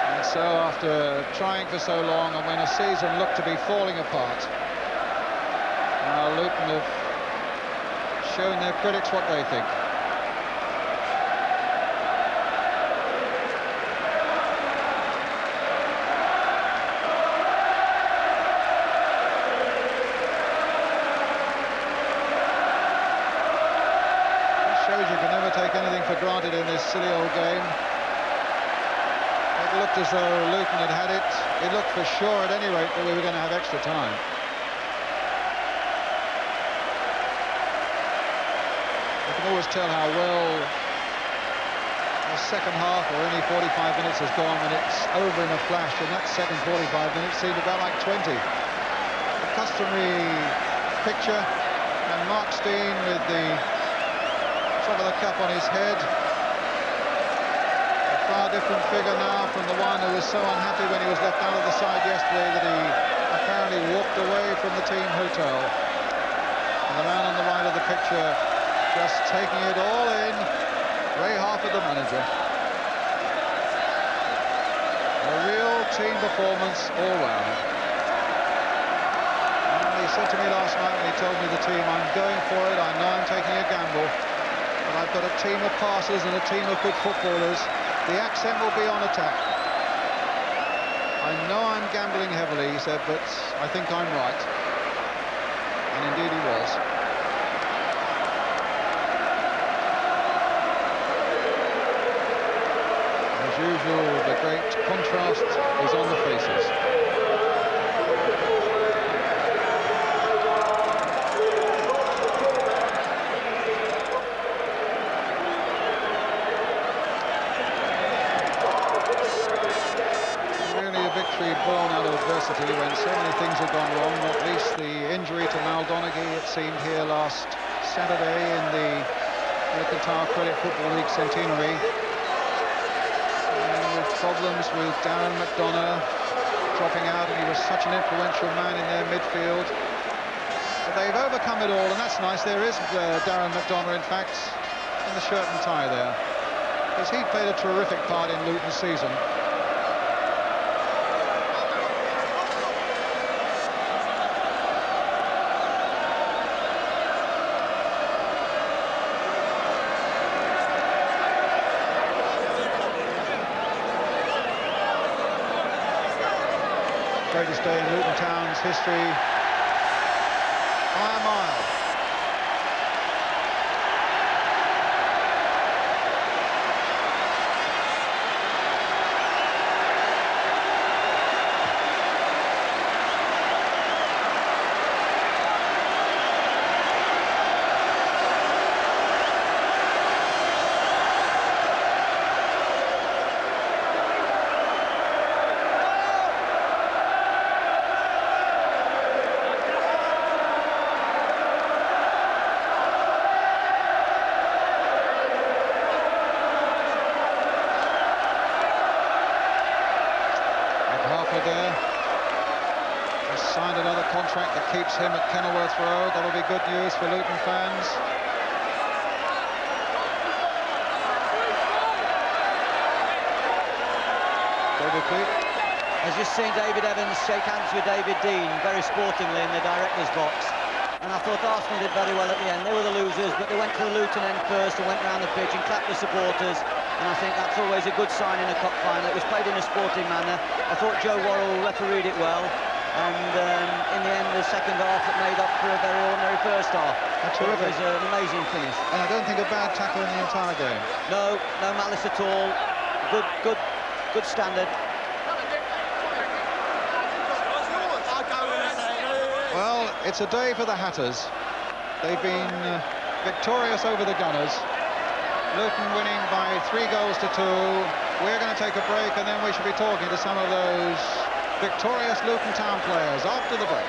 And so after trying for so long, and when a season looked to be falling apart, now Luton have shown their critics what they think. Take anything for granted in this silly old game. It looked as though Luton had it. It looked for sure, at any rate, that we were going to have extra time. You can always tell how well the second half or any 45 minutes has gone when it's over in a flash, and that second 45 minutes seemed about like 20. The customary picture, and Mark Steen with the top of the cup on his head. A far different figure now from the one who was so unhappy when he was left out of the side yesterday that he apparently walked away from the team hotel. And the man on the right of the picture just taking it all in. Ray Harford, the manager. A real team performance all round. And he said to me last night when he told me the team, I'm going for it, I know I'm taking a gamble. But I've got a team of passers and a team of good footballers. The accent will be on attack. I know I'm gambling heavily, he said, but I think I'm right. And indeed he was. As usual, the great contrast is on the faces. Born out of adversity when so many things have gone wrong, not least the injury to Mal Donaghy, it seemed, here last Saturday in the Qatar Credit Football League centenary. And with problems with Darren McDonough dropping out, and he was such an influential man in their midfield. But they've overcome it all, and that's nice. There is Darren McDonough, in fact, in the shirt and tie there, because he played a terrific part in Luton's season. Greatest day in Luton Town's history by a mile. Just signed another contract that keeps him at Kenilworth Road. That'll be good news for Luton fans. David Peake. I've just seen David Evans shake hands with David Dean very sportingly in the director's box. And I thought Arsenal did very well at the end. They were the losers, but they went to the Luton end first and went round the pitch and clapped the supporters. And I think that's always a good sign in a cup final. It was played in a sporting manner. I thought Joe Worrell refereed it well. And in the end, the second half, it made up for a very ordinary first half. Terrific. It was an amazing finish. And I don't think a bad tackle in the entire game. No malice at all. Good standard. Well, it's a day for the Hatters. They've been victorious over the Gunners. Luton winning by 3 goals to 2. We're going to take a break, and then we should be talking to some of those victorious Luton Town players after the break.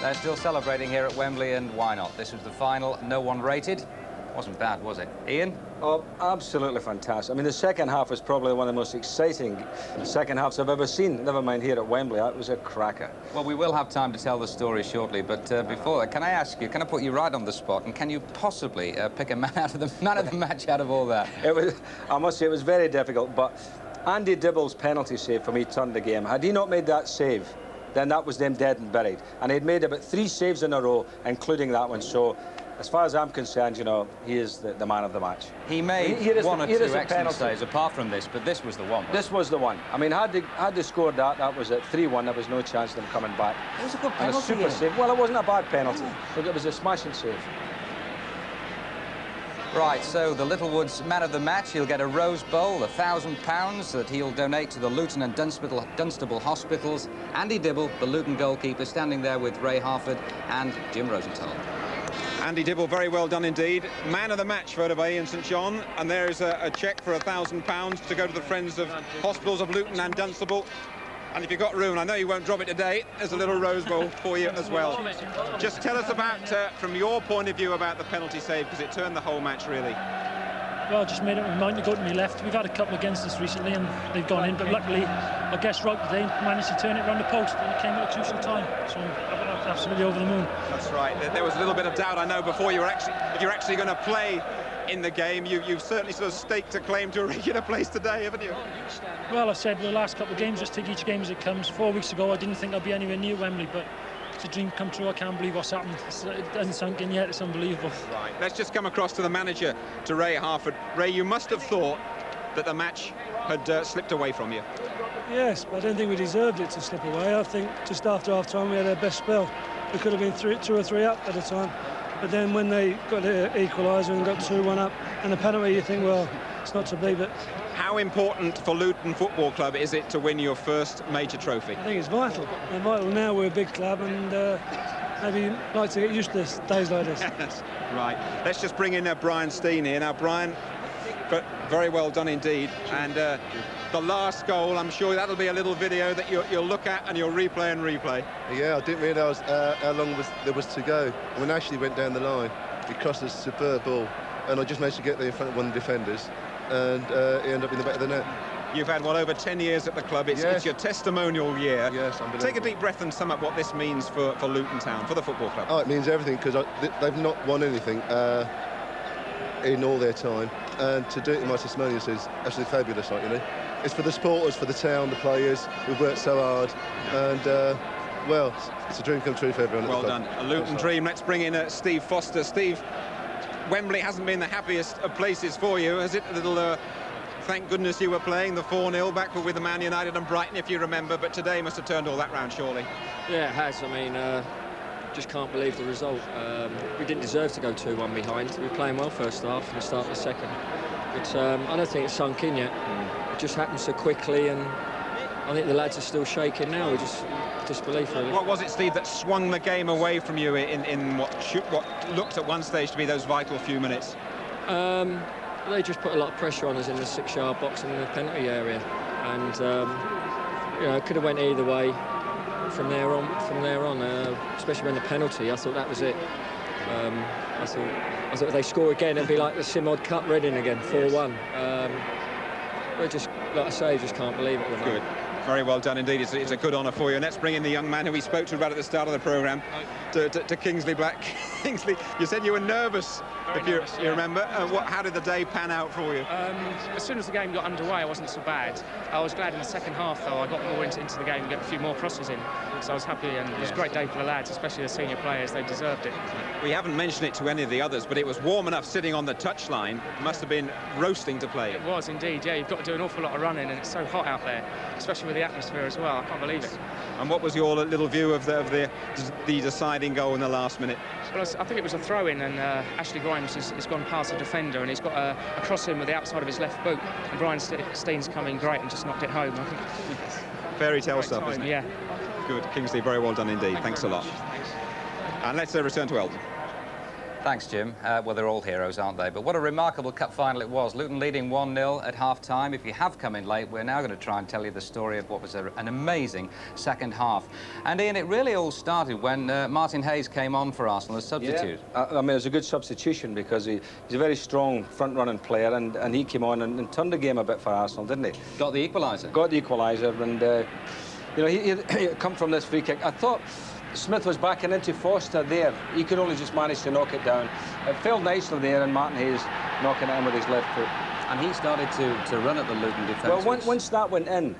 They're still celebrating here at Wembley, and why not? This was the final, no one rated. Wasn't bad, was it? Ian? Oh, absolutely fantastic. I mean, the second half was probably one of the most exciting second halves I've ever seen, never mind here at Wembley. That was a cracker. Well, we will have time to tell the story shortly, but before that, can I ask you, can I put you right on the spot, and can you possibly pick a man of the match out of all that? It was, I must say, it was very difficult, but Andy Dibble's penalty save for me turned the game. Had he not made that save, then that was them dead and buried. And he'd made about 3 saves in a row, including that one. So, as far as I'm concerned, you know, he is the man of the match. He made one or two excellent saves apart from this, but this was the one. This was the one. I mean, had they scored that was at 3-1, there was no chance of them coming back. It was a good penalty. And a super save. Well, it wasn't a bad penalty. Look, it was a smashing save. Right, so the Littlewoods man of the match, he'll get a Rose Bowl, £1,000 that he'll donate to the Luton and Dunstable hospitals. Andy Dibble, the Luton goalkeeper, standing there with Ray Harford and Jim Rosenthal. Andy Dibble, very well done indeed. Man of the match voted by Ian St John, and there is a cheque for £1,000 to go to the Friends of Hospitals of Luton and Dunstable. And if you've got room, I know you won't drop it today, there's a little Rose Bowl for you as well. Just tell us about, from your point of view, about the penalty save, because it turned the whole match, really. Well, I just made up my mind to go to my left. We've had a couple against us recently, and they've gone in, but luckily, I guess right today, managed to turn it around the post, and it came at a crucial time. So I'm absolutely over the moon. That's right. There was a little bit of doubt, I know, before if you're actually going to play in the game. You've certainly sort of staked a claim to a regular place today, haven't you? Well, I said the last couple of games, just take each game as it comes. 4 weeks ago, I didn't think I'd be anywhere near Wembley, but it's a dream come true. I can't believe what's happened. It hasn't sunk in yet. It's unbelievable. Right. Let's just come across to the manager, to Ray Harford. Ray, you must have thought that the match had slipped away from you. Yes, but I don't think we deserved it to slip away. I think just after half-time, we had our best spell. We could have been 2 or 3 up at a time. But then when they got the equaliser and got 2-1 up, and the penalty, you think, well, it's not to be, but... How important for Luton Football Club is it to win your first major trophy? I think it's vital. And vital now, we're a big club, and maybe like to get used to days like this. Right. Let's just bring in Brian Steen here. Now, Brian, but very well done indeed. And the last goal, I'm sure that'll be a little video that you'll look at and you'll replay and replay. Yeah, I didn't realise how long there was to go. When Ashley went down the line, he crossed a superb ball, and I just managed to get there in front of one of the defenders, and he ended up in the back of the net. You've had, well, over 10 years at the club. It's your testimonial year. Yes, unbelievable. Take a deep breath and sum up what this means for Luton Town, for the football club. Oh, it means everything, because they've not won anything in all their time, and to do it in my testimonial is absolutely fabulous, like, you know. It's for the supporters, for the town, the players. We've worked so hard, and well, it's a dream come true for everyone. Well done, a Luton dream. Let's bring in Steve Foster. Steve, Wembley hasn't been the happiest of places for you, has it? A little, thank goodness you were playing the 4-0 back with the Man United and Brighton, if you remember, but today must have turned all that round, surely. Yeah, it has. I mean, just can't believe the result. We didn't deserve to go 2-1 behind. We were playing well first half and the start of the second. But I don't think it's sunk in yet. It just happened so quickly, and I think the lads are still shaking now. We just disbelief, really. What was it, Steve, that swung the game away from you in what looked at one stage to be those vital few minutes? They just put a lot of pressure on us in the 6-yard box and in the penalty area, and you know, it could have went either way. from there on, especially when the penalty, I thought that was it. I thought if they score again, it'd be like the Simod Cup Reading again, 4-1. We're just, like I say, just can't believe it. Good. Very well done indeed. It's a good honour for you. And let's bring in the young man who we spoke to right at the start of the programme, to Kingsley Black. Kingsley, you said you were nervous, you remember. How did the day pan out for you? As soon as the game got underway, I wasn't so bad. I was glad in the second half, though, I got more into the game and get a few more crosses in. So I was happy, and it was a great day for the lads, especially the senior players. They deserved it. We haven't mentioned it to any of the others, but it was warm enough sitting on the touchline. Must have been roasting to play. It was indeed, yeah. You've got to do an awful lot of running, and it's so hot out there, especially with the atmosphere as well. I can't believe it. And what was your little view of the deciding goal in the last minute? Well, I think it was a throw-in, and Ashley Grimes has gone past the defender, and he's got a cross in with the outside of his left boot, and Brian Steen's come in great and just knocked it home. I think. Fairy tale stuff, isn't it? Yeah. Good. Kingsley, very well done indeed. Thanks a lot. And let's return to Eldon. Thanks, Jim. Well, they're all heroes, aren't they? But what a remarkable cup final it was. Luton leading 1-0 at half-time. If you have come in late, we're now going to try and tell you the story of what was an amazing second half. And, Ian, it really all started when Martin Hayes came on for Arsenal as substitute. Yeah. I mean, it was a good substitution because he's a very strong front-running player, and he came on and turned the game a bit for Arsenal, didn't he? Got the equaliser. Got the equaliser, and, you know, he come from this free kick. I thought Smith was backing into Foster there. He could only just manage to knock it down. It fell nicely there, and Martin Hayes knocking it in with his left foot. And he started to run at the Luton defence. Well, once that went in,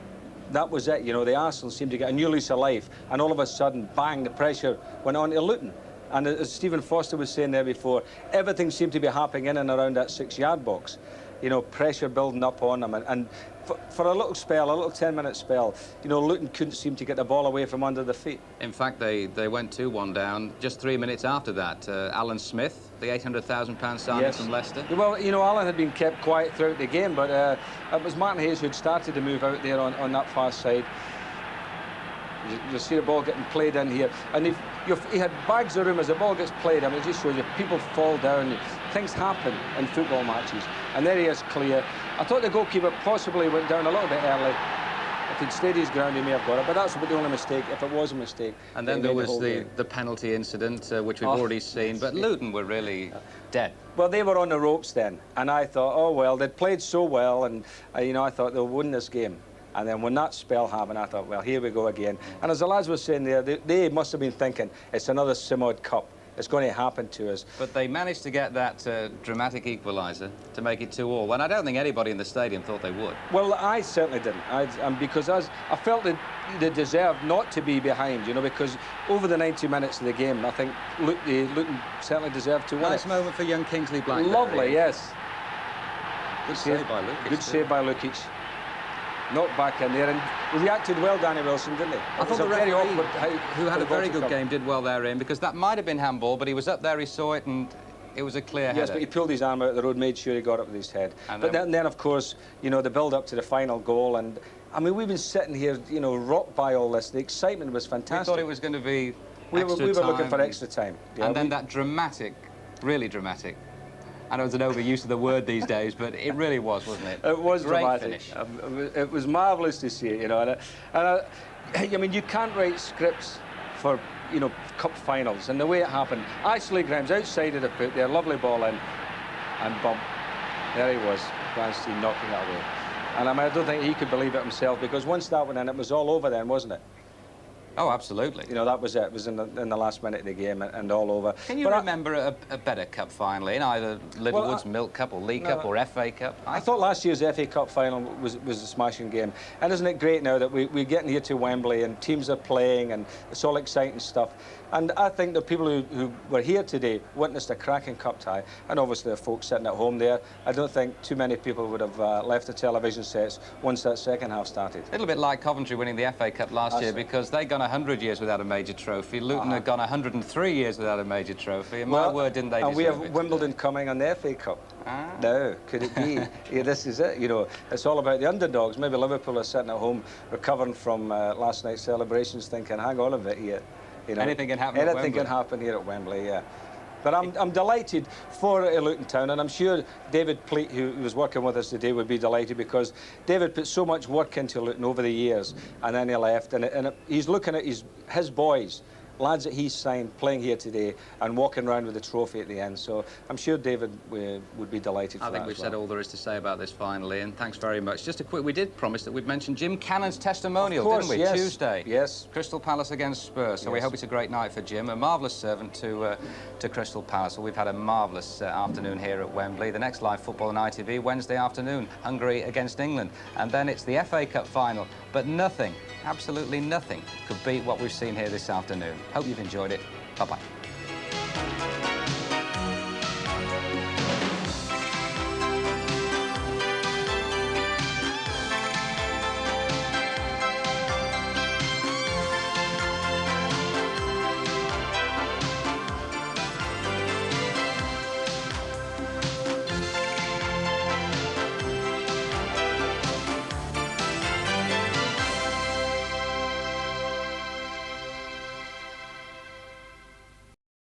that was it. You know, the Arsenal seemed to get a new lease of life, and all of a sudden, bang, the pressure went on to Luton. And as Stephen Foster was saying there before, everything seemed to be happening in and around that 6-yard box. You know, pressure building up on them, and for a little spell, a little 10-minute spell, you know, Luton couldn't seem to get the ball away from under the feet. In fact, they went 2-1 down just 3 minutes after that. Alan Smith, the £800,000 signing from Leicester. Well, you know, Alan had been kept quiet throughout the game, but it was Martin Hayes who'd started to move out there on that far side. You see the ball getting played in here, and he had bags of room as the ball gets played. I mean, it just shows you people fall down. Things happen in football matches, and there he is clear. I thought the goalkeeper possibly went down a little bit early. If he'd stayed his ground, he may have got it, but that's the only mistake, if it was a mistake. And then there was the penalty incident, which we've already seen, but Luton were really dead. Well, they were on the ropes then, and I thought, oh, well, they'd played so well, and, you know, I thought they'll win this game. And then when that spell happened, I thought, well, here we go again. And as the lads were saying there, they must have been thinking, it's another Simod Cup. It's going to happen to us. But they managed to get that dramatic equaliser to make it 2-2, and I don't think anybody in the stadium thought they would. Well, I certainly didn't. Because I felt that they deserved not to be behind, you know, because over the 90 minutes of the game, I think Luton certainly deserved to win. Nice moment for young Kingsley Black. Lovely, yes. Good save by Lukic. Good save by Lukic. Knocked back in there, and reacted well, Danny Wilson, didn't he? I thought the referee, who had a very good game, did well therein, because that might have been handball, but he was up there, he saw it, and it was a clear header. Yes, but he pulled his arm out the road, made sure he got it with his head. But then, of course, you know, the build-up to the final goal, and, I mean, we've been sitting here, you know, rocked by all this. The excitement was fantastic. We thought it was going to be we were looking for extra time. Yeah, and then that dramatic, really dramatic, I know it's an overuse of the word these days, but it really was, wasn't it? It was great dramatic. Finish. It was marvellous to see it, you know. I mean, you can't write scripts for, you know, cup finals, and the way it happened. Ashley Grimes outside of the foot there, lovely ball in, and bump. There he was, Clancy knocking it away. And I mean, I don't think he could believe it himself, because once that went in, it was all over then, wasn't it? Oh, absolutely. You know, that was it. It was in the last minute of the game and all over. Can you remember a better cup final in either Littlewood's Milk Cup or League Cup or FA Cup? I thought last year's FA Cup final was a smashing game. And isn't it great now that we're getting here to Wembley and teams are playing and it's all exciting stuff. And I think the people who were here today witnessed a cracking cup tie. And obviously the folks sitting at home there, I don't think too many people would have left the television sets once that second half started. A little bit like Coventry winning the FA Cup last year, because they'd gone 100 years without a major trophy. Luton had gone 103 years without a major trophy. And my word, didn't they deserve it? And we have Wimbledon coming on the FA Cup. No, could it be? Yeah, this is it, you know. It's all about the underdogs. Maybe Liverpool are sitting at home recovering from last night's celebrations thinking, hang on a bit here. You know, anything can happen Anything can happen here at Wembley, yeah. But I'm delighted for Luton Town, and I'm sure David Pleat, who was working with us today, would be delighted, because David put so much work into Luton over the years, and then he left, and he's looking at his boys, lads that he's signed, playing here today and walking around with the trophy at the end. So I'm sure David would be delighted for that. I think we've said all there is to say about this finally, and thanks very much. Just a quick, we did promise that we'd mention Jim Cannon's testimonial, of course, didn't we? Yes. Tuesday. Yes. Crystal Palace against Spurs. So we hope it's a great night for Jim, a marvellous servant to Crystal Palace. So we've had a marvellous afternoon here at Wembley. The next live football on ITV Wednesday afternoon, Hungary against England. And then it's the FA Cup final. But nothing, absolutely nothing, could beat what we've seen here this afternoon. Hope you've enjoyed it. Bye-bye.